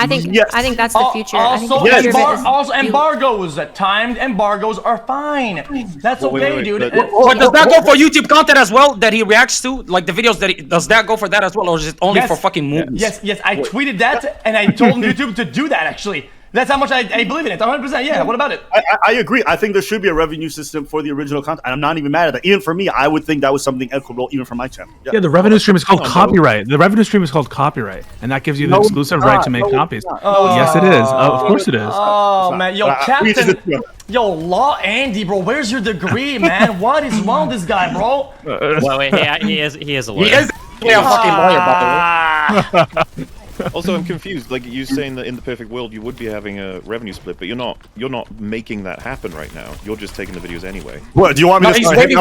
I think that's the future. Also, embargoes, timed embargoes are fine. That's okay, dude. But does that go for YouTube content as well that he reacts to, like the videos that does that go for that as well, or is it only for fucking movies? Yes. I tweeted that and I told YouTube to do that. Actually. That's how much I believe in it. 100%. Yeah. What about it? I agree. I think there should be a revenue system for the original content. I'm not even mad at that. Even for me, I would think that was something equitable, even for my channel. Yeah, the revenue stream is called copyright. The revenue stream is called copyright, and that gives you the exclusive right to make copies. Yes, it is. Of course it is. Oh man, yo, Captain. Yo, Law Andy, bro. Where's your degree, man? What is wrong with this guy, bro? Well, wait, he is a lawyer. He is a fucking lawyer, by the way. Also, I'm confused. Like you saying that in the perfect world you would be having a revenue split, but you're not making that happen right now. You're just taking the videos anyway. What do you want me to start? Do you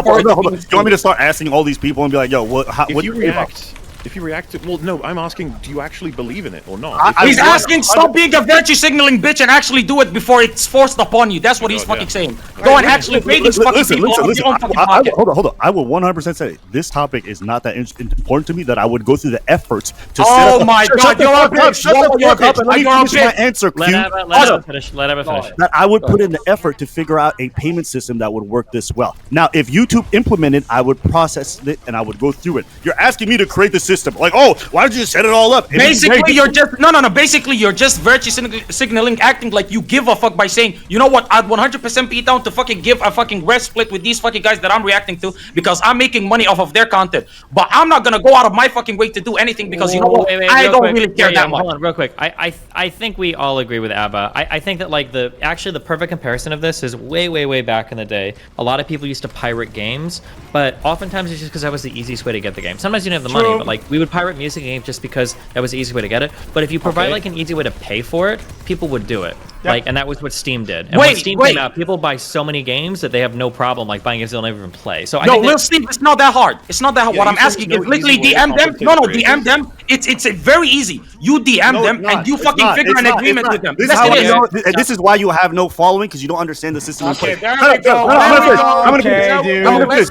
want me to start asking all these people and be like, "Yo, what? What you react? If you react to, well, no, I'm asking, do you actually believe in it or not? He's asking, stop being a virtue signaling bitch and actually do it before it's forced upon you. That's what he's fucking saying. Go and actually pay these fucking people on your own fucking pocket. Hold on. I will 100% say this topic is not that important to me that I would go through the efforts to. Oh my god, you're a bitch. You're a bitch. Let me finish my answer. Let Aba finish. That I would put in the effort to figure out a payment system that would work this well. Now, if YouTube implemented, I would process it and I would go through it. You're asking me to create the system, like, oh. Why don't you just set it all up? Basically, you're just Basically, you're just virtue signaling, acting like you give a fuck by saying, you know what? I'd 100% be down to fucking give a fucking rest split with these fucking guys that I'm reacting to because I'm making money off of their content. But I'm not gonna go out of my fucking way to do anything because you know what? I don't really care that much. Hold on, real quick. I think we all agree with Aba. I think that like the perfect comparison of this is way back in the day. A lot of people used to pirate games, but oftentimes it's just because that was the easiest way to get the game. Sometimes you didn't have the money, but like we would pirate music game just because that was the easy way to get it. But if you provide like an easy way to pay for it, people would do it. Yep. Like, and that was what Steam did. And when Steam came out, people buy so many games that they have no problem like buying games they'll never even play. So I think Steam, it's not that hard. It's not that hard. What I'm asking is literally DM them. DM them. It's very easy. You DM them and you fucking figure an agreement with them. This is why you have no following because you don't understand the system. Okay, there we go. I'm gonna finish.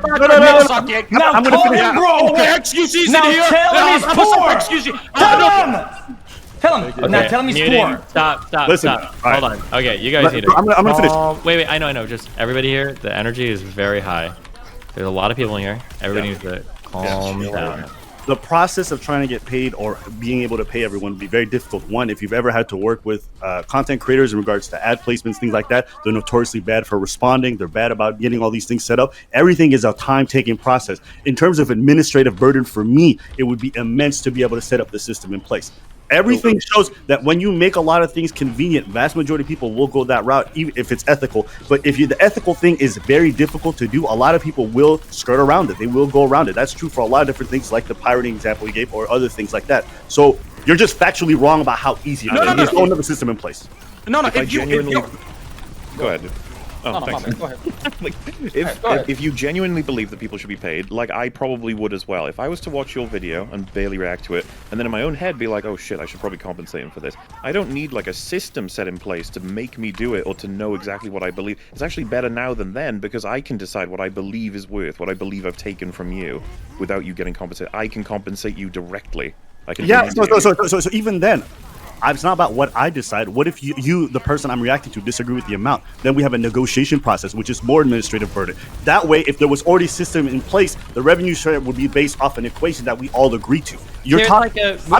Now call him, bro. XQC's in here. Tell him he's poor. Tell him. Now tell him he's poor. Stop. Hold on. Okay, you guys need it. I'm gonna finish. Wait. I know. Just everybody here. The energy is very high. There's a lot of people in here. Everybody needs to calm down. The process of trying to get paid or being able to pay everyone would be very difficult. One, if you've ever had to work with content creators in regards to ad placements, things like that, they're notoriously bad for responding. They're bad about getting all these things set up. Everything is a time-taking process. In terms of administrative burden for me, it would be immense to be able to set up the system in place. Everything shows that when you make a lot of things convenient, vast majority of people will go that route, even if it's ethical. But if the ethical thing is very difficult to do, a lot of people will skirt around it. They will go around it. That's true for a lot of different things, like the pirating example you gave, or other things like that. So you're just factually wrong about how easy it is. There's no other system in place. Go ahead. Oh, thanks. Go ahead. Like, if you genuinely believe that people should be paid, like I probably would as well. If I was to watch your video and barely react to it, and then in my own head be like, oh shit, I should probably compensate him for this. I don't need like a system set in place to make me do it or to know exactly what I believe. It's actually better now than then because I can decide what I believe is worth, what I believe I've taken from you, without you getting compensated. I can compensate you directly. I can. Yeah. So even then. It's not about what I decide. What if you, the person I'm reacting to, disagree with the amount? Then we have a negotiation process, which is more administrative burden. That way, if there was already a system in place, the revenue share would be based off an equation that we all agree to. I'm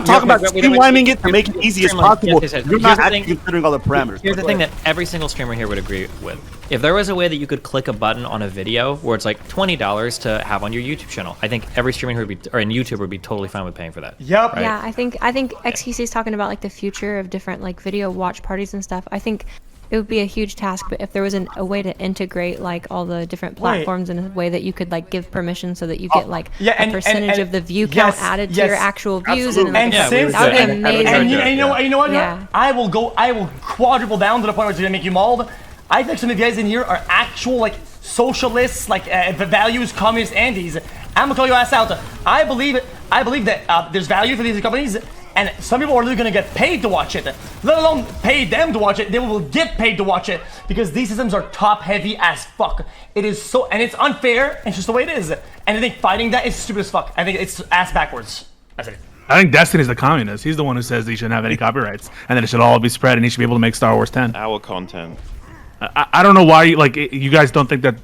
talking about streamlining it to make it easy as possible. You're not actually considering all the parameters. Here's the thing that every single streamer here would agree with. If there was a way that you could click a button on a video where it's like $20 to have on your YouTube channel, I think every streamer who would be, or in YouTube would be totally fine with paying for that. Yep. Right? Yeah, I think XQC is talking about like the future of different like video watch parties and stuff. I think it would be a huge task, but if there was a way to integrate like all the different platforms in a way that you could like give permission so that you get like a percentage of the view count added to your actual views, and that would be amazing. And you know what? Yeah. I will quadruple down to the point where it's gonna make you mauled. I think some of the guys in here are actual like socialists, like values, communist Andes. I'm gonna call your ass out. I believe that there's value for these companies And some people are literally gonna get paid to watch it, let alone pay them to watch it. They will get paid to watch it because these systems are top heavy as fuck. It is so, and it's unfair, and it's just the way it is. And I think fighting that is stupid as fuck. I think it's ass backwards. That's it. I think Destiny's the communist. He's the one who says he shouldn't have any copyrights, and that it should all be spread, and he should be able to make Star Wars 10. Our content. I don't know why, you guys don't think that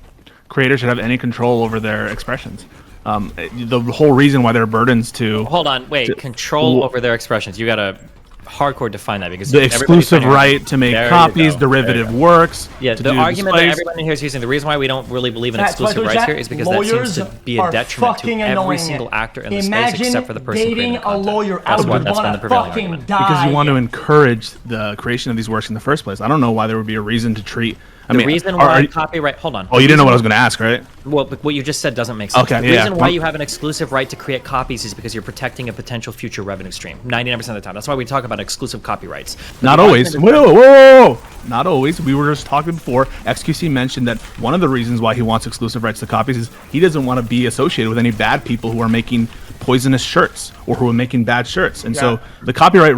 creators should have any control over their expressions. The whole reason why there are burdens to... Hold on, wait. Control over their expressions. You gotta hardcore define that because the exclusive right to make copies, derivative works. Yeah, the argument that everyone in here is using, the reason why we don't really believe in exclusive rights here is because that seems to be a detriment to every single actor in the space except for the person creating the content. That's been the prevailing argument. Because you want to encourage the creation of these works in the first place. I don't know why there would be a reason to treat... The reason why copyright... Hold on. Oh, you didn't know what I was going to ask, right? Well, but what you just said doesn't make sense. Okay, the reason why you have an exclusive right to create copies is because you're protecting a potential future revenue stream. 99% of the time. That's why we talk about exclusive copyrights. Not always. Whoa! Not always. We were just talking before. XQC mentioned that one of the reasons why he wants exclusive rights to copies is he doesn't want to be associated with any bad people who are making poisonous shirts or who are making bad shirts. And so the copyright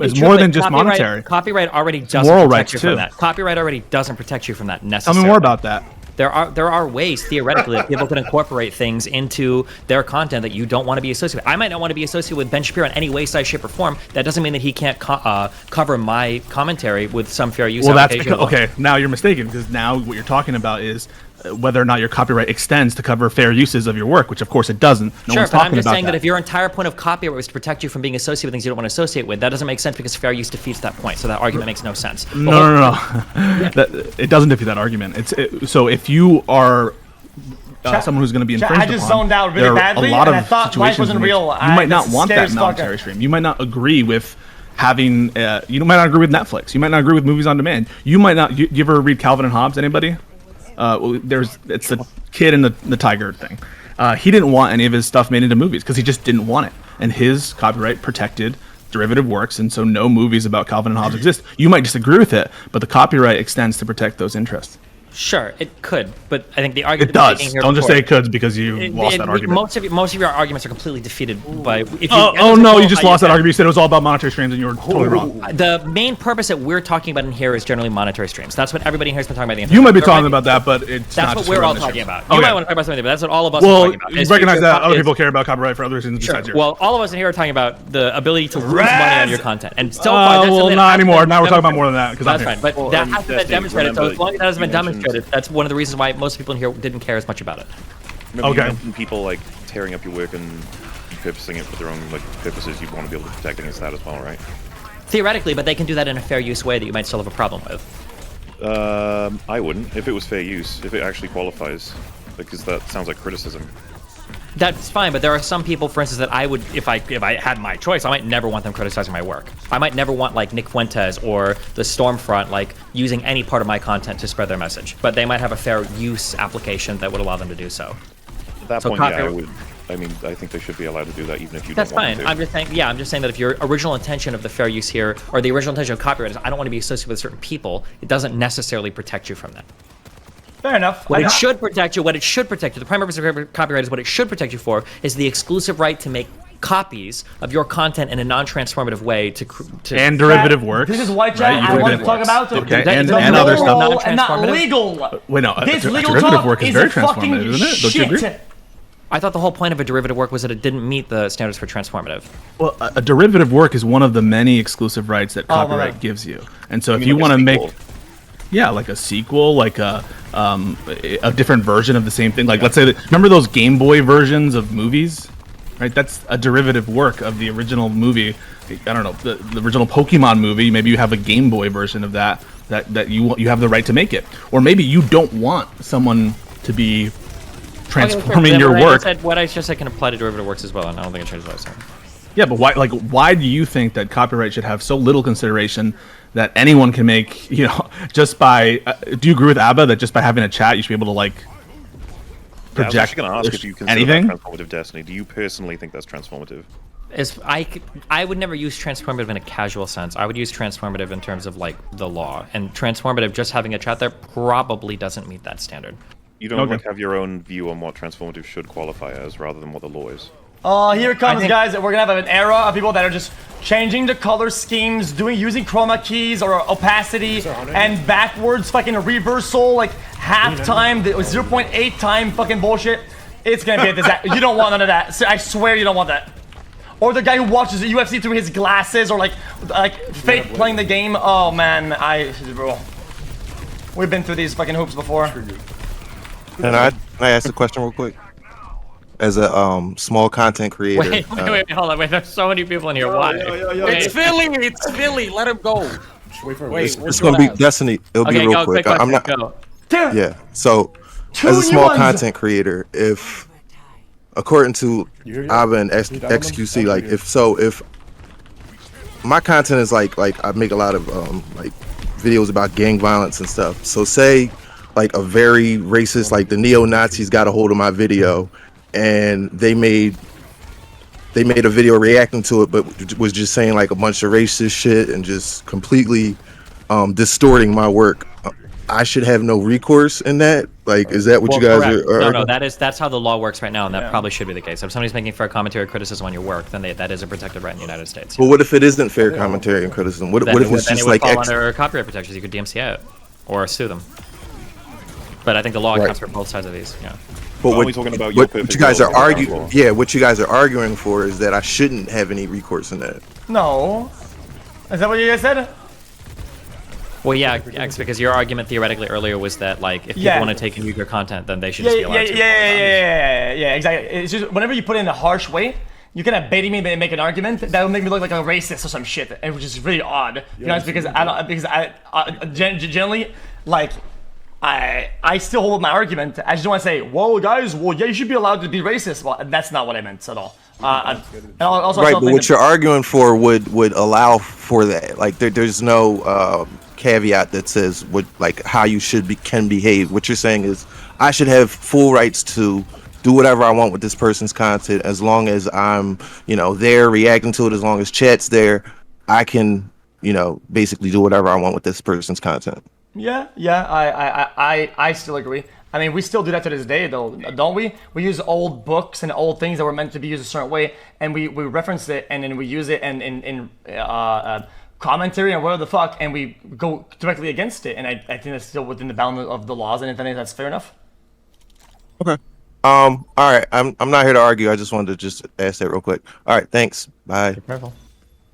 is more than just monetary. Copyright already doesn't protect you from that. Copyright already doesn't protect you from that necessarily. Tell me more about that. There are ways theoretically that people can incorporate things into their content that you don't want to be associated with. I might not want to be associated with Ben Shapiro in any way, size, shape, or form. That doesn't mean that he can't cover my commentary with some fair use. Well, that's because, okay. Now you're mistaken because now what you're talking about is whether or not your copyright extends to cover fair uses of your work, which of course it doesn't. Sure, but I'm just saying that if your entire point of copyright was to protect you from being associated with things you don't want to associate with, that doesn't make sense because fair use defeats that point. So that argument makes no sense. No. It doesn't defeat that argument. So if you are someone who's going to be infringed I just zoned out really badly, and I thought life wasn't real. You might not want that monetary stream. You might not agree with having. You might not agree with Netflix. You might not agree with movies on demand. You might not. You ever read Calvin and Hobbes? Anybody? It's the kid and the tiger thing. He didn't want any of his stuff made into movies because he just didn't want it, and his copyright protected derivative works, and so no movies about Calvin and Hobbes exist. You might disagree with it, but the copyright extends to protect those interests. Sure, it could, but I think the argument it does. Don't just say it could because you lost that argument. Most of your arguments are completely defeated by. You just lost that argument. You said it was all about monetary streams, and you were totally wrong. The main purpose that we're talking about in here is generally monetary streams. That's what everybody in here has been talking about. You might be talking about that, but it's that's not what we're all talking about. You might want to talk about something, but that's what all of us are talking about. You recognize that other people care about copyright for other reasons besides yours. Well, all of us in here are talking about the ability to lose money on your content, and so far, not anymore. Now we're talking about more than that. That's fine, but that hasn't been demonstrated. So as long as that hasn't been demonstrated, that's one of the reasons why most people in here didn't care as much about it. Remember people like tearing up your work and repurposing it for their own purposes. You want to be able to protect against that as well, right? Theoretically, but they can do that in a fair use way that you might still have a problem with. I wouldn't if it was fair use, if it actually qualifies, because that sounds like criticism. That's fine, but there are some people, for instance, that I would, if I had my choice, I might never want them criticizing my work. I might never want like Nick Fuentes or the Stormfront like using any part of my content to spread their message. But they might have a fair use application that would allow them to do so. At that point, yeah, I would. I mean, I think they should be allowed to do that even if you don't want to. I'm just saying that if your original intention of the fair use here, or the original intention of copyright is I don't want to be associated with certain people, it doesn't necessarily protect you from that. Fair enough. What it should protect you, the primary purpose of copyright is what it should protect you for is the exclusive right to make copies of your content in a non-transformative way to and derivative works. This is white chat. I want to talk about and other stuff. And not legal. Wait, no. This legal derivative work is very transformative, isn't it? Don't you agree? I thought the whole point of a derivative work was that it didn't meet the standards for transformative. Well, a derivative work is one of the many exclusive rights that copyright gives you. And so if you want to make like a sequel, like a different version of the same thing. Like let's say that, remember those Game Boy versions of movies? Right, that's a derivative work of the original movie. I don't know, the original Pokemon movie. Maybe you have a Game Boy version of that you have the right to make it, or maybe you don't want someone to be transforming your work. What I just said can apply to derivative works as well, and I don't think it changes what I said. Yeah, but why do you think that copyright should have so little consideration that anyone can make? Just by do you agree with Aba that just by having a chat you should be able to like project I was going to ask if you consider anything? That transformative Destiny. Do you personally think that's transformative? I would never use transformative in a casual sense. I would use transformative in terms of like the law, and transformative just having a chat there probably doesn't meet that standard. You don't have your own view on what transformative should qualify as, rather than what the law is. Here it comes, guys. We're gonna have an era of people that are just changing the color schemes, using chroma keys or opacity, and backwards fucking reversal, like halftime, 0.8 time fucking bullshit. It's gonna be a disaster. You don't want none of that. I swear you don't want that. Or the guy who watches the UFC through his glasses, or like fake playing the game. Oh man, bro. We've been through these fucking hoops before. And I ask a question real quick? As a small content creator. Wait, hold on. Wait, there's so many people in here. Why? It's Philly. It's Philly. Let him go. Wait, it's gonna be Destiny. It'll be real quick. I'm not. Yeah. So, as a small content creator, if according to Aba and XQC, like if my content is like I make a lot of like videos about gang violence and stuff. So say like a very racist, like the neo-Nazis got a hold of my video, and they made a video reacting to it, but was just saying like a bunch of racist shit and just completely distorting my work. I should have no recourse in that. Like, is that what you guys are? No, that's how the law works right now, and that probably should be the case. If somebody's making fair commentary or criticism on your work, then that is a protected right in the United States. Well, what if it isn't fair commentary and criticism? What if it's just like fall under copyright protections? You could DMCA it or sue them. But I think the law accounts for both sides of these. Yeah. But what you guys are arguing, what you guys are arguing for is that I shouldn't have any recourse in that. No, is that what you guys said? Well, yeah, X, because your argument theoretically earlier was that like if people want to take and use your content, then they should just be allowed to. Yeah, exactly. It's just whenever you put it in a harsh way, you kind of baiting me and make an argument that will make me look like a racist or some shit, which is really odd. You know, it's because I generally like. I still hold my argument. I just want to say, whoa, guys, well, yeah, you should be allowed to be racist. Well, that's not what I meant at all. And also right, but what you're arguing for would allow for that. Like, there's no caveat that says how you can behave. What you're saying is, I should have full rights to do whatever I want with this person's content as long as I'm, there reacting to it. As long as chat's there, I can, basically do whatever I want with this person's content. Yeah, I still agree. I mean, we still do that to this day, though, don't we? We use old books and old things that were meant to be used a certain way, and we reference it, and then we use it in commentary and whatever the fuck, and we go directly against it. And I think that's still within the bounds of the laws, and I think that's fair enough. Okay. All right. I'm not here to argue. I just wanted to just ask that real quick. All right. Thanks. Bye. Be careful.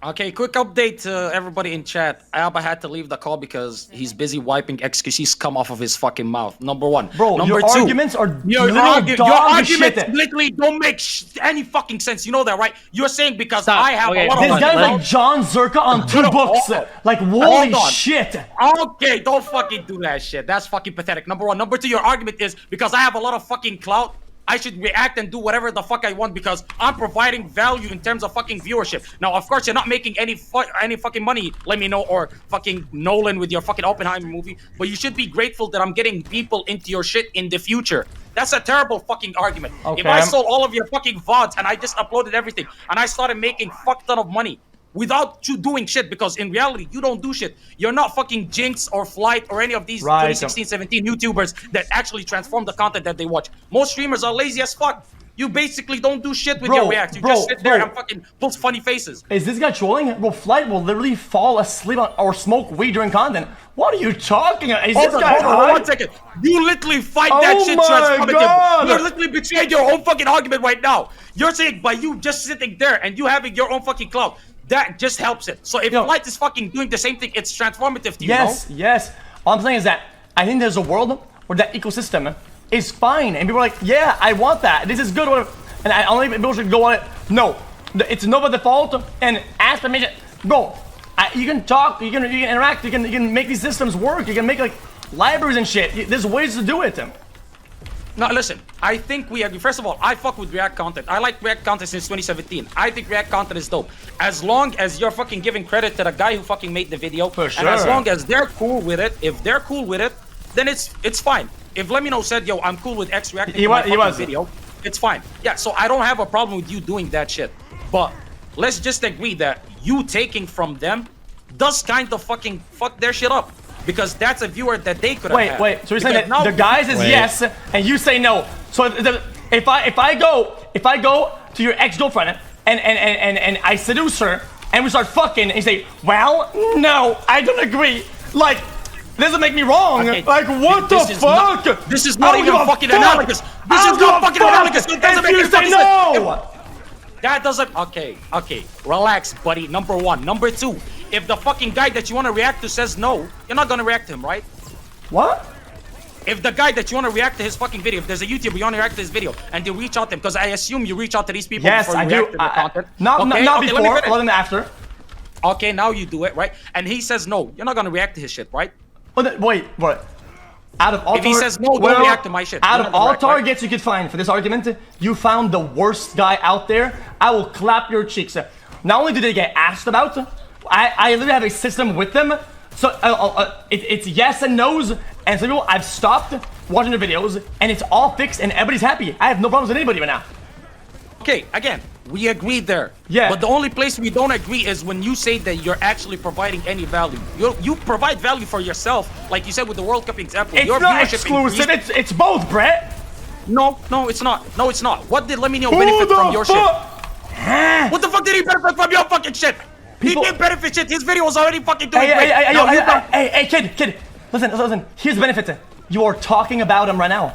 Okay, quick update to everybody in chat. Aba had to leave the call because he's busy wiping XQC's cum off of his fucking mouth. Number one. Bro, Number your two, arguments are your arguments literally don't make any fucking sense. You know that, right? You're saying because I have a lot of this guy's like John Zerka on 2 books. Like, holy shit. Okay, don't fucking do that shit. That's fucking pathetic. Number one. Number two, your argument is because I have a lot of fucking clout, I should react and do whatever the fuck I want because I'm providing value in terms of fucking viewership. Now, of course, you're not making any fucking money, let me know, or fucking Nolan with your fucking Oppenheimer movie, but you should be grateful that I'm getting people into your shit in the future. That's a terrible fucking argument. Okay. If I sold all of your fucking VODs and I just uploaded everything and I started making fuck ton of money without you doing shit, because in reality, you don't do shit. You're not fucking Jinx or Flight or any of these 2016, 17 YouTubers that actually transform the content that they watch. Most streamers are lazy as fuck. You basically don't do shit with your reacts. You just sit there and fucking post funny faces. Is this guy trolling? Bro, Flight will literally fall asleep or smoke weed during content. What are you talking about? Is this guy hold on 1 second. You literally fight that shit transformative. You're literally betraying your own fucking argument right now. You're saying by you just sitting there and you having your own fucking clout, that just helps it. So if Flight is fucking doing the same thing, it's transformative to you, Yes. All I'm saying is that I think there's a world where that ecosystem is fine. And people are like, yeah, I want that. This is good. And I only people should go on it. No. It's Nova default and ask permission. Bro, you can talk, you can interact, you can make these systems work. You can make like libraries and shit. There's ways to do it. No, listen, I think we agree. First of all, I fuck with React content. I like React content since 2017. I think React content is dope. As long as you're fucking giving credit to the guy who fucking made the video. For sure. And as long as they're cool with it, if they're cool with it, then it's fine. If Let Me Know said, yo, I'm cool with X reacting to my fucking video, it's fine. Yeah, so I don't have a problem with you doing that shit. But let's just agree that you taking from them does kind of fucking fuck their shit up. Because that's a viewer that they could have had. Wait, so you're saying that the guys is yes, and you say no. So if I go to your ex-girlfriend and I seduce her and we start fucking and you say, well, no, I don't agree. Like, doesn't make me wrong. Okay. Like, what the fuck? This is not even fucking analogous. This is not fucking analogous. It doesn't make any fucking sense. That doesn't. Okay. Relax, buddy. Number one. Number two. If the fucking guy that you want to react to says no, you're not gonna react to him, right? What? If the guy that you want to react to his fucking video, if there's a YouTuber you want to react to his video, and you reach out to him, because I assume you reach out to these people yes, before you react to their content. Not before, other than after. Okay, now you do it, right? And he says no, you're not gonna react to his shit, right? Wait, what? Out of all if he says no, don't react to my shit. Out of all targets you could find for this argument, you found the worst guy out there. I will clap your cheeks. Not only do they get asked about, I literally have a system with them. So it's yes and no's, and some people I've stopped watching their videos, and it's all fixed, and everybody's happy. I have no problems with anybody right now. Okay, again, we agreed there. Yeah. But the only place we don't agree is when you say that you're actually providing any value. You provide value for yourself, like you said with the World Cup example. It's not exclusive. It's both, Brett. No, it's not. No, it's not. What did Let Me Know benefit from your shit? What the fuck did he benefit from your fucking shit? He didn't benefit shit. His video was already fucking doing great. Hey, kid. Listen. Here's the benefit. You are talking about him right now.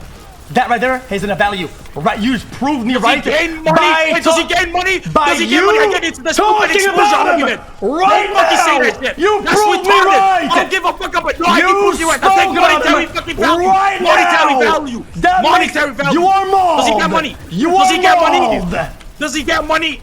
That right there is a value. Right, you just proved me right. Does he gain money? Does he gain money? Does he gain money? Again, it's the stupid exposure argument. Right now. You proved me right. I don't give a fuck about it. No, I can prove you right. That's like monetary fucking value. Right monetary value. Monetary value. You are mauled. Does he get money? Does he get money? Does he get money?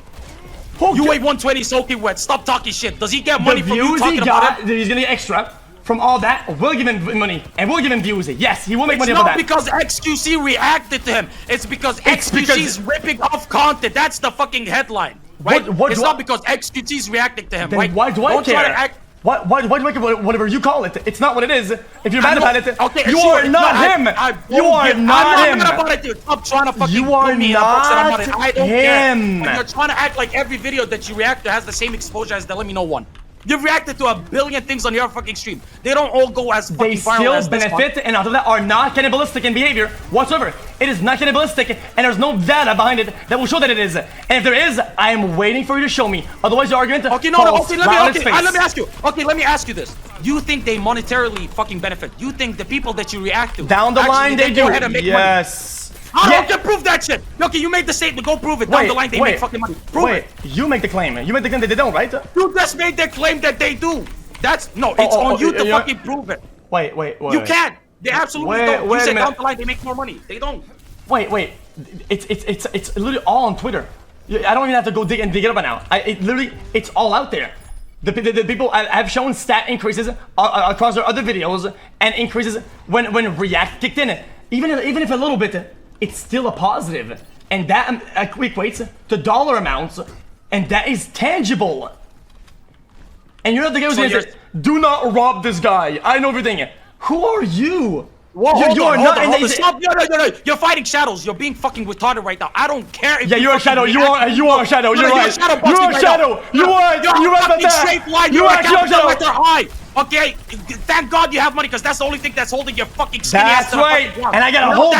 You weigh 120 soaking wet. Stop talking shit. Does he get money from you talking about it? He's gonna get extra. From all that, we'll give him money, and we'll give him views. Yes, he will make money off that. It's not because XQC reacted to him. It's because XQC's ripping off content. That's the fucking headline, right? It's not because XQC's reacting to him, right? Why do I care? Why do I care whatever you call it? It's not what it is. If you're mad about it, okay, you are not him. You are not him. I'm not about it, dude. Stop trying to fucking you are put me in a box that I'm not in. I don't care. When you're trying to act like every video that you react to has the same exposure as the Let Me Know one. You've reacted to a billion things on your fucking stream. They don't all go as fucking viral as this one. They still benefit, and out of that are not cannibalistic in behavior whatsoever. It is not cannibalistic, and there's no data behind it that will show that it is. And if there is, I am waiting for you to show me. Otherwise, your argument let me ask you. Okay, let me ask you this. You think they monetarily fucking benefit? You think the people that you react to down the line they do? Yes. I don't prove that shit. Okay, you made the statement. Go prove it. Down the line, they make fucking money. Prove it. You make the claim. You make the claim that they don't, right? You just made the claim that they do. It's on you to fucking prove it. Wait. You can't. They absolutely don't. You say down the line they make more money. They don't. Wait. It's literally all on Twitter. I don't even have to go dig it up right now. It's all out there. The people I've shown stat increases across their other videos and increases when React kicked in. Even if a little bit. It's still a positive, and that equates to dollar amounts, and that is tangible. And you're not the guy who's gonna say, "Do not rob this guy. I know everything." Who are you? Whoa, hold on. Stop. No. You're fighting shadows. You're being fucking retarded right now. I don't care if you're a shadow. You are a shadow. You're right. You're a shadow. You're right. Straight line. You're a shadow. Okay, thank God you have money, because that's the only thing that's holding your fucking skinny ass. That's right. And I got a whole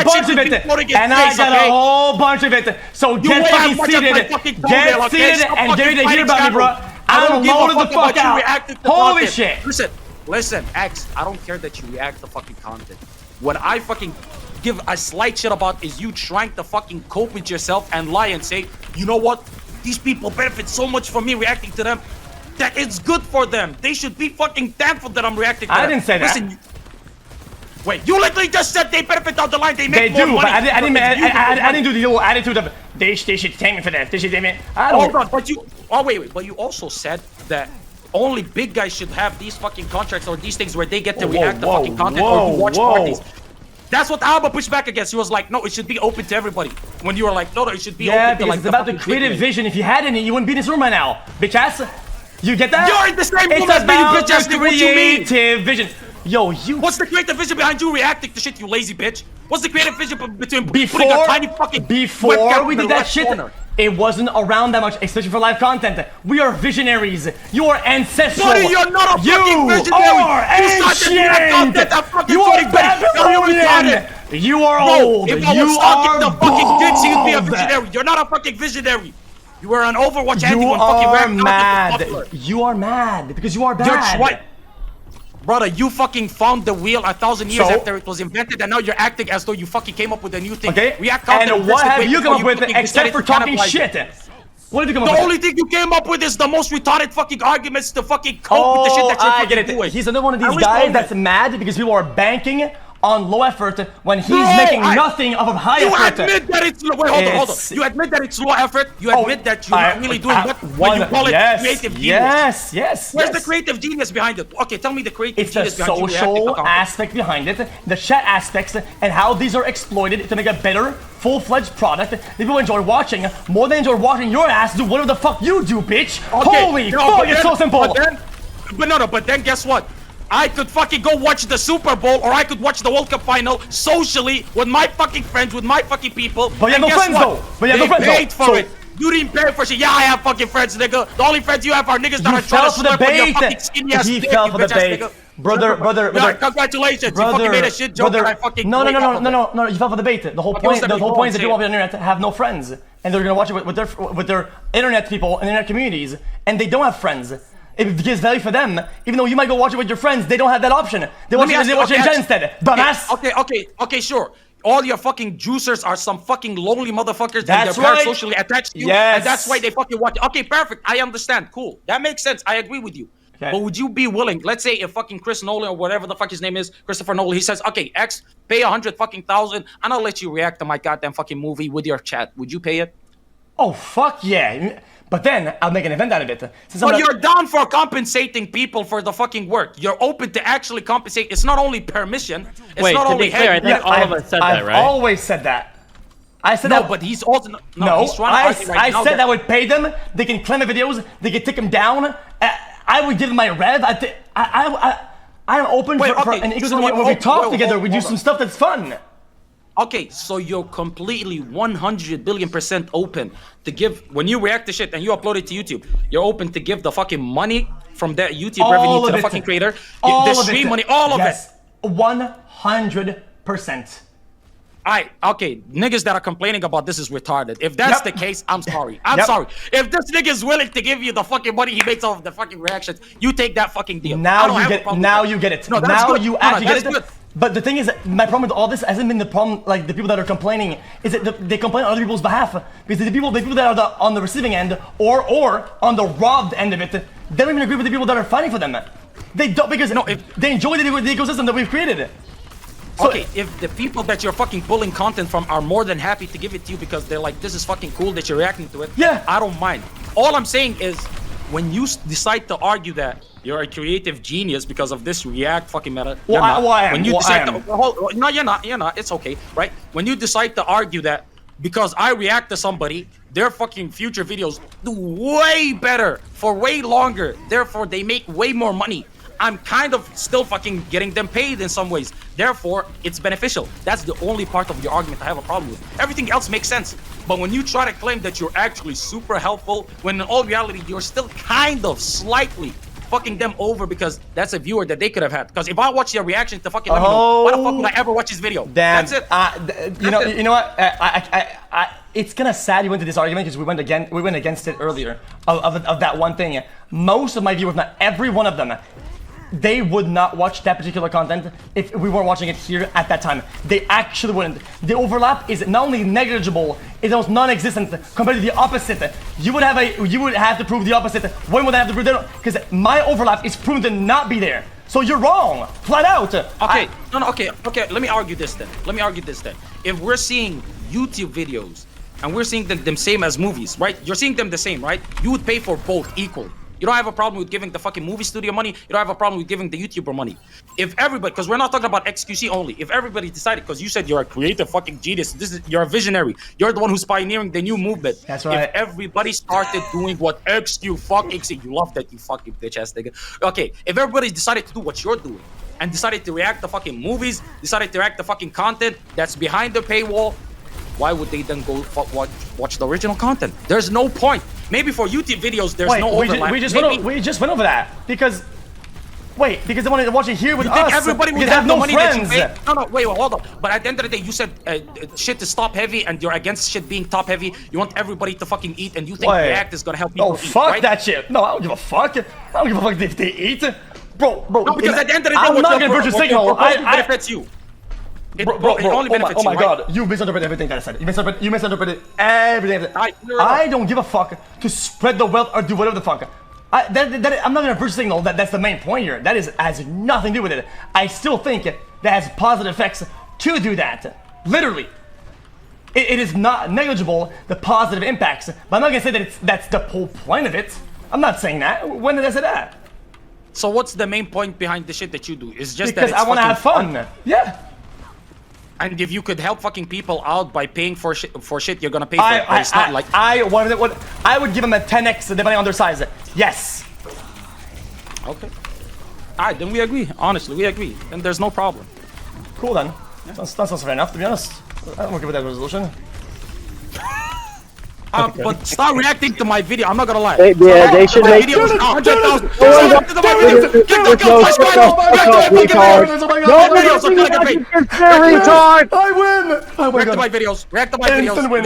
bunch of it. So get fucking seated. Get seated and get ready to hear about me, bro. I'm loaded the fuck out. Holy shit. Listen, X, I don't care that you react to fucking content. What I fucking give a slight shit about is you trying to fucking cope with yourself and lie and say, you know what? These people benefit so much from me reacting to them that it's good for them. They should be fucking thankful that I'm reacting to them. I didn't say that. Listen, wait, you literally just said they benefit down the line. They make more money. But I didn't do the whole attitude of they should thank me for that. They should thank me. Hold on, but you. Oh wait. But you also said that only big guys should have these fucking contracts or these things where they get to react to fucking content or to watch parties. That's what Aba pushed back against. He was like, no, it should be open to everybody. When you were like, no, it should be open to like it's about the creative vision. If you had any, you wouldn't be in this room right now, bitch ass. You get that? You're in the same room as me, bitch ass. What you mean? Creative vision. Yo, What's the creative vision behind you reacting to shit, you lazy bitch? What's the creative vision between putting a tiny fucking before we did that shit? It wasn't around that much, especially for live content. We are visionaries. You are ancestral. Buddy, you're not a fucking visionary. You are ancient. You are Babylonian. You are old. If I was talking the fucking kids, you'd be a visionary. You're not a fucking visionary. You were an Overwatch anti when fucking mad. You are mad because you are bad. You're right. Brother, you fucking found the wheel 1,000 years after it was invented, and now you're acting as though you fucking came up with a new thing. Okay. React and what have you come up with except for talking shit? What did you come up with? The only thing you came up with is the most retarded fucking arguments to fucking cope with the shit that you're fucking doing. He's another one of these guys that's mad because people are banking on low effort when he's making nothing of a high effort. You admit that it's low. Wait, hold on. You admit that it's low effort. You admit that you're not really doing that when you call it creative genius. Yes. Where's the creative genius behind it? Okay, tell me the creative genius behind it. It's the social aspect behind it, the chat aspects, and how these are exploited to make a better, full-fledged product that people enjoy watching more than enjoy watching your ass do whatever the fuck you do, bitch. Okay, Holy fuck, it's so simple. But then guess what? I could fucking go watch the Super Bowl, or I could watch the World Cup final socially with my fucking friends, with my fucking people. But you have no friends though. But you have no friends though. They paid for it. You didn't pay for shit. Yeah, I have fucking friends, nigga. The only friends you have are niggas that are trying to slip on your fucking skinny ass dick. He fell for the bait. Brother. Congratulations. You fucking made a shit joke that I fucking No, you fell for the bait. The whole point is that people on the internet have no friends. And they're gonna watch it with their internet people and internet communities, and they don't have friends. It gives value for them, even though you might go watch it with your friends. They don't have that option. They watch it in chat instead. Dumbass. Okay, sure. All your fucking juicers are some fucking lonely motherfuckers that they're parasocially attached to you. And that's why they fucking watch it. Okay, perfect. I understand. Cool. That makes sense. I agree with you. Okay. But would you be willing, let's say if fucking Chris Nolan or whatever the fuck his name is, Christopher Nolan, he says, okay, X, pay 100,000 and I'll let you react to my goddamn fucking movie with your chat. Would you pay it? Oh, fuck yeah. But then I'll make an event out of it. But you're down for compensating people for the fucking work. You're open to actually compensate. It's not only permission. It's not only clear, I think all of us said that, right? I've always said that. I said that. No, but he's also I said I would pay them. They can claim the videos. They can take them down. I would give them my rev. I'm open for an ecosystem where we talk together. We do some stuff that's fun. Okay, so you're completely 100 billion% open to give, when you react to shit and you upload it to YouTube, you're open to give the fucking money from that YouTube revenue to the fucking creator. The stream money, all of it. 100%. Alright, okay, niggas that are complaining about this is retarded. If that's the case, I'm sorry. I'm sorry. If this nigga is willing to give you the fucking money he makes off of the fucking reactions, you take that fucking deal. Now you get it. No, now you actually get it. But the thing is, my problem with all this hasn't been the problem, like the people that are complaining, is that they complain on other people's behalf. Because the people that are on the receiving end, or on the robbed end of it, they don't even agree with the people that are fighting for them. They don't, because they enjoy the ecosystem that we've created. So, okay, if the people that you're fucking pulling content from are more than happy to give it to you because they're like, this is fucking cool that you're reacting to it, I don't mind. All I'm saying is, when you decide to argue that you're a creative genius because of this React fucking meta, you're not. When you decide no, you're not. It's okay, right? When you decide to argue that because I react to somebody, their fucking future videos do way better for way longer, therefore they make way more money. I'm kind of still fucking getting them paid in some ways. Therefore, it's beneficial. That's the only part of your argument I have a problem with. Everything else makes sense. But when you try to claim that you're actually super helpful, when in all reality, you're still kind of slightly fucking them over because that's a viewer that they could have had. Because if I watch their reaction to fucking let me know, why the fuck would I ever watch this video? Damn. That's it. You know what? It's kind of sad you went to this argument because we went against it earlier of that one thing. Most of my viewers, not every one of them, they would not watch that particular content if we weren't watching it here at that time. They actually wouldn't. The overlap is not only negligible, it's almost non-existent compared to the opposite. You would have to prove the opposite. When would I have to prove that? Because my overlap is proven to not be there. So you're wrong, flat out. Okay, okay. Let me argue this then. If we're seeing YouTube videos and we're seeing them same as movies, right? You're seeing them the same, right? You would pay for both equal. You don't have a problem with giving the fucking movie studio money. You don't have a problem with giving the YouTuber money. If everybody, because we're not talking about XQC only. If everybody decided, because you said you're a creative fucking genius, you're a visionary. You're the one who's pioneering the new movement. That's right. If everybody started doing what XQ, you love that, you fucking bitch ass nigga. Okay, if everybody decided to do what you're doing and decided to react to fucking movies, decided to react to fucking content that's behind the paywall, why would they then go watch the original content? There's no point. Maybe for YouTube videos, there's no overlap. We just went over that because Wait, because they want to watch it here with you us. Think everybody would have have no money friends. No, wait, hold on. But at the end of the day, you said shit is top heavy, and you're against shit being top heavy. You want everybody to fucking eat, and you think React is gonna help people eat, fuck right? that shit. No, I don't give a fuck. I don't give a fuck if they eat. Bro. No, because at the end of the day, I'm not gonna virtue signal. benefits you. It only benefits you. Oh my right? god, you misinterpreted everything that I said. You misinterpreted everything. I don't give a fuck to spread the wealth or do whatever the fuck. I'm not gonna virtue signal that's the main point here. That has nothing to do with it. I still think that has positive effects to do that. Literally. It is not negligible, the positive impacts. But I'm not gonna say that that's the whole point of it. I'm not saying that. When did I say that? So what's the main point behind the shit that you do? It's just because that it's I want to have fun. Yeah. And if you could help fucking people out by paying for shit, you're gonna pay for it. But it's not like I would give them a 10x depending on their size. Yes. Okay. Alright, then we agree. Honestly, we agree. Then there's no problem. Cool then. Yeah. That sounds fair enough, to be honest. I'm okay with that resolution. But start reacting to my video. I'm not gonna lie. They should make. Videos, 100,000. I win. Oh my god. React to my videos. React to my videos. Instant win.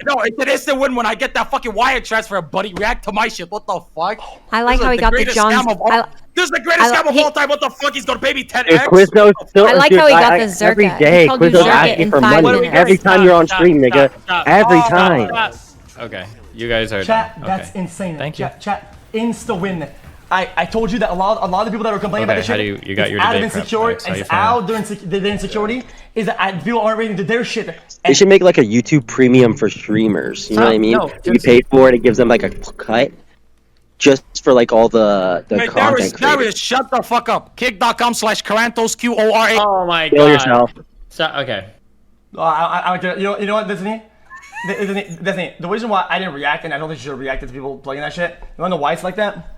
No, it's an instant win when I get that fucking wire transfer, buddy. React to my shit. What the fuck? I like how he got the John's. This is the greatest scam of all time. What the fuck? He's gonna pay me 10x. I like how he got the Zerka. Every day, Quizzo's asking for money. Every time you're on stream, nigga. Every time. Okay, you guys are. Chat, okay. that's insane. Thank you. Chat, insta win. I told you that a lot of people that are complaining about this shit. How do you got your debate insecurity? It's out their insecurity. Is that people aren't ready to their shit. They should make like a YouTube premium for streamers. You know what I mean? You pay for it, it gives them like a cut. Just for like all the content. Darius, shut the fuck up. Kick.com/Karantos QORA. Oh my Kill god. yourself. Okay. You know what, Disney? Disney, the reason why I didn't react, and I don't think you should react to people playing that shit, you wanna know why it's like that?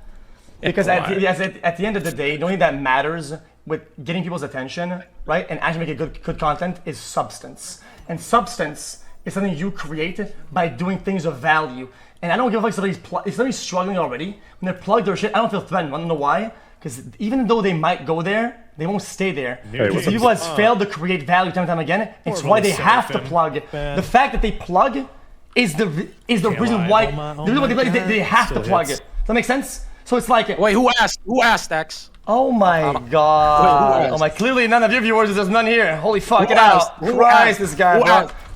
Because at the end of the day, the only thing that matters with getting people's attention, right, and actually making good content is substance. And substance is something you create by doing things of value. And I don't give a fuck if somebody's struggling already. When they plug their shit, I don't feel threatened. I don't know why. Because even though they might go there, they won't stay there. Because people has failed to create value time and time again. It's why they have to plug. The fact that they plug is the reason why they have to plug. Does that make sense? So it's like, wait, who asked? Who asked, X? Oh my god! Wait, oh my! Clearly, none of your viewers. There's none here. Holy fuck! Get out! Christ, this guy.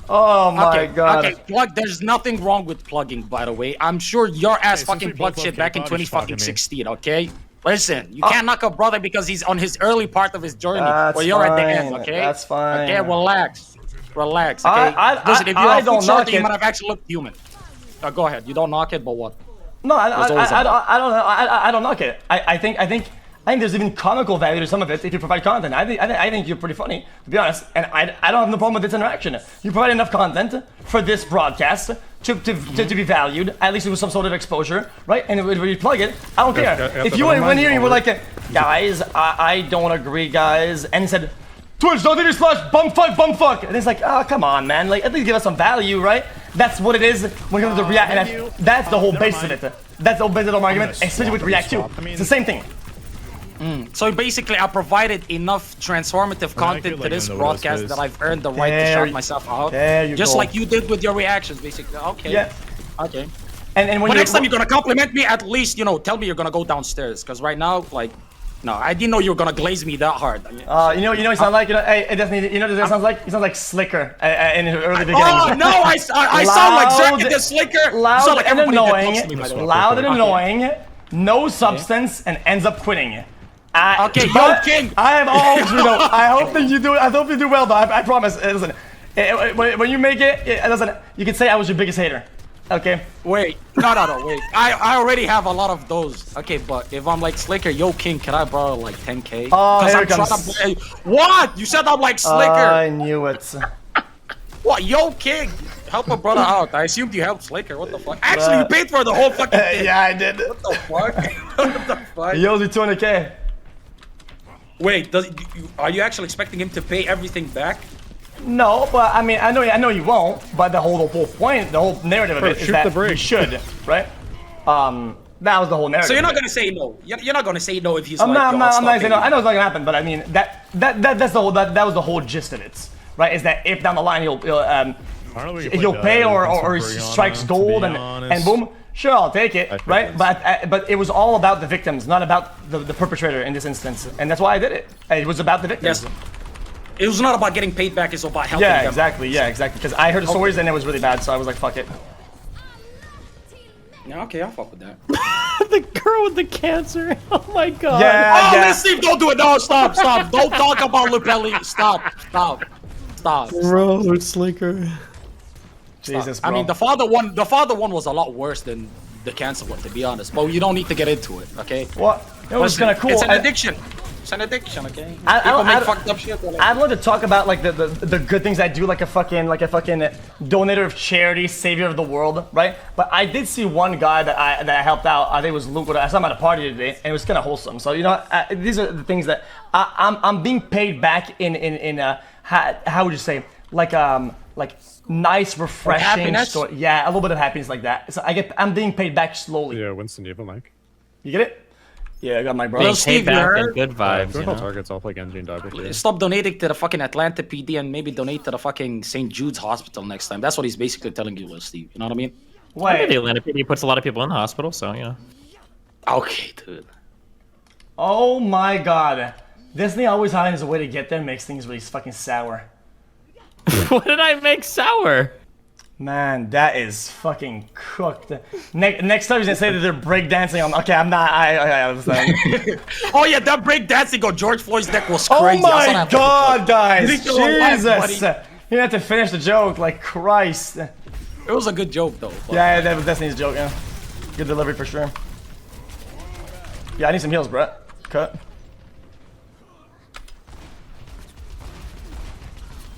Oh my god. Okay, plug. There's nothing wrong with plugging, by the way. I'm sure your ass fucking plugged shit back in 2016. Okay. Listen, you can't knock a brother because he's on his early part of his journey, or you're at the end. Okay. That's fine. Okay, relax. Okay. Listen, if you're a food shorty, you might have actually looked human. Go ahead. You don't knock it, but what? No, I don't knock it. I think there's even comical value to some of it if you provide content. I think you're pretty funny, to be honest. And I don't have no problem with this interaction. You provide enough content for this broadcast to be valued, at least with some sort of exposure, right? And when you plug it, I don't care. If you went here and you were like, guys, I don't agree, guys, and he said, Twitch.tv/bumfuck. And it's like, oh, come on, man. Like, at least give us some value, right? That's what it is when it comes to React. And that's the whole base of it. That's the whole base of the argument, especially with React too. It's the same thing. So basically, I provided enough transformative content to this broadcast that I've earned the right to shout myself out. Just like you did with your reactions, basically. Okay. Yeah. Okay. And when next time you're gonna compliment me, at least, you know, tell me you're gonna go downstairs. Because right now, like, no, I didn't know you were gonna glaze me that hard. I mean, you know, it sounds like, hey, it doesn't. You know, it sounds like. It sounds like Slicker in the early beginnings. Oh no, I sound like Zerk the Slicker. Loud and annoying. Loud and annoying. No substance, and ends up quitting. Okay, yo, King. I have all you know. I hope that you do. I hope you do well, though. I promise. Listen, when you make it, listen. You can say I was your biggest hater. Okay. Wait. No. Wait. I already have a lot of those. Okay, but if I'm like Slicker, yo, King, can I borrow like 10K? Oh, here it comes. What? You said I'm like Slicker. I knew it. What? Yo, King. Help a brother out. I assumed you helped Slicker. What the fuck? Actually, you paid for the whole fucking thing. Yeah, I did. What the fuck? What the fuck? He owes me 200K. Wait, are you actually expecting him to pay everything back? No, but I mean, I know you won't. But the whole point, the whole narrative of it is that you should, right? That was the whole narrative. So you're not gonna say no. You're not gonna say no if he's I'm like, not saying no. paying. I know it's not gonna happen, but I mean that was the whole gist of it, right? Is that if down the line he'll pay or he strikes gold and boom, sure, I'll take it, right? But it was all about the victims, not about the perpetrator in this instance, and that's why I did it. It was about the victims. Yes. It was not about getting paid back. It's about helping them. Exactly. Yeah, exactly. Because I heard the stories and it was really bad, so I was like, fuck it. Yeah, okay, I'll fuck with that. The girl with the cancer. Oh my god. Yeah, Steve, don't do it. No, stop. Don't talk about Lupelli. Stop. Bro, it's Slinker. Jesus, bro. I mean, the father one was a lot worse than the cancer one, to be honest. But you don't need to get into it, okay? What? It was kind of cool. It's an addiction. It's an addiction, okay? People make fucked up shit. I'd love to talk about like the good things I do, like a fucking donator of charity, savior of the world, right? But I did see one guy that I helped out. I think it was Luke. I saw him at a party today, and it was kind of wholesome. So you know, these are the things that I'm being paid back in how would you say, like nice, refreshing story. Yeah, a little bit of happiness like that. So I'm being paid back slowly. Yeah, Winston, do you have a mic? You get it? Yeah, I got my brother. Being paid back and good vibes. You know? Targets, I'll play Genji and dive with you. Stop donating to the fucking Atlanta PD and maybe donate to the fucking St. Jude's Hospital next time. That's what he's basically telling you, Steve. You know what I mean? Wait. The Atlanta PD puts a lot of people in the hospital, so you know. Okay, dude. Oh my god. Disney always finds a way to get there, makes things really fucking sour. What did I make sour? Man, that is fucking cooked. Next time he's gonna say that they're breakdancing on. Okay, I'm not. I understand. Oh yeah, that breakdancing on George Floyd's neck was crazy. Oh my god, guys! Jesus! Life, you had to finish the joke, like Christ. It was a good joke though. Yeah, that was Destiny's joke. Yeah, good delivery for sure. Yeah, I need some heals, Brett. Cut.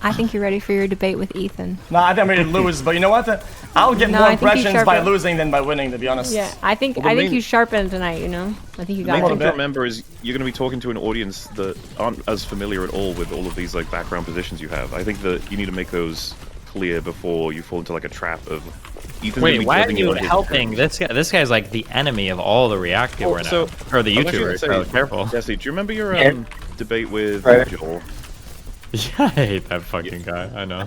I think you're ready for your debate with Ethan. Nah, I think I'm ready to lose, but you know what? I'll get more impressions by losing than by winning, to be honest. Yeah, I think you sharpened tonight, you know? I think you got it. The main thing to remember is you're going to be talking to an audience that aren't as familiar at all with all of these like background positions you have. I think that you need to make those clear before you fall into like a trap of Ethan's Wait, why are you helping this guy? This guy's like the enemy of all the React people right now. Or the YouTubers, so careful. Jesse, do you remember your debate with Joel? Yeah, I hate that fucking guy. I know.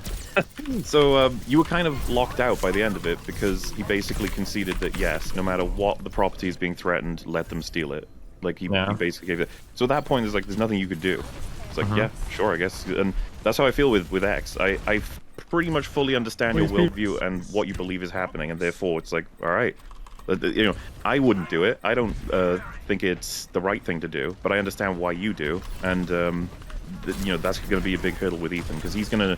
So you were kind of locked out by the end of it because he basically conceded that yes, no matter what the property is being threatened, let them steal it. Like he basically gave it. So at that point, there's nothing you could do. It's like yeah, sure, I guess. And that's how I feel with X. I pretty much fully understand your worldview and what you believe is happening, and therefore it's like all right. You know, I wouldn't do it. I don't think it's the right thing to do, but I understand why you do, and. You know, that's going to be a big hurdle with Ethan because he's gonna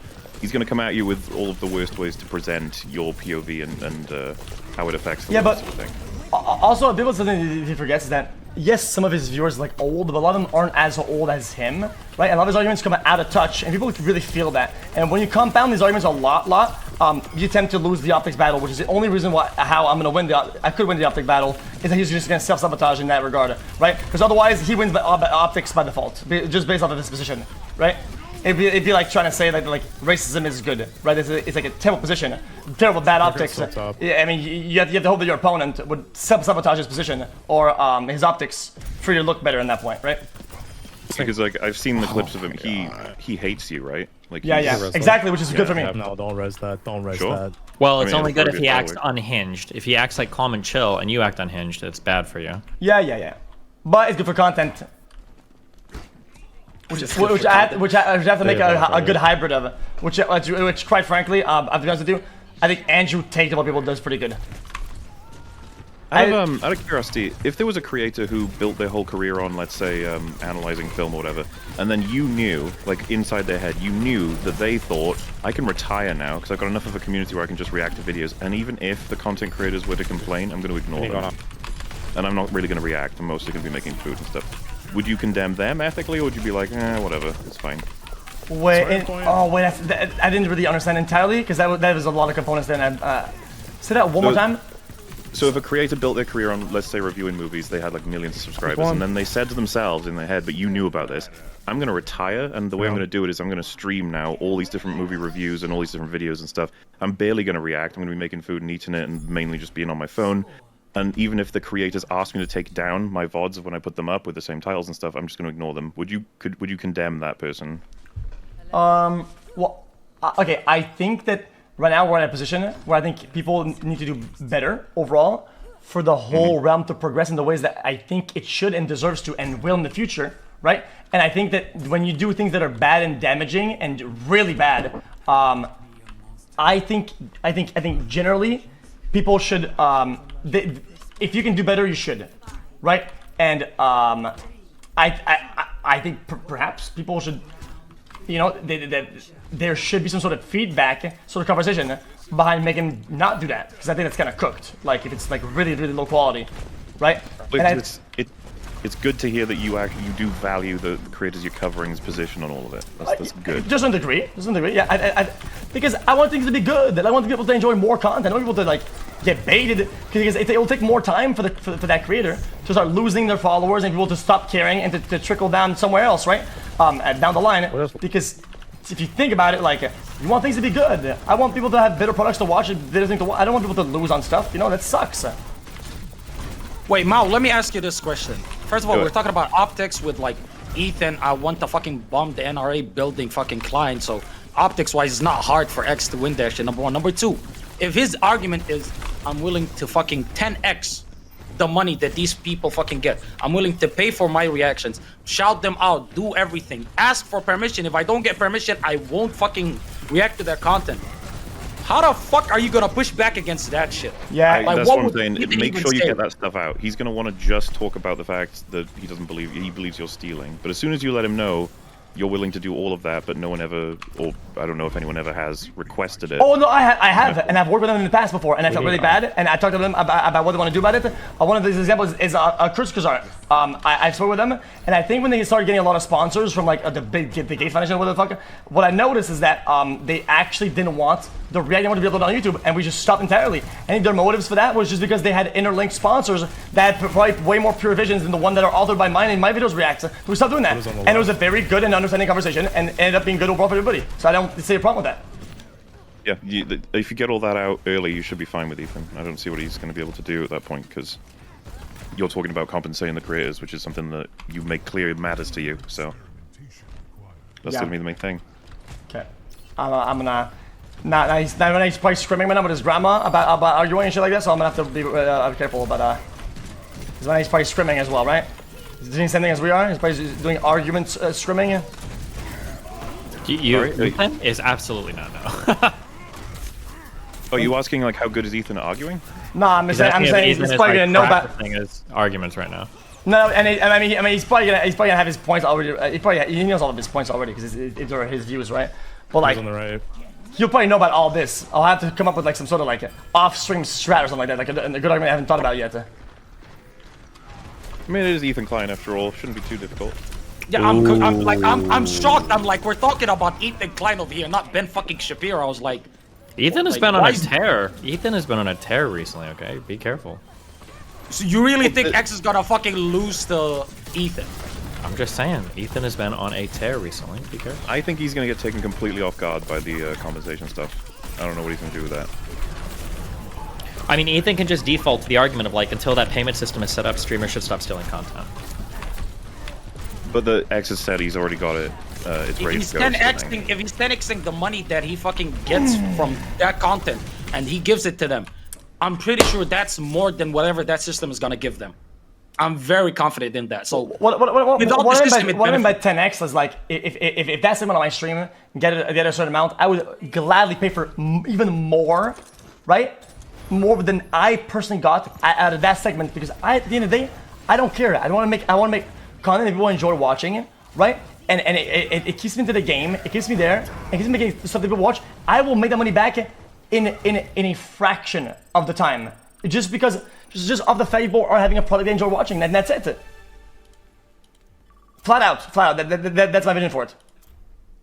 come at you with all of the worst ways to present your POV and how it affects the world, sort of thing. Also, people something he forgets is that yes, some of his viewers are like old, but a lot of them aren't as old as him, right? And a lot of his arguments come out of touch, and people really feel that. And when you compound these arguments a lot, you tend to lose the optics battle, which is the only reason how I'm gonna win I could win the optic battle is that he's just gonna self-sabotage in that regard, right? Because otherwise he wins the optics by default, just based off of his position, right? It'd be like trying to say that like racism is good, right? It's like a terrible position, terrible bad optics. Yeah, I mean you have to hope that your opponent would self-sabotage his position or his optics for you to look better in that point, right? Because like I've seen the clips of him, he hates you, right? Like yeah, exactly, which is good for me. No, don't res that. Don't res that. Well, it's only good if he acts unhinged. If he acts like calm and chill, and you act unhinged, it's bad for you. Yeah. But it's good for content. Which I have to make a good hybrid of, which quite frankly, I'll be honest with you, I think Andrew Tate of what people does pretty good. Out of curiosity, if there was a creator who built their whole career on, let's say, analyzing film or whatever, and then you knew, like inside their head, you knew that they thought, I can retire now because I've got enough of a community where I can just react to videos, and even if the content creators were to complain, I'm going to ignore them. And I'm not really going to react, I'm mostly going to be making food and stuff. Would you condemn them ethically, or would you be like, whatever, it's fine? Wait, I didn't really understand entirely, because that was a lot of components then. Say that one more time? So if a creator built their career on, let's say, reviewing movies, they had like millions of subscribers, and then they said to themselves in their head, but you knew about this, I'm going to retire, and the way I'm going to do it is I'm going to stream now all these different movie reviews and all these different videos and stuff. I'm barely going to react, I'm going to be making food and eating it and mainly just being on my phone. And even if the creators ask me to take down my VODs when I put them up with the same titles and stuff, I'm just going to ignore them. Would you condemn that person? Well, okay, I think that right now we're in a position where I think people need to do better overall for the whole realm to progress in the ways that I think it should and deserves to and will in the future, right? And I think that when you do things that are bad and damaging and really bad, I think generally people should, if you can do better, you should, right? And I think perhaps people should, you know, there should be some sort of feedback, sort of conversation behind making not do that, because I think that's kind of cooked. Like if it's like really low quality, right? It's good to hear that you do value the creators you're covering's position on all of it. That's good. Just to a degree, yeah. Because I want things to be good. I want people to enjoy more content. I want people to like get baited, because it will take more time for that creator to start losing their followers and people to stop caring and to trickle down somewhere else, right? Down the line, because if you think about it, like you want things to be good. I want people to have better products to watch, better things to watch. I don't want people to lose on stuff. You know, that sucks. Wait, Mau, let me ask you this question. First of all, we're talking about optics with like Ethan. I want to fucking bomb the NRA building fucking client. So optics wise, it's not hard for X to win that shit. Number one. Number two, if his argument is I'm willing to fucking 10x the money that these people fucking get, I'm willing to pay for my reactions, shout them out, do everything, ask for permission. If I don't get permission, I won't fucking react to their content. How the fuck are you gonna push back against that shit? Yeah, like, that's what I'm saying. Make sure you get that stuff out. He's gonna want to just talk about the fact that he believes you're stealing. But as soon as you let him know you're willing to do all of that, but no one ever, or I don't know if anyone ever has requested it. Oh no, I have, and I've worked with them in the past before, and I felt really bad, and I talked to them about what they want to do about it. One of these examples is Kurtz Kazar. I spoke with them, and I think when they started getting a lot of sponsors from like the Gate Foundation, or whatever the fuck, what I noticed is that they actually didn't want the React, they wanted to be able to on YouTube, and we just stopped entirely. And their motives for that was just because they had interlinked sponsors that had probably way more pure visions than the one that are authored by mine, and my videos react. So we stopped doing that, and it was a very good and understanding conversation, and ended up being good overall for everybody. So I don't see a problem with that. Yeah, if you get all that out early, you should be fine with Ethan. I don't see what he's going to be able to do at that point, because you're talking about compensating the creators, which is something that you make clear matters to you. So that's going to be the main thing. Okay, I'm gonna. He's probably screaming with his grandma about arguing and shit like that, so I'm gonna have to be careful about because he's probably screaming as well, right? He's doing the same thing as we are. He's probably doing arguments, screaming. Ethan is absolutely not no. Are you asking like how good is Ethan at arguing? No, I'm saying he's probably gonna know about his arguments right now. No, and I mean he's probably gonna have his points already. He knows all of his points already because it's his views, right? But like, on the right. He'll probably know about all this. I'll have to come up with like some sort of like off-stream strat or something like that, like a good argument I haven't thought about yet. I mean, it is Ethan Klein after all. Shouldn't be too difficult. Yeah, I'm shocked. I'm like, we're talking about Ethan Klein over here, not Ben fucking Shapiro. I was like, Ethan has been on a tear. Ethan has been on a tear recently. Okay, be careful. So you really think X is gonna fucking lose to Ethan? I'm just saying, Ethan has been on a tear recently. Be careful. I think he's gonna get taken completely off guard by the compensation stuff. I don't know what he's gonna do with that. I mean, Ethan can just default to the argument of like, until that payment system is set up, streamers should stop stealing content. But the X has said he's already got it. It's ready to go. If he's 10xing the money that he fucking gets from that content and he gives it to them, I'm pretty sure that's more than whatever that system is gonna give them. I'm very confident in that. So what I mean by 10x is like if that segment on my stream get a certain amount, I would gladly pay for even more, right? More than I personally got out of that segment, because at the end of the day, I don't care. I want to make content that people enjoy watching, right? And it keeps me into the game. It keeps me there. It keeps me making stuff that people watch. I will make that money back in a fraction of the time, just because. Just off the fact people are having a product they enjoy watching, and that's it. Flat out. That's my vision for it.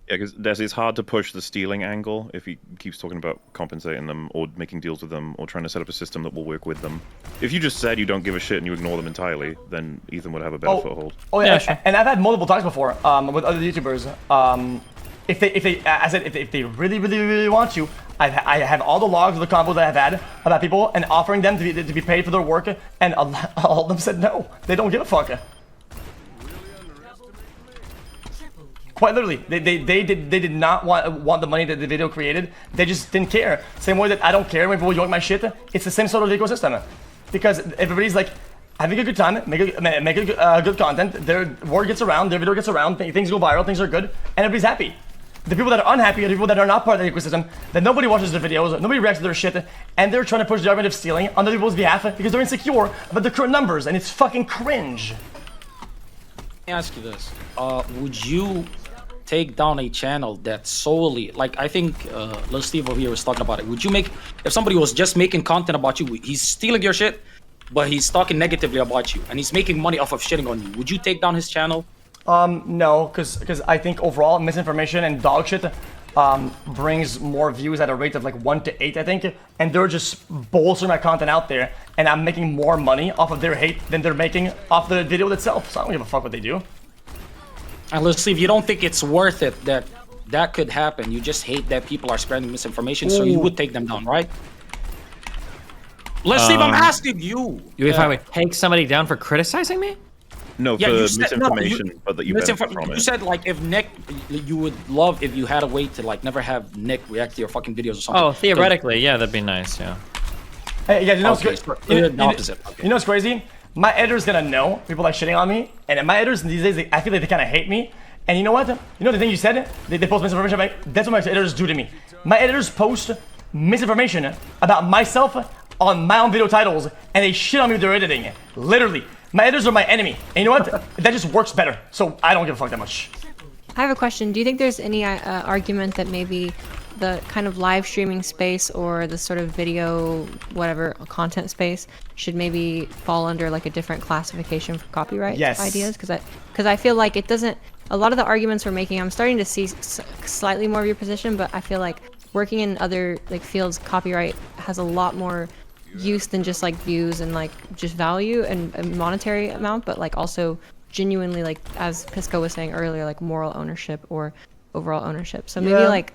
Yeah, because it's hard to push the stealing angle if he keeps talking about compensating them or making deals with them or trying to set up a system that will work with them. If you just said you don't give a shit and you ignore them entirely, then Ethan would have a better foothold. Oh yeah, sure. And I've had multiple talks before with other YouTubers if they really want to, I have all the logs of the combos that I've had about people and offering them to be paid for their work, and all of them said no. They don't give a fuck. Quite literally, they did not want the money that the video created. They just didn't care. Same way that I don't care when people yoink my shit. It's the same sort of ecosystem, because everybody's like having a good time, make good content. Their word gets around, their video gets around, things go viral, things are good, and everybody's happy. The people that are unhappy are the people that are not part of the ecosystem, that nobody watches their videos, nobody reacts to their shit, and they're trying to push the argument of stealing on other people's behalf because they're insecure about the current numbers, and it's fucking cringe. Let me ask you this. Would you take down a channel that solely, like I think Lil Steve over here was talking about it, would you make, if somebody was just making content about you, he's stealing your shit, but he's talking negatively about you, and he's making money off of shitting on you, would you take down his channel? No, because I think overall misinformation and dog shit brings more views at a rate of like 1 to 8, I think, and they're just bolstering my content out there, and I'm making more money off of their hate than they're making off the video itself, so I don't give a fuck what they do. And let's see, if you don't think it's worth it that could happen, you just hate that people are spreading misinformation, so you would take them down, right? Let's see if I'm asking you. If I would take somebody down for criticizing me? No, for misinformation, but that you benefit from it. You said like if Nick, you would love if you had a way to like never have Nick react to your fucking videos or something. Oh, theoretically, yeah, that'd be nice, yeah. Hey, yeah, you know what's opposite. You know what's crazy? My editor's gonna know people like shitting on me, and my editors these days, I feel like they kind of hate me. And you know what? You know the thing you said? They post misinformation about me? That's what my editors do to me. My editors post misinformation about myself on my own video titles, and they shit on me with their editing. Literally. My editors are my enemy. And you know what? That just works better. So I don't give a fuck that much. I have a question. Do you think there's any argument that maybe the kind of live streaming space or the sort of video, whatever, content space should maybe fall under like a different classification for copyright ideas? Because I feel like it doesn't, a lot of the arguments we're making, I'm starting to see slightly more of your position, but I feel like working in other like fields, copyright has a lot more use than just like views and like just value and a monetary amount, but like also genuinely, like as Pisco was saying earlier, like moral ownership or overall ownership. So maybe like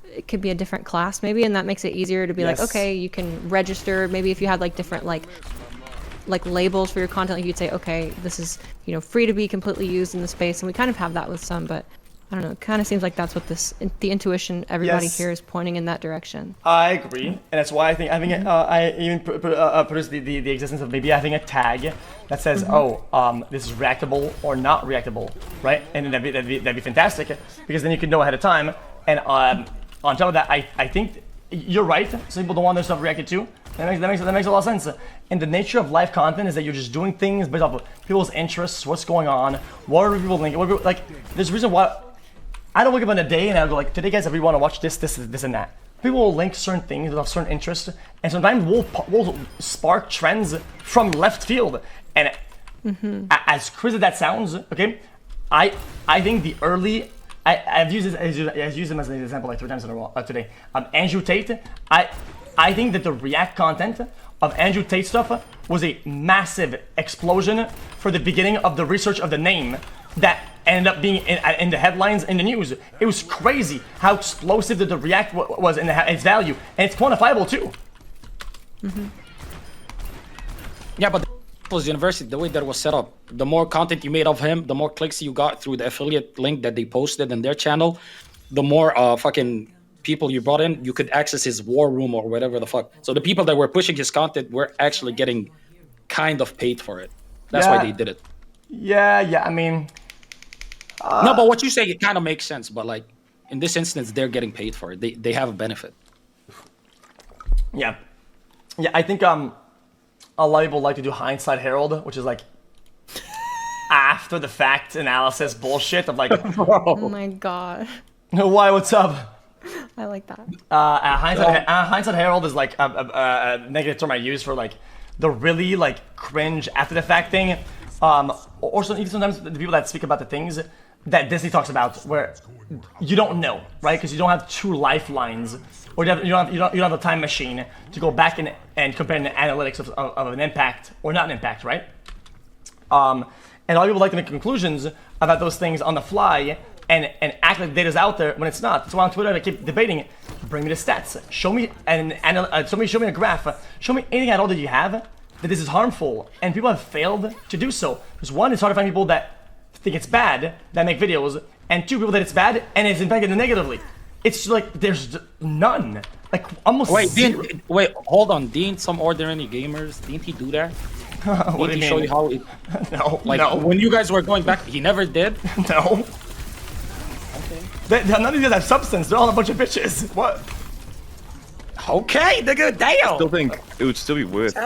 it could be a different class maybe, and that makes it easier to be like, okay, you can register. Maybe if you had like different like labels for your content, like you'd say, okay, this is, you know, free to be completely used in the space, and we kind of have that with some, but I don't know, it kind of seems like that's what the intuition everybody here is pointing in that direction. I agree, and that's why I think I even produced the existence of maybe having a tag that says, this is reactable or not reactable, right? And that'd be fantastic, because then you can know ahead of time. And on top of that, I think you're right. Some people don't want their stuff reacted to. That makes a lot of sense. And the nature of live content is that you're just doing things based off of people's interests, what's going on, what are people thinking. Like, there's a reason why. I don't wake up on a day and I'll go like, today guys, if we want to watch this and that. People will link certain things of certain interests, and sometimes we'll spark trends from left field. And as crazy as that sounds, okay, I think the early, I've used him as an example like 3 times in a row today. Andrew Tate, I think that the React content of Andrew Tate stuff was a massive explosion for the beginning of the research of the name that ended up being in the headlines in the news. It was crazy how explosive the React was in its value, and it's quantifiable too. Yeah, but was university, the way that it was set up, the more content you made of him, the more clicks you got through the affiliate link that they posted in their channel, the more fucking people you brought in, you could access his war room or whatever the fuck. So the people that were pushing his content were actually getting kind of paid for it. That's why they did it. Yeah, I mean... no, but what you say, it kind of makes sense. But like, in this instance, they're getting paid for it. They have a benefit. Yeah, I think a lot of people like to do hindsight herald, which is like after the fact analysis bullshit of like... Oh my god. Why, what's up? I like that. Hindsight herald is like a negative term I use for like the really like cringe after the fact thing. Or even sometimes the people that speak about the things that Disney talks about, where you don't know, right? Because you don't have 2 lifelines, or you don't have a time machine to go back and compare the analytics of an impact or not an impact, right? And a lot of people like to make conclusions about those things on the fly, and act like the data's out there when it's not. So on Twitter I keep debating it. Bring me the stats. Show me show me a graph. Show me anything at all that you have that this is harmful. And people have failed to do so. Because one, it's hard to find people that think it's bad that make videos, and two, people that it's bad and it's impacted negatively. It's like there's none. Like almost zero. Wait, hold on. Didn't some ordinary gamers, didn't he do that? What do you mean? Show you how it, no, like when you guys were going back, he never did? No. Okay. None of these guys have substance. They're all a bunch of bitches. What? Okay, nigga, damn. I still think it would still be worth,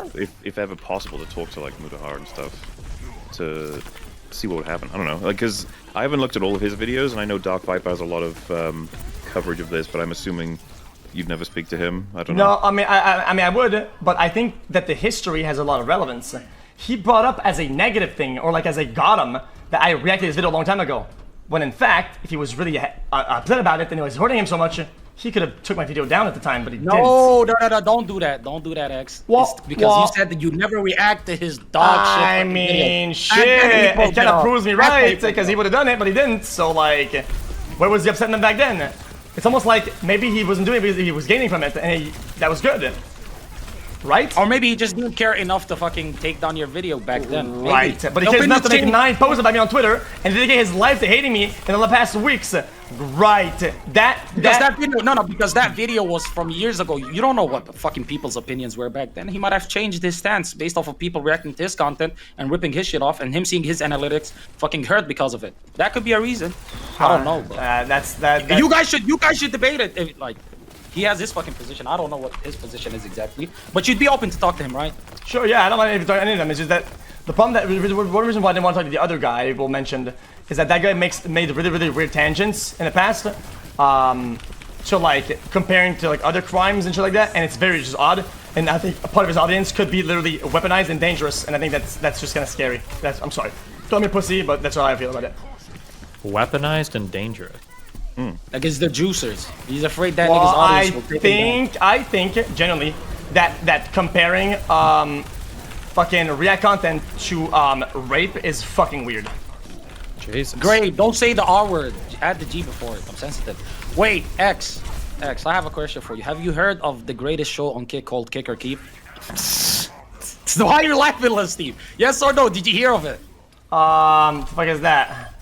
if ever possible, to talk to like Mutahar and stuff to see what would happen. I don't know, like, because I haven't looked at all of his videos, and I know Dark Viper has a lot of coverage of this, but I'm assuming you'd never speak to him. I don't know. No, I mean, I would, but I think that the history has a lot of relevance. He brought up as a negative thing, or like as a got him, that I reacted to his video a long time ago. When in fact, if he was really upset about it and it was hurting him so much, he could have took my video down at the time, but he didn't. No, don't do that. Don't do that, X. Because you said that you never react to his dog shit. I mean, shit. It kind of proves me right, because he would have done it, but he didn't. So, like, where was the upsetment back then? It's almost like maybe he wasn't doing it because he was gaining from it, and that was good. Right? Or maybe he just didn't care enough to fucking take down your video back then. Maybe. Right. But he cares enough to make 9 posts about me on Twitter and dedicate his life to hating me in the past weeks. Right. Because that video was from years ago. You don't know what the fucking people's opinions were back then. He might have changed his stance based off of people reacting to his content and ripping his shit off, and him seeing his analytics fucking hurt because of it. That could be a reason. I don't know. But you guys should debate it. Like, he has his fucking position. I don't know what his position is exactly, but you'd be open to talk to him, right? Sure. Yeah, I don't mind talking to any of them. It's just that the problem one reason why I didn't want to talk to the other guy Will mentioned is that guy made really weird tangents in the past. So like comparing to like other crimes and shit like that, and it's very just odd. And I think a part of his audience could be literally weaponized and dangerous, and I think that's just kind of scary. I'm sorry, call me a pussy, but that's how I feel about it. Weaponized and dangerous. Against the juicers. He's afraid that nigga's audience will take him down. I think generally that comparing fucking React content to rape is fucking weird. Jesus. Great, don't say the R word. Add the G before it. I'm sensitive. Wait, X, I have a question for you. Have you heard of the greatest show on Kick called Kick or Keep? So why are you laughing, Lil Steve? Yes or no? Did you hear of it? The fuck is that?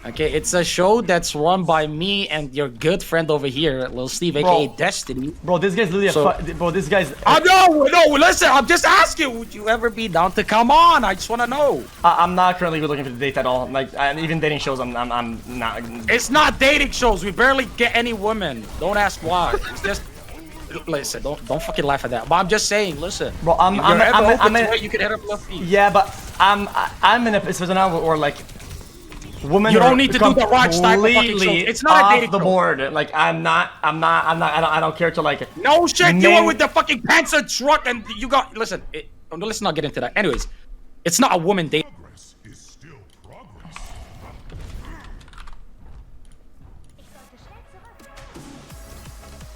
Okay, it's a show that's run by me and your good friend over here, Lil Steve, aka Destiny. Bro, this guy's literally bro, this guy's... No, listen, I'm just asking, would you ever be down to come on? I just want to know. I'm not currently looking for the date at all. Like, even dating shows, I'm not... It's not dating shows, we barely get any women. Don't ask why. It's just... Listen, don't fucking laugh at that. But I'm just saying, listen. Bro, I'm you can hit up Lil Steve. Yeah, but I'm in a position now where, like, women you don't need to do the watch type of fucking show. It's not off a dating the show. board. Like I don't care to like it. No shit, you were with the fucking Panzer truck and you got let's not get into that. Anyways, it's not a woman dating.